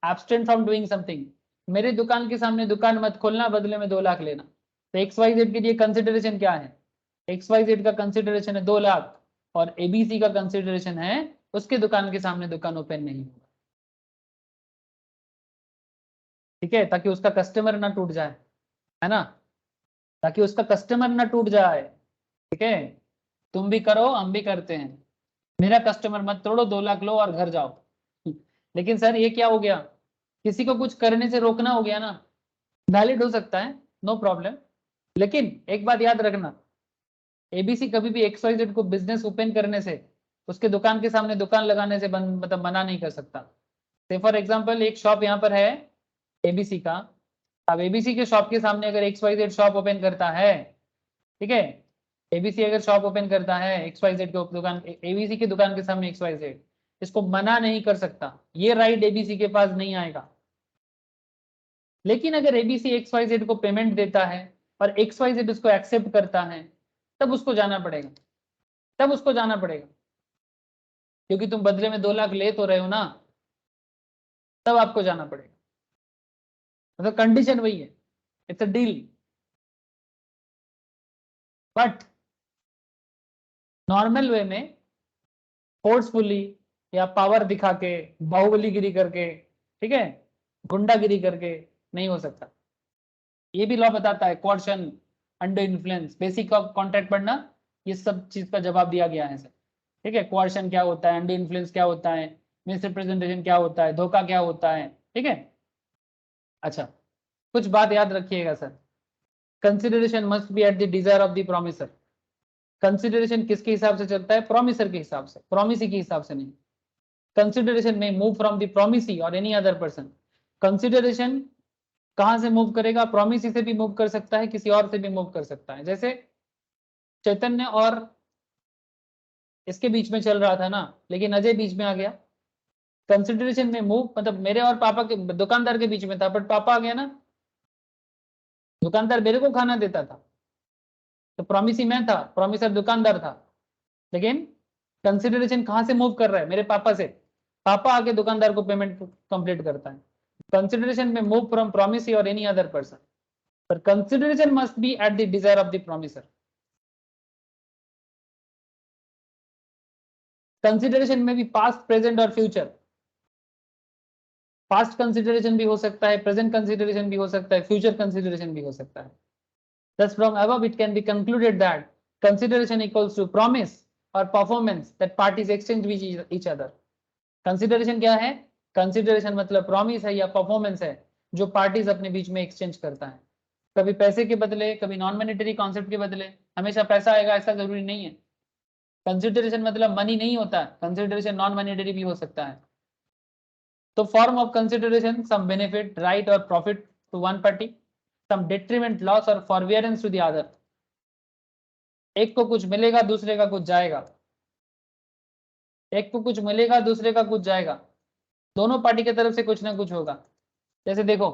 एब्सटेंट फ्रॉम डूइंग समथिंग। मेरे दुकान के सामने दुकान मत खोलना, बदले में 2 लाख लेना। तो XYZ के लिए कंसिडरेशन क्या है? XYZ का कंसिडरेशन है 2 लाख और एबीसी का कंसिडरेशन है उसके दुकान के सामने दुकान ओपन नहीं होगा। ठीक है, ताकि उसका कस्टमर ना टूट जाए, है ना, ताकि उसका कस्टमर ना टूट जाए। ठीक है, तुम भी करो हम भी करते हैं, मेरा कस्टमर मत तोड़ो, 2 लाख लो और घर जाओ। लेकिन सर ये क्या हो गया? किसी को कुछ करने से रोकना हो गया ना। वैलिड हो सकता है, नो प्रॉब्लम, लेकिन एक बात याद रखना, एबीसी कभी भी XYZ को बिजनेस ओपन करने से, उसके दुकान के सामने दुकान लगाने से मतलब मना नहीं कर सकता। से फॉर एग्जांपल एक शॉप यहाँ पर है एबीसी का, अब एबीसी के शॉप के सामने अगर XYZ शॉप ओपन करता है, ठीक है, एबीसी अगर शॉप ओपन करता है XYZ के दुकान, एबीसी की दुकान के सामने XYZ, इसको मना नहीं कर सकता, ये राइट एबीसी के पास नहीं आएगा। लेकिन अगर एबीसी XYZ को पेमेंट देता है और XYZ उसको एक्सेप्ट करता है, तब उसको जाना पड़ेगा, तब उसको जाना पड़ेगा, क्योंकि तुम बदले में 2 लाख ले तो रहे हो ना, तब आपको जाना पड़ेगा। मतलब कंडीशन वही है, it's a deal. But normal way में फोर्सफुली या पावर दिखा के, बाहुबलीगिरी करके, ठीक है, गुंडागिरी करके नहीं हो सकता। ये भी लॉ बताता है, coercion, under influence, basic contract पढ़ना, ये सब चीज का जवाब दिया गया है सर। ठीक है, कोर्शन क्या होता है, अंडर इन्फ्लुएंस क्या होता है, मिसरिप्रेजेंटेशन क्या होता है, धोखा क्या होता है। ठीक है, अच्छा, कुछ बात याद रखिएगा sir, consideration must be eight the desire of the promisor. Consideration किसके हिसाब से चलता है? प्रोमिसर के हिसाब से, प्रोमिसी के हिसाब से नहीं। कंसिडरेशन में मूव फ्रॉम द प्रोमिसी और एनी अदर पर्सन। कंसिडरेशन कहां से मूव करेगा? प्रोमिसी से भी मूव कर सकता है, किसी और से भी मूव कर सकता है। जैसे चैतन्य और इसके बीच में चल रहा था ना, लेकिन अजय बीच में आ गया। कंसिडरेशन में मूव मतलब मेरे और पापा के, दुकानदार के बीच में था, बट पापा आ गया ना, दुकानदार मेरे को खाना देता था, तो प्रोमिसी मैं था, प्रोमिसर दुकानदार था। लेकिन कंसिडरेशन कहां से मूव कर रहा है? मेरे पापा से, पापा आके दुकानदार को पेमेंट कंप्लीट करता है। कंसिडरेशन में मूव फ्रॉम प्रोमिसी और एनी अदर पर्सन, पर consideration must be eight the desire of the promisor. Consideration में भी पास्ट, प्रेजेंट और फ्यूचर, पास्ट कंसिडरेशन भी हो सकता है, प्रेजेंट कंसिडरेशन भी हो सकता है, फ्यूचर कंसिडरेशन भी हो सकता है। Thus from above it can be concluded that consideration equals to promise or performance that parties exchange with each other. Consideration क्या है? Consideration मतलब promise है या performance है जो parties अपने बीच में exchange करता है, कभी पैसे के बदले, कभी नॉन मॉनेटरी कॉन्सेप्ट के बदले। हमेशा पैसा आएगा ऐसा जरूरी नहीं है। कंसिडरेशन मतलब मनी नहीं होता, कंसिडरेशन नॉन मॉनेटरी भी हो सकता है। तो form of consideration, some benefit, right और profit to one party, some detriment, loss और फॉरवियरेंस टू द अदर। एक को कुछ मिलेगा, दूसरे का कुछ जाएगा, एक को कुछ मिलेगा, दूसरे का कुछ जाएगा, दोनों पार्टी की तरफ से कुछ ना कुछ होगा। जैसे देखो,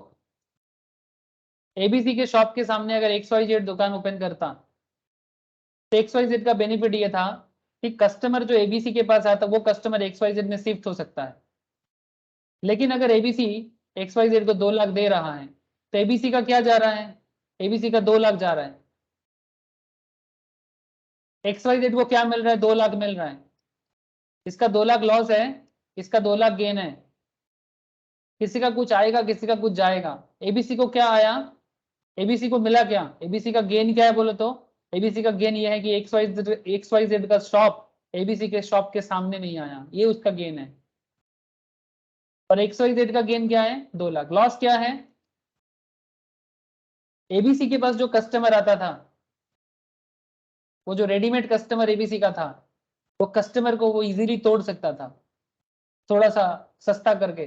एबीसी के शॉप के सामने अगर XYZ दुकान ओपन करता, तो XYZ का बेनिफिट ये था कि कस्टमर जो एबीसी के पास आता, वो कस्टमर XYZ में शिफ्ट हो सकता है। लेकिन अगर एबीसी XYZ को 2 लाख दे रहा है, तो एबीसी का क्या जा रहा है? एबीसी का 2 लाख जा रहा है। XYZ को क्या मिल रहा है? 2 लाख मिल रहा है। इसका 2 लाख लॉस है, इसका 2 लाख गेन है। किसी का कुछ आएगा, किसी का कुछ जाएगा। एबीसी को क्या आया? एबीसी को मिला क्या? एबीसी का गेन क्या है बोलो तो? एबीसी का गेन ये है कि XYZ का शॉप एबीसी के शॉप के सामने नहीं आया, ये उसका गेन है। और XYZ का गेन क्या है? 2 लाख। लॉस क्या है? एबीसी के पास जो कस्टमर आता था, वो जो रेडीमेड कस्टमर एबीसी का था, वो कस्टमर को वो इजीली तोड़ सकता था थोड़ा सा सस्ता करके,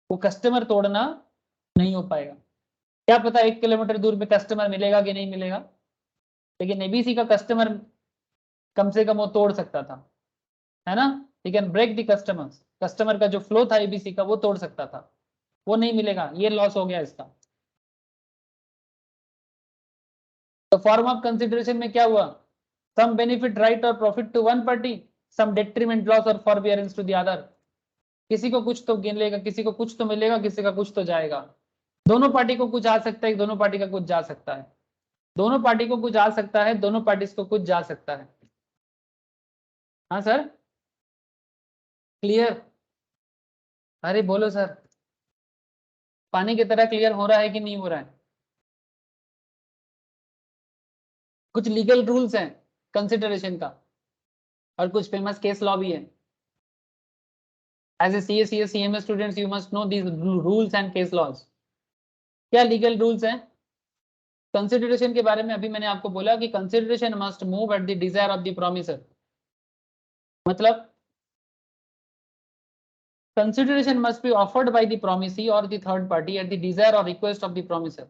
वो कस्टमर तोड़ना नहीं हो पाएगा। क्या पता 1 किलोमीटर दूर पे कस्टमर मिलेगा कि नहीं मिलेगा, लेकिन एबीसी का कस्टमर कम से कम वो तोड़ सकता था, है ना। You can break the customers, customer का जो फ्लो था एबीसी का वो तोड़ सकता था, वो नहीं मिलेगा, ये लॉस हो गया इसका। तो फॉर्म ऑफ कंसिडरेशन में क्या हुआ, सम बेनिफिट राइट और profit to one party, some detriment loss or forbearance to the other. किसी को कुछ तो मिलेगा, किसी को कुछ तो मिलेगा, किसी का कुछ तो जाएगा। दोनों पार्टी को कुछ आ सकता है, दोनों पार्टी का कुछ जा सकता है, दोनों पार्टी को कुछ आ सकता है, दोनों पार्टी को कुछ जा सकता है। हाँ सर, क्लियर? अरे बोलो सर, पानी की तरह क्लियर हो रहा है कि नहीं हो रहा है? कुछ लीगल रूल्स हैं कंसिडरेशन का और कुछ फेमस केस लॉ भी है। As a CA CS CMA students you must know these rules and case laws. क्या लीगल रूल्स हैं कंसिडरेशन के बारे में? अभी मैंने आपको बोला कि consideration must move at the desire of the promisor. मतलब consideration must be offered by the promisee or the third party at the desire or request of the promisor.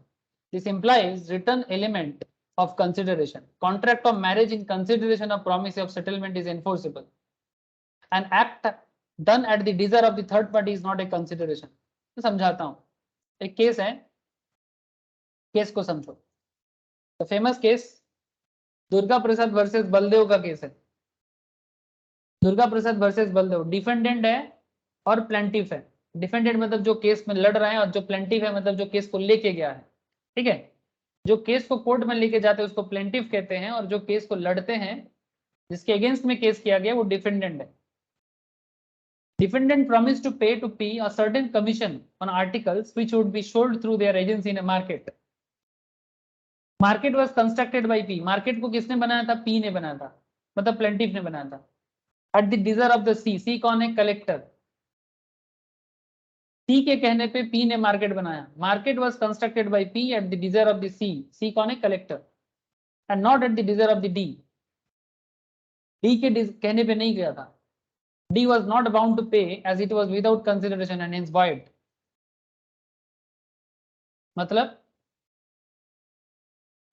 This implies written element of consideration. Contract of marriage in consideration of promise of settlement is enforceable. An act done at the desire of the third party is not a consideration. तो समझाता हूं, एक case है, case को समझो। तो famous case Durga Prasad versus Baldev का case है। दुर्गा प्रसाद वर्सेस बलदेव, डिफेंडेंट है और प्लेंटिफ है। डिफेंडेंट मतलब जो केस में लड़ रहे हैं, और जो प्लेंटिफ है मतलब जो केस को लेके गया है। ठीक है, जो केस को कोर्ट में लेके जाते हैं उसको प्लेंटिफ कहते हैं, और जो केस को लड़ते हैं, जिसके अगेंस्ट में केस किया गया, वो डिफेंडेंट है। डिफेंडेंट प्रॉमिस टू पे अ certain commission on articles which would be sold through their agency in a market. Market was constructed by P. Market को किसने बनाया था? पी ने बनाया था, मतलब प्लेंटिफ ने बनाया था। At the desire of the C, C कौन है? कलेक्टर। सी के कहने पे पी ने मार्केट बनाया। Market was constructed by P at the desire of the C, C कौन है? Collector, and not at the desire of the D. D के कहने पे नहीं गया था। D was not bound to pay as it was without consideration and hence void. मतलब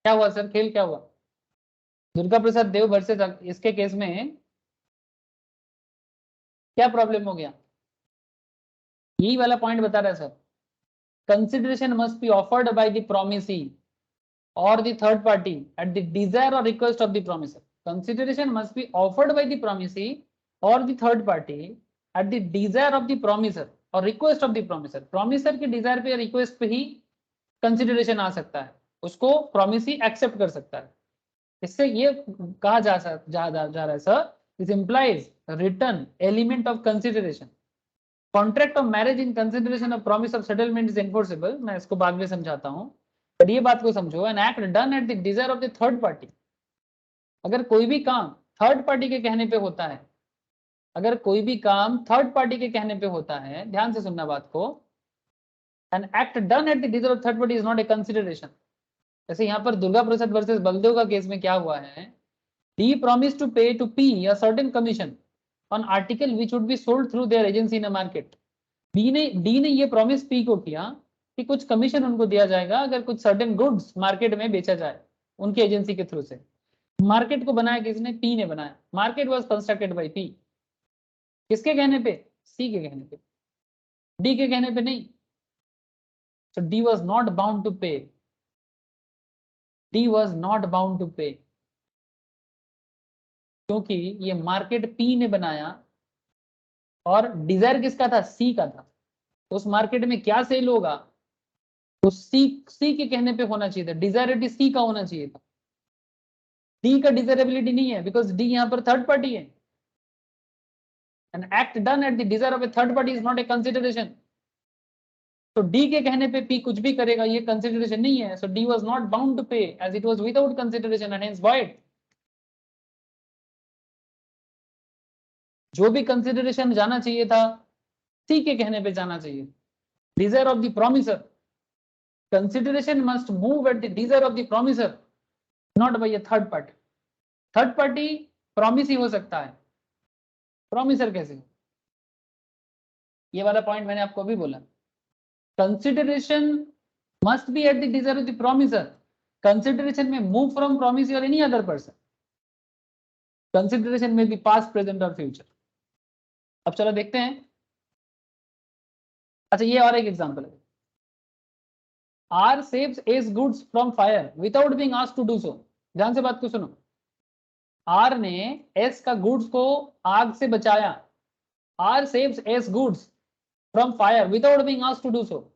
क्या हुआ सर, खेल क्या हुआ? दुर्गा प्रसाद देव वर्सेस इसके केस में क्या प्रॉब्लम हो गया? यही वाला पॉइंट बता रहा है sir. Consideration must be offered by the promisee or the third party at the desire or request of the promisor. Consideration must be offered by the promisee or the third party at the desire of the promisor or request of the promisor. Promisor के desire पे या request पे ही consideration आ सकता है, उसको promisee accept कर सकता है। इससे ये कहा जा रहा है sir, this implies written element of consideration. Contract of marriage in consideration of promise of settlement is enforceable. मैं इसको बाद में समझाता हूँ, पर ये बात को समझो, an act done at the desire of the third party. अगर कोई भी काम थर्ड पार्टी के कहने पे होता है, अगर कोई भी काम थर्ड पार्टी के कहने पे होता है, ध्यान से सुनना बात को, an act done at the desire of third party is not A consideration. जैसे यहाँ पर दुर्गा प्रसाद वर्सेस बलदेव का केस में क्या हुआ है, D promise to pay to P a certain commission on article which would be sold through their agency in a market. D ने ये प्रॉमिस पी को किया कि कुछ कमीशन उनको दिया जाएगा अगर कुछ सर्टेन गुड्स मार्केट में बेचा जाए उनकी एजेंसी के थ्रू से। मार्केट को बनाया किसने? पी ने बनाया। Market was constructed by P, किसके कहने पे? सी के कहने पे, डी के कहने पे नहीं। So D was not bound to pay, D was not bound to pay, क्योंकि ये मार्केट पी ने बनाया और डिजायर किसका था? सी का था। उस मार्केट में क्या सेल होगा, तो सी के कहने पे होना चाहिए था, डिजायरेबिलिटी सी का होना चाहिए था। डी का डिजायरेबिलिटी नहीं है, बिकॉज डी यहाँ पर थर्ड पार्टी है। An act done at the desire of A third party is not A consideration. तो डी के कहने पे पी कुछ भी करेगा, ये कंसिडरेशन नहीं है। So D was not bound to pay as it was without consideration and hence void. जो भी कंसिडरेशन जाना चाहिए था, सी के कहने पे जाना चाहिए, desire of the promisor. Consideration must move at the desire of the promisor, not by a third party. Third party promise ही हो सकता है, प्रॉमिसर कैसे? ये वाला पॉइंट मैंने आपको अभी बोला, consideration must be eight the desire of the promiser, consideration में मूव फ्रॉम प्रॉमिस और एनी अदर पर्सन, कंसिडरेशन में भी पास्ट प्रेजेंट और फ्यूचर। अब चलो देखते हैं, अच्छा ये और एक एग्जांपल है, R saves S goods from fire without being asked to do so. ध्यान से बात को सुनो, आर ने एस का गुड्स को आग से बचाया, R saves S goods from fire without being asked to do so.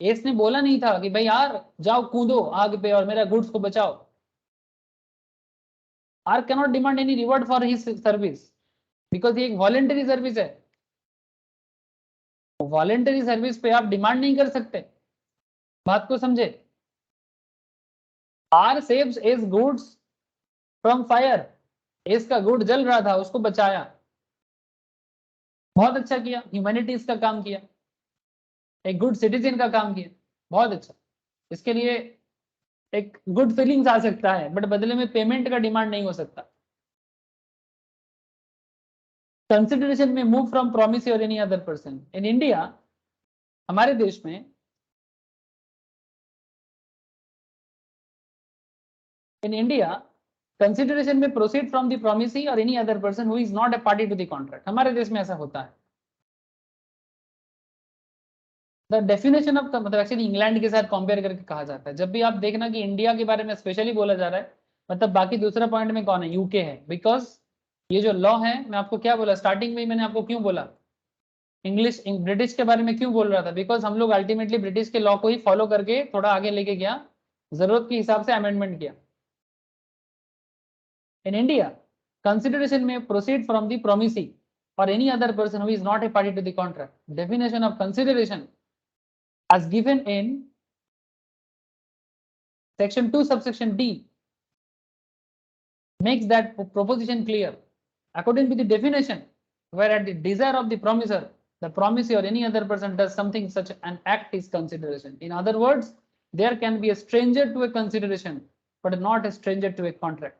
S ने बोला नहीं था कि भाई यार जाओ कूदो आग पे और मेरा गुड्स को बचाओ। R cannot demand any reward for his service because ये एक वॉलेंटरी सर्विस है, वॉलेंटरी सर्विस पे आप डिमांड नहीं कर सकते। बात को समझे, R saves S goods from fire, S का गुड जल रहा था उसको बचाया, बहुत अच्छा किया, ह्यूमैनिटीज का काम किया, एक गुड सिटीजन का काम किया, बहुत अच्छा। इसके लिए एक गुड फीलिंग्स आ सकता है बट बदले में पेमेंट का डिमांड नहीं हो सकता। कंसिडरेशन में मूव फ्रॉम प्रॉमिस और any other person. In India, हमारे देश में, इन इंडिया कंसिडरेशन में प्रोसीड फ्रॉम द प्रॉमिसी और any other person who is not a party to the contract. हमारे देश में ऐसा होता है। द डेफिनेशन ऑफ, मतलब एक्चुअली इंग्लैंड के साथ कंपेयर करके कहा जाता है। जब भी आप देखना कि इंडिया के बारे में स्पेशली बोला जा रहा है, मतलब बाकी दूसरा पॉइंट में कौन है, यूके है, बिकॉज ये जो लॉ है, मैं आपको क्या बोला स्टार्टिंग में ही, मैंने आपको क्यों बोला इंग्लिश ब्रिटिश के बारे में क्यों बोल रहा था, बिकॉज हम लोग अल्टीमेटली ब्रिटिश के लॉ को ही फॉलो करके थोड़ा आगे लेके गया, जरूरत के हिसाब से अमेंडमेंट किया। इन इंडिया कंसिडरेशन में proceed from the promisee or any other person who is not a party to the contract. Definition of consideration as given in section 2 subsection D makes that proposition clear. According to the definition, where at the desire of the promiser, the promisee or any other person does something such an act is consideration. In other words, there can be a stranger to a consideration but not a stranger to a contract.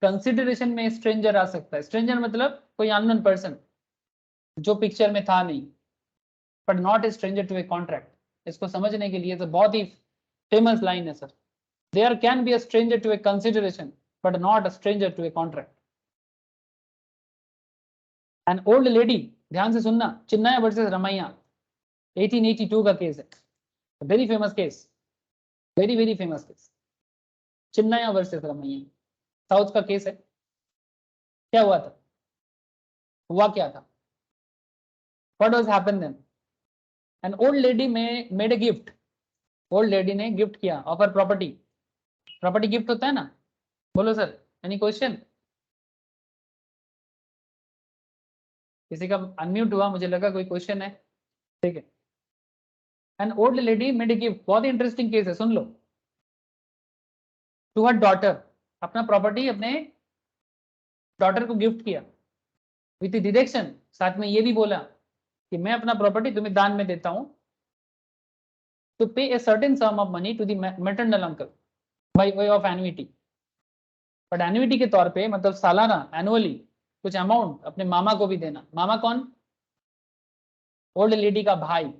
Consideration में stranger आ सकता है, stranger मतलब कोई unknown person जो picture में था नहीं, but not a stranger to a contract. इसको समझने के लिए तो बहुत ही फेमस लाइन है sir, there can be a stranger to a consideration but not a stranger to a contract. An old lady, ध्यान से सुनना, चिन्नैया वर्सेस रमैया 1882 का केस है, very famous case, very very famous case, Chinnaiah versus Ramaiah, south का case है। क्या हुआ था, हुआ क्या था, what was happen then? An old lady में made a gift, old lady ने गिफ्ट किया ऑफर प्रॉपर्टी, प्रॉपर्टी गिफ्ट होता है ना, बोलो सर, एनी क्वेश्चन? किसी का अनम्यूट हुआ, मुझे लगा कोई क्वेश्चन है, ठीक है। N old lady made a gift, बहुत ही इंटरेस्टिंग केस है, सुन लो, टू हर डॉटर, अपना प्रॉपर्टी अपने डॉटर को गिफ्ट किया विथ डिरेक्शन, साथ में ये भी बोला कि मैं अपना प्रॉपर्टी तुम्हें दान में देता हूं, to pay a certain sum of money to the maternal uncle by way of annuity. But annuity के तौर पे, मतलब सालाना, एनुअली कुछ अमाउंट अपने मामा को भी देना। मामा कौन? ओल्ड लेडी का भाई,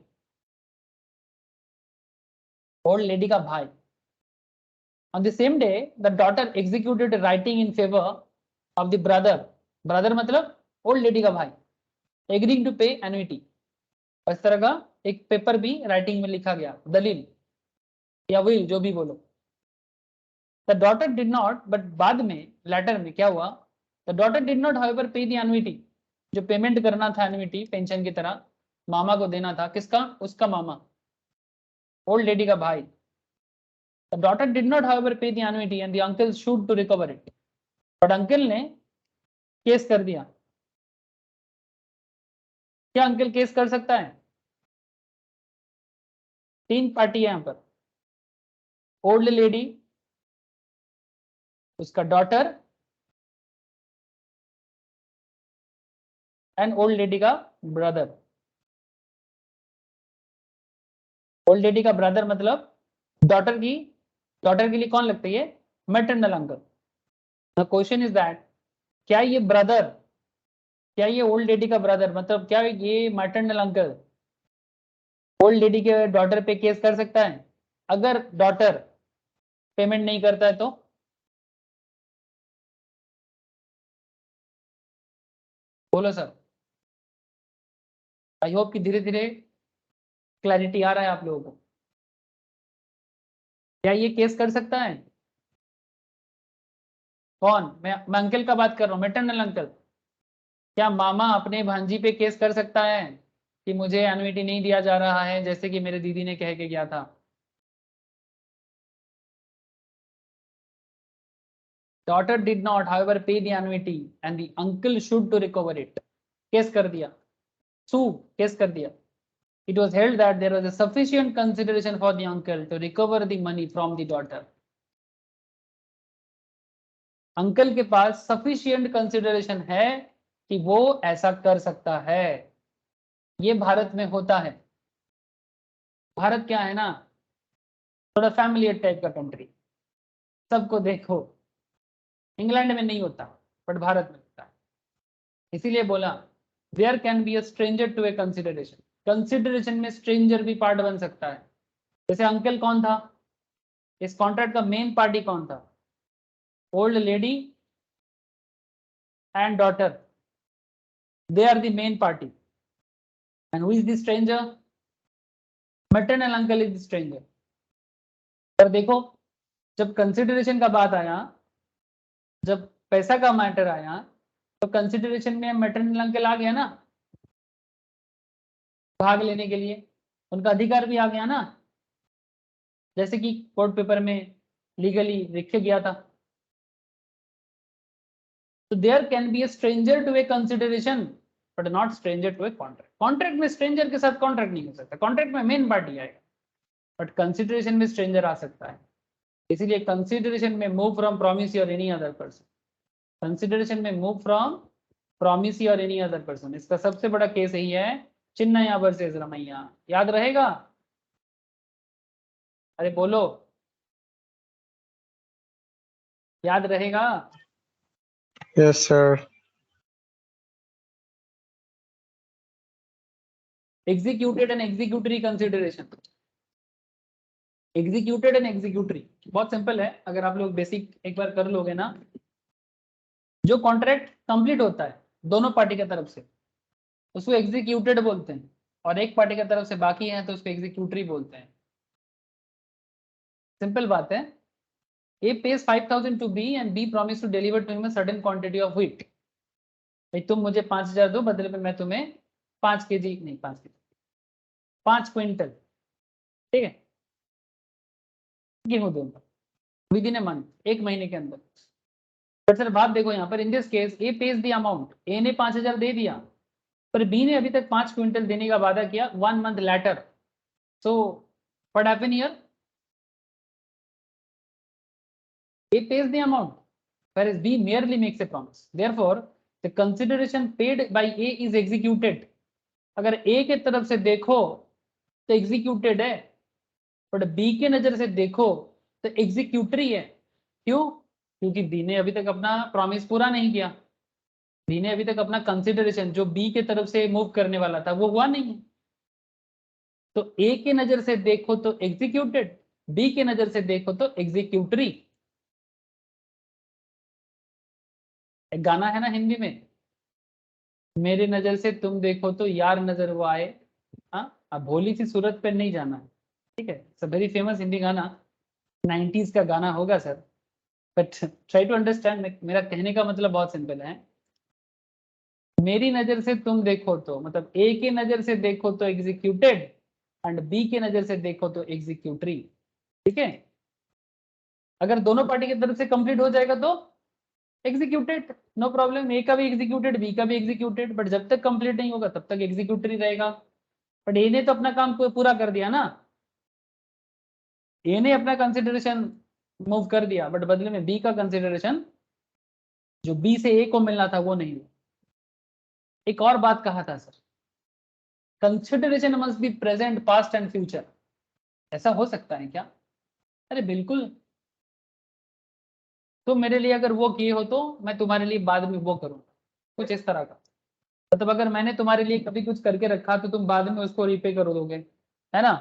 ओल्ड लेडी का भाई। On the same day, the daughter executed a writing in favor of the brother. Brother मतलब old lady का भाई, agreeing to pay annuity. इस तरह का एक पेपर भी राइटिंग में लिखा गया, दलील या विल, जो भी बोलो। The daughter did not, but बाद में लेटर में क्या हुआ, the daughter did not however pay the annuity. जो पेमेंट करना था एन्युटी पेंशन की तरह मामा को देना था, किसका? उसका मामा, ओल्ड लेडी का भाई। The daughter did not however pay the annuity and the uncle sued to recover it. But uncle ने केस कर दिया। क्या अंकल केस कर सकता है? तीन पार्टी है यहाँ पर, ओल्ड लेडी, उसका डॉटर एंड ओल्ड लेडी का ब्रदर। ओल्ड लेडी का ब्रदर मतलब डॉटर के लिए कौन लगता है? Maternal uncle. The question is that क्या ये ब्रदर, क्या ये ओल्ड लेडी का ब्रदर, मतलब क्या ये मैटरनल अंकल ओल्ड लेडी के डॉटर पे केस कर सकता है? अगर डॉटर पेमेंट नहीं करता है तो? बोलो सर। आई होप कि धीरे धीरे क्लैरिटी आ रहा है आप लोगों को। क्या ये केस कर सकता है? कौन? मैं अंकल का बात कर रहा हूँ, मैटरनल अंकल। क्या मामा अपने भांजी पे केस कर सकता है कि मुझे एनुइटी नहीं दिया जा रहा है, जैसे कि मेरे दीदी ने कह के गया था? Daughter did not, however, pay the annuity and the uncle should to recover it. Case कर दिया, sue, केस कर दिया. It was held that there was a sufficient consideration for the uncle to recover the money from the daughter. Uncle के पास sufficient consideration है कि वो ऐसा कर सकता है। ये भारत में होता है। भारत क्या है ना, थोड़ा फैमिलियर टाइप का कंट्री, सबको देखो। इंग्लैंड में नहीं होता, बट भारत में होता है। इसीलिए बोला there can be a stranger to a consideration. Consideration में स्ट्रेंजर भी पार्ट बन सकता है। जैसे अंकल कौन था? इस कॉन्ट्रैक्ट का मेन पार्टी कौन था? Old lady and daughter, they are the main party. And who is the stranger? Maternal uncle is the stranger. पर देखो, जब कंसिडरेशन का बात आया, जब पैसा का मैटर आया, तो कंसिडरेशन में मैटरनल अंकल आ गया ना, भाग लेने के लिए उनका अधिकार भी आ गया ना, जैसे कि कोर्ट पेपर में लीगली लिखे गया था। तो there can be a stranger to a consideration but not stranger to a contract. Contract में स्ट्रेंजर के साथ कॉन्ट्रैक्ट नहीं हो सकता, कॉन्ट्रैक्ट में मेन पार्टी आएगा, बट कंसिडरेशन में स्ट्रेंजर आ सकता है। इसीलिए कंसिडरेशन में मूव फ्रॉम प्रॉमिस और एनी अदर पर्सन, कंसिडरेशन में मूव फ्रॉम प्रॉमिस और एनी अदर पर्सन। इसका सबसे बड़ा केस यही है, चिन्नैया वर्सेस रमैया। याद रहेगा? अरे बोलो, याद रहेगा? Yes, sir. Executed and executory consideration. Executed and executory बहुत सिंपल है, अगर आप लोग बेसिक एक बार कर लोगे ना। जो कॉन्ट्रैक्ट कंप्लीट होता है दोनों पार्टी की तरफ से, उसको एग्जीक्यूटेड बोलते हैं, और एक पार्टी की तरफ से बाकी है तो उसको एग्जीक्यूटरी बोलते हैं। सिंपल बात है। A pays 5,000 to B and B promise to deliver to him a certain quantity of wheat. भाई तुम मुझे 5,000 दो, बदले में मैं तुम्हें 5 kg नहीं 5 kg 5 क्विंटल, ठीक है, गेहूं दूंगा विद इन ए मंथ, एक महीने के अंदर। बट सर बात देखो यहाँ पर, in this case A pays the amount, A ने 5,000 दे दिया, पर बी ने अभी तक 5 क्विंटल देने का वादा किया 1 month letter. So what happen here? A pays the amount, whereas B merely makes a promise. Therefore, the consideration paid by A is executed. अगर A के तरफ से देखो तो एग्जीक्यूटेड है, बट B के नजर से देखो तो एग्जीक्यूटरी है। क्यों? क्योंकि B ने अभी तक अपना प्रॉमिस पूरा नहीं किया। B ने अभी तक अपना कंसिडरेशन जो B के तरफ से मूव करने वाला था वो हुआ नहीं है। तो A के नजर से देखो तो एग्जीक्यूटेड, B के नजर से देखो तो एग्जीक्यूटरी। एक गाना है ना हिंदी में, मेरी नजर से तुम देखो तो यार नजर वो आए। हाँ, अब भोली सी सूरत पर नहीं जाना है, ठीक है। It's a very famous Hindi गाना, 90s का गाना होगा सर, बट ट्राई टू अंडरस्टैंड। मेरा कहने का मतलब बहुत सिंपल है। मेरी नजर से तुम देखो तो मतलब ए के नजर से देखो तो एग्जीक्यूटेड, एंड बी के नजर से देखो तो एग्जीक्यूटरी, ठीक है। अगर दोनों पार्टी की तरफ से कंप्लीट हो जाएगा तो एग्जीक्यूटेड, नो प्रॉब्लम। ए का भी एग्जीक्यूटेड, बी का भी एग्जीक्यूटेड, बट जब तक कंप्लीट नहीं होगा तब तक एग्जीक्यूटरी रहेगा। बट ए ने तो अपना काम पूरा कर दिया ना, ए ने अपना कंसिडरेशन मूव कर दिया, बट बदले में बी का कंसिडरेशन जो बी से ए को मिलना था वो नहीं मिला। एक और बात कहा था sir, consideration must be present past and future. ऐसा हो सकता है क्या? अरे बिल्कुल, तुम मेरे लिए अगर वो किए हो तो मैं तुम्हारे लिए बाद में वो करूँगा, कुछ इस तरह का। मतलब अगर मैंने तुम्हारे लिए कभी कुछ करके रखा तो तुम बाद में उसको रीपे कर दोगे, है ना।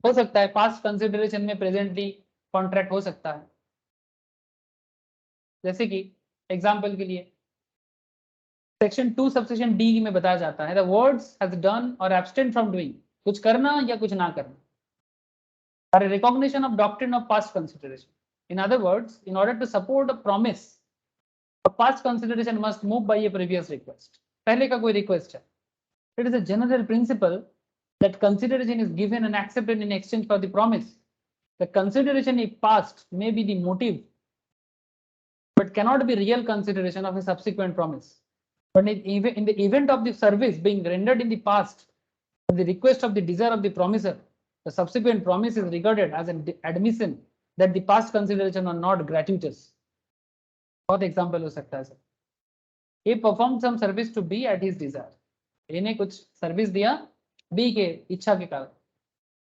हो सकता है पास्ट कंसिडरेशन में प्रेजेंटली कॉन्ट्रैक्ट हो सकता है। जैसे कि एग्जाम्पल के लिए सेक्शन 2 सबसेक्शन डी में बताया जाता है द वर्ड्स हैज डन और एब्सटेन फ्रॉम डूइंग, कुछ करना या कुछ ना करना, are a recognition of doctrine of past consideration. In other words, in order to support a promise, a past consideration must move by a previous request. पहले का कोई request है. It is a general principle that consideration is given and accepted in exchange for the promise. The consideration if past may be the motive, but cannot be real consideration of a subsequent promise. But in the event of the service being rendered in the past, at the request of the desire of the promiser, the subsequent promise is regarded as an admission that the past consideration are not gratuitous. बहुत example हो सकता है sir. He performed some service to B at his desire. इन्हें कुछ service दिया B के इच्छा के कारण।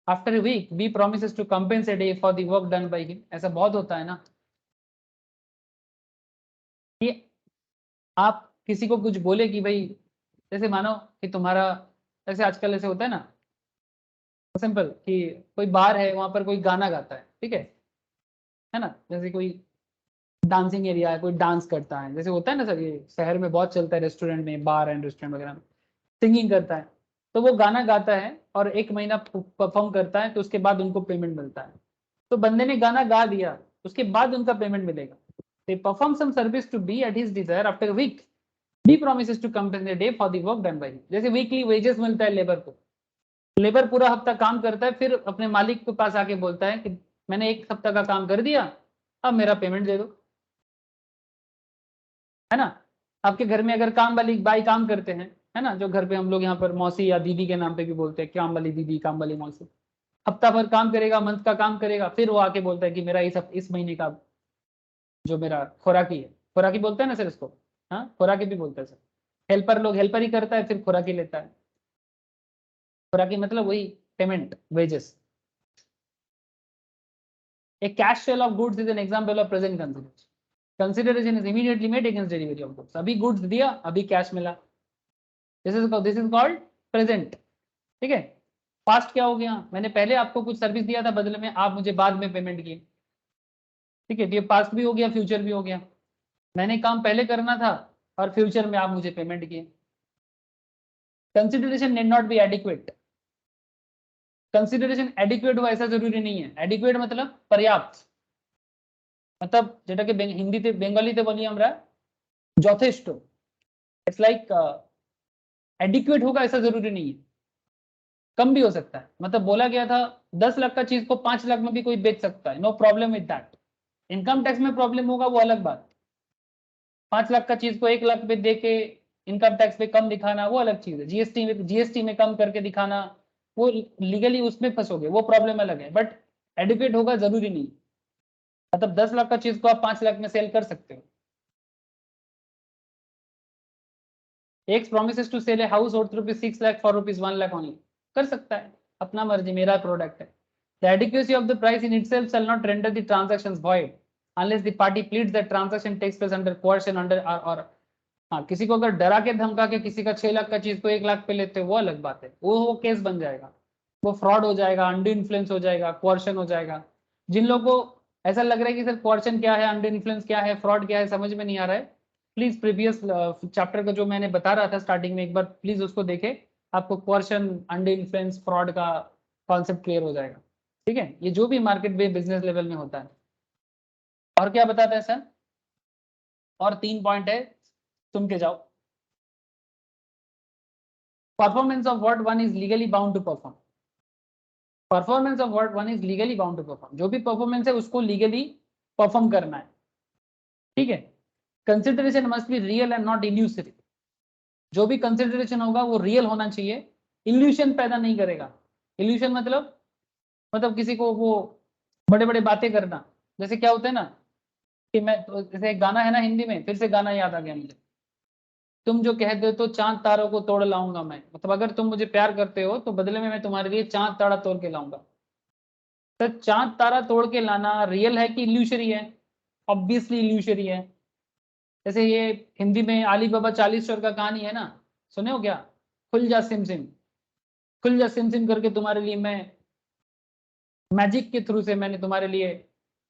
After a week, B promises to compensate A for the work done by him. ऐसा बहुत होता है ना कि आप किसी को कुछ बोले कि भाई जैसे मानो कि तुम्हारा ऐसे आजकल ऐसे होता है ना, सिंपल कि कोई बार है वहां पर कोई गाना गाता है, ठीक है ना, जैसे कोई डांसिंग एरिया है, कोई डांस करता है, जैसे होता है ना सर, ये शहर में बहुत चलता है, रेस्टोरेंट में, बार एंड रेस्टोरेंट वगैरह में सिंगिंग करता है, तो वो गाना गाता है और 1 महीना परफॉर्म करता है, तो उसके बाद उनको पेमेंट मिलता है। तो बंदे ने गाना गा दिया, उसके बाद उनका पेमेंट मिलेगा। They perform some service to B at his desire. After a week, B promises to compensate A for the work done by him. जैसे वीकली वेजेस मिलता है लेबर को, लेबर पूरा हफ्ता काम करता है, फिर अपने मालिक के पास आके बोलता है कि मैंने 1 हफ्ता का काम कर दिया, अब मेरा पेमेंट दे दो, है ना। आपके घर में अगर काम वाली बाई काम करते हैं, है ना, जो घर पे हम लोग यहाँ पर मौसी या दीदी के नाम पे भी बोलते हैं, काम वाली दीदी, काम वाली मौसी, हफ्ता भर काम करेगा, मंथ का काम करेगा, फिर वो आके बोलता है कि मेरा इस महीने का जो मेरा खुराकी है, खुराकी बोलते हैं ना सर इसको, हाँ खुराकी भी बोलते हैं सर। हेल्पर लोग हेल्पर ही करता है, फिर खुराकी लेता है। खुराकी मतलब वही payment, wages. A cash sale of goods is an example of present consideration. Consideration is immediately made against delivery of goods. अभी goods दिया, अभी कैश मिला, this is called present, ठीक है। पास्ट क्या हो गया, मैंने पहले आपको कुछ सर्विस दिया था, बदले में आप मुझे बाद में पेमेंट किए, ठीक है, ये पास्ट भी हो गया, फ्यूचर भी हो गया। मैंने काम पहले करना था और फ्यूचर में आप मुझे पेमेंट किए। Consideration need not be adequate. Consideration adequate हो ऐसा जरूरी नहीं है। एडिक्वेट मतलब पर्याप्त, मतलब যেটাকে হিন্দিতে বেঙ্গলিতে বলি আমরা যথেষ্ট। इट्स लाइक एडिक्वेट होगा ऐसा जरूरी नहीं है, कम भी हो सकता है। मतलब बोला गया था 10 लाख का चीज को 5 लाख में भी कोई बेच सकता है, no problem with that. Income tax में प्रॉब्लम होगा, वो अलग बात। 5 लाख का चीज को 1 लाख पे दे के इनकम टैक्स पे कम दिखाना वो अलग चीज है। जीएसटी में कम करके दिखाना, वो लीगली उसमें फंसोगे, वो प्रॉब्लम अलग है। बट एडुकेट होगा जरूरी नहीं, मतलब 10 लाख का चीज को आप 5 लाख में सेल कर सकते हो। X promises to sell a house worth ₹6 lakh for ₹1 lakh only, कर सकता है, अपना मर्जी, मेरा प्रोडक्ट है। The adequacy of the price in itself shall not render the transactions void unless the party pleads that transaction takes place under coercion under or हाँ, किसी को अगर डरा के धमका के किसी का 6 लाख का चीज को 1 लाख पे लेते हो, वो अलग बात है, वो केस बन जाएगा, वो फ्रॉड हो जाएगा, अंडर इन्फ्लुएंस हो जाएगा, कोर्शन हो जाएगा। जिन लोगों को ऐसा लग रहा है कि सर कोर्शन क्या है, अंडर इन्फ्लुएंस क्या है, फ्रॉड क्या है, समझ में नहीं आ रहा है, प्लीज प्रीवियस चैप्टर का जो मैंने बता रहा था स्टार्टिंग में, एक बार प्लीज उसको देखें, आपको कोर्शन, अंडर इन्फ्लुएंस, फ्रॉड का कॉन्सेप्ट क्लियर हो जाएगा, ठीक है। ये जो भी मार्केट में बिजनेस लेवल में होता है। और क्या बताते हैं सर, और 3 पॉइंट है, सुन के जाओ। Performance of what one is legally bound to perform. Performance of what one is legally bound to perform, जो भी परफॉर्मेंस है उसको लीगली परफॉर्म करना है, ठीक है। Consideration must be real and not elusive. जो भी कंसिडरेशन होगा वो रियल होना चाहिए, इल्यूशन पैदा नहीं करेगा। इल्यूशन मतलब किसी को वो बड़े बड़े बातें करना, जैसे क्या होता है ना कि मैं, जैसे एक गाना है ना हिंदी में, फिर से गाना याद आ गया मुझे, तुम जो कह दो तो चांद तारों को तोड़ लाऊंगा मैं। मतलब अगर तुम मुझे प्यार करते हो तो बदले में मैं तुम्हारे लिए चांद तारा तोड़ के लाऊंगा। तो चांद तारा तोड़ के लाना रियल है कि इल्यूशरी है? ऑब्वियसली इल्यूशरी है। जैसे ये हिंदी में अली बाबा 40 चोर का कहानी है ना, सुने हो क्या? खुल जा सिम सिम, खुल जा सिम सिम करके तुम्हारे लिए मैं मैजिक के थ्रू से मैंने तुम्हारे लिए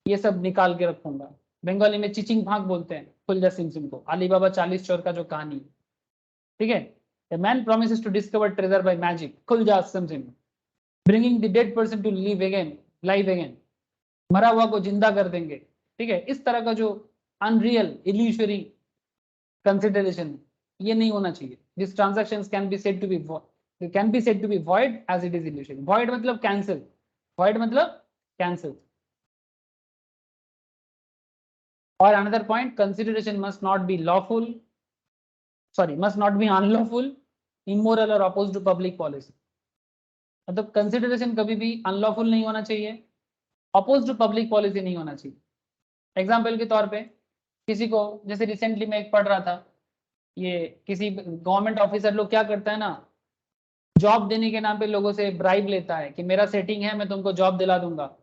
ये सब निकाल के रखूंगा। बंगाली में चिचिंग भाग बोलते हैं खुल जा सिम सिम को, अली बाबा 40 चोर का जो कहानी है, ठीक है। The man promises to discover treasure by magic. खुल जा SIM SIM, bringing the dead person to live again, live again. मरा हुआ को जिंदा कर देंगे, ठीक है। इस तरह का जो अनरियल इल्यूशरी कंसिडरेशन, ये नहीं होना चाहिए। These transactions can be said to be void as it is illusory. Void मतलब cancel, void मतलब cancel. और another point, consideration must not be unlawful, immoral or opposed to public policy. मतलब consideration कभी भी अनलॉफुल नहीं होना चाहिए, oppose to public policy नहीं होना चाहिए। एग्जाम्पल के तौर पे किसी को, जैसे रिसेंटली मैं एक पढ़ रहा था, ये किसी गवर्नमेंट ऑफिसर लोग क्या करता है ना, जॉब देने के नाम पे लोगों से ब्राइब लेता है कि मेरा सेटिंग है, मैं तुमको जॉब दिला दूंगा,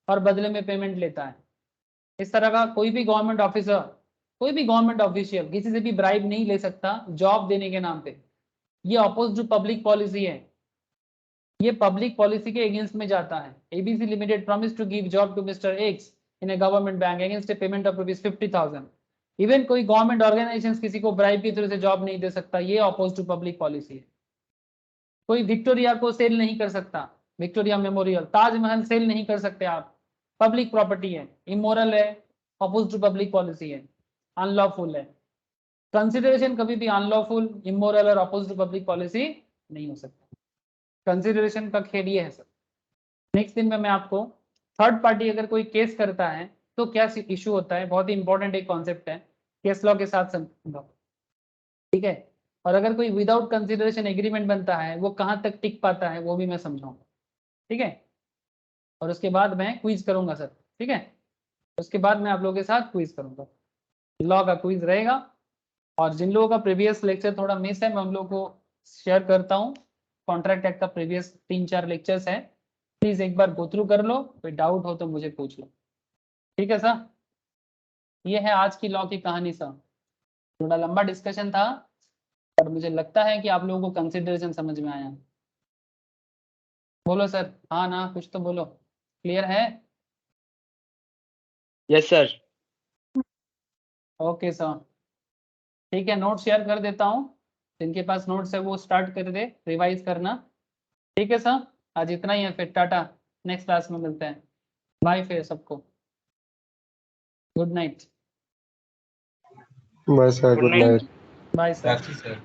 और बदले में पेमेंट लेता है। इस तरह का कोई भी गवर्नमेंट ऑफिसर, कोई भी गवर्नमेंट ऑफिशियल किसी से भी ब्राइब नहीं ले सकता जॉब देने के नाम पे। ये अपोज टू पब्लिक पॉलिसी है, ये पब्लिक पॉलिसी के अगेंस्ट में जाता है। ABC limited promise to give job to mister X in a government bank against a payment of ₹50,000। Even कोई गवर्नमेंट ऑर्गेनाइजेशन किसी को ब्राइब की तरह से जॉब नहीं दे सकता, ये अपोज टू पब्लिक पॉलिसी है। कोई विक्टोरिया को सेल नहीं कर सकता, विक्टोरिया मेमोरियल, ताजमहल सेल नहीं कर सकते आप, पब्लिक प्रॉपर्टी है, इमोरल है, अपोज टू पब्लिक पॉलिसी है, अनलॉफुल है। कंसिडरेशन कभी भी अनलॉफुल, इमोरल और अपोज टू पब्लिक पॉलिसी नहीं हो सकता। कंसिडरेशन का खेल ये है सर। नेक्स्ट दिन में मैं आपको थर्ड पार्टी अगर कोई केस करता है तो क्या इशू होता है, बहुत ही इंपॉर्टेंट एक कॉन्सेप्ट है, केस लॉ के साथ समझो, ठीक है। और अगर कोई विदाउट कंसिडरेशन एग्रीमेंट बनता है वो कहाँ तक टिक पाता है वो भी मैं समझाऊंगा, ठीक है। और उसके बाद मैं क्विज करूंगा सर, ठीक है। उसके बाद मैं आप लोगों के साथ क्विज करूंगा, लॉ का क्विज रहेगा। और जिन लोगों का प्रीवियस लेक्चर थोड़ा मिस है, मैं हम लोग को शेयर करता हूँ, कॉन्ट्रैक्ट एक्ट का प्रीवियस 3-4 लेक्चर्स है, प्लीज एक बार गो थ्रू कर लो, कोई डाउट हो तो मुझे पूछ लो, ठीक है सर। ये है आज की लॉ की कहानी सर, थोड़ा लंबा डिस्कशन था, और मुझे लगता है कि आप लोगों को कंसिडरेशन समझ में आया। बोलो सर, हाँ ना, कुछ तो बोलो, क्लियर है? Yes sir. ओके सर, ठीक है, नोट शेयर कर देता हूँ, जिनके पास नोट्स है वो स्टार्ट कर दे रिवाइज करना, ठीक है सर। आज इतना ही है, फिर टाटा, नेक्स्ट क्लास में मिलते हैं, बाय फिर सबको, good night. Bye, sir. Good night. Bye sir. Sir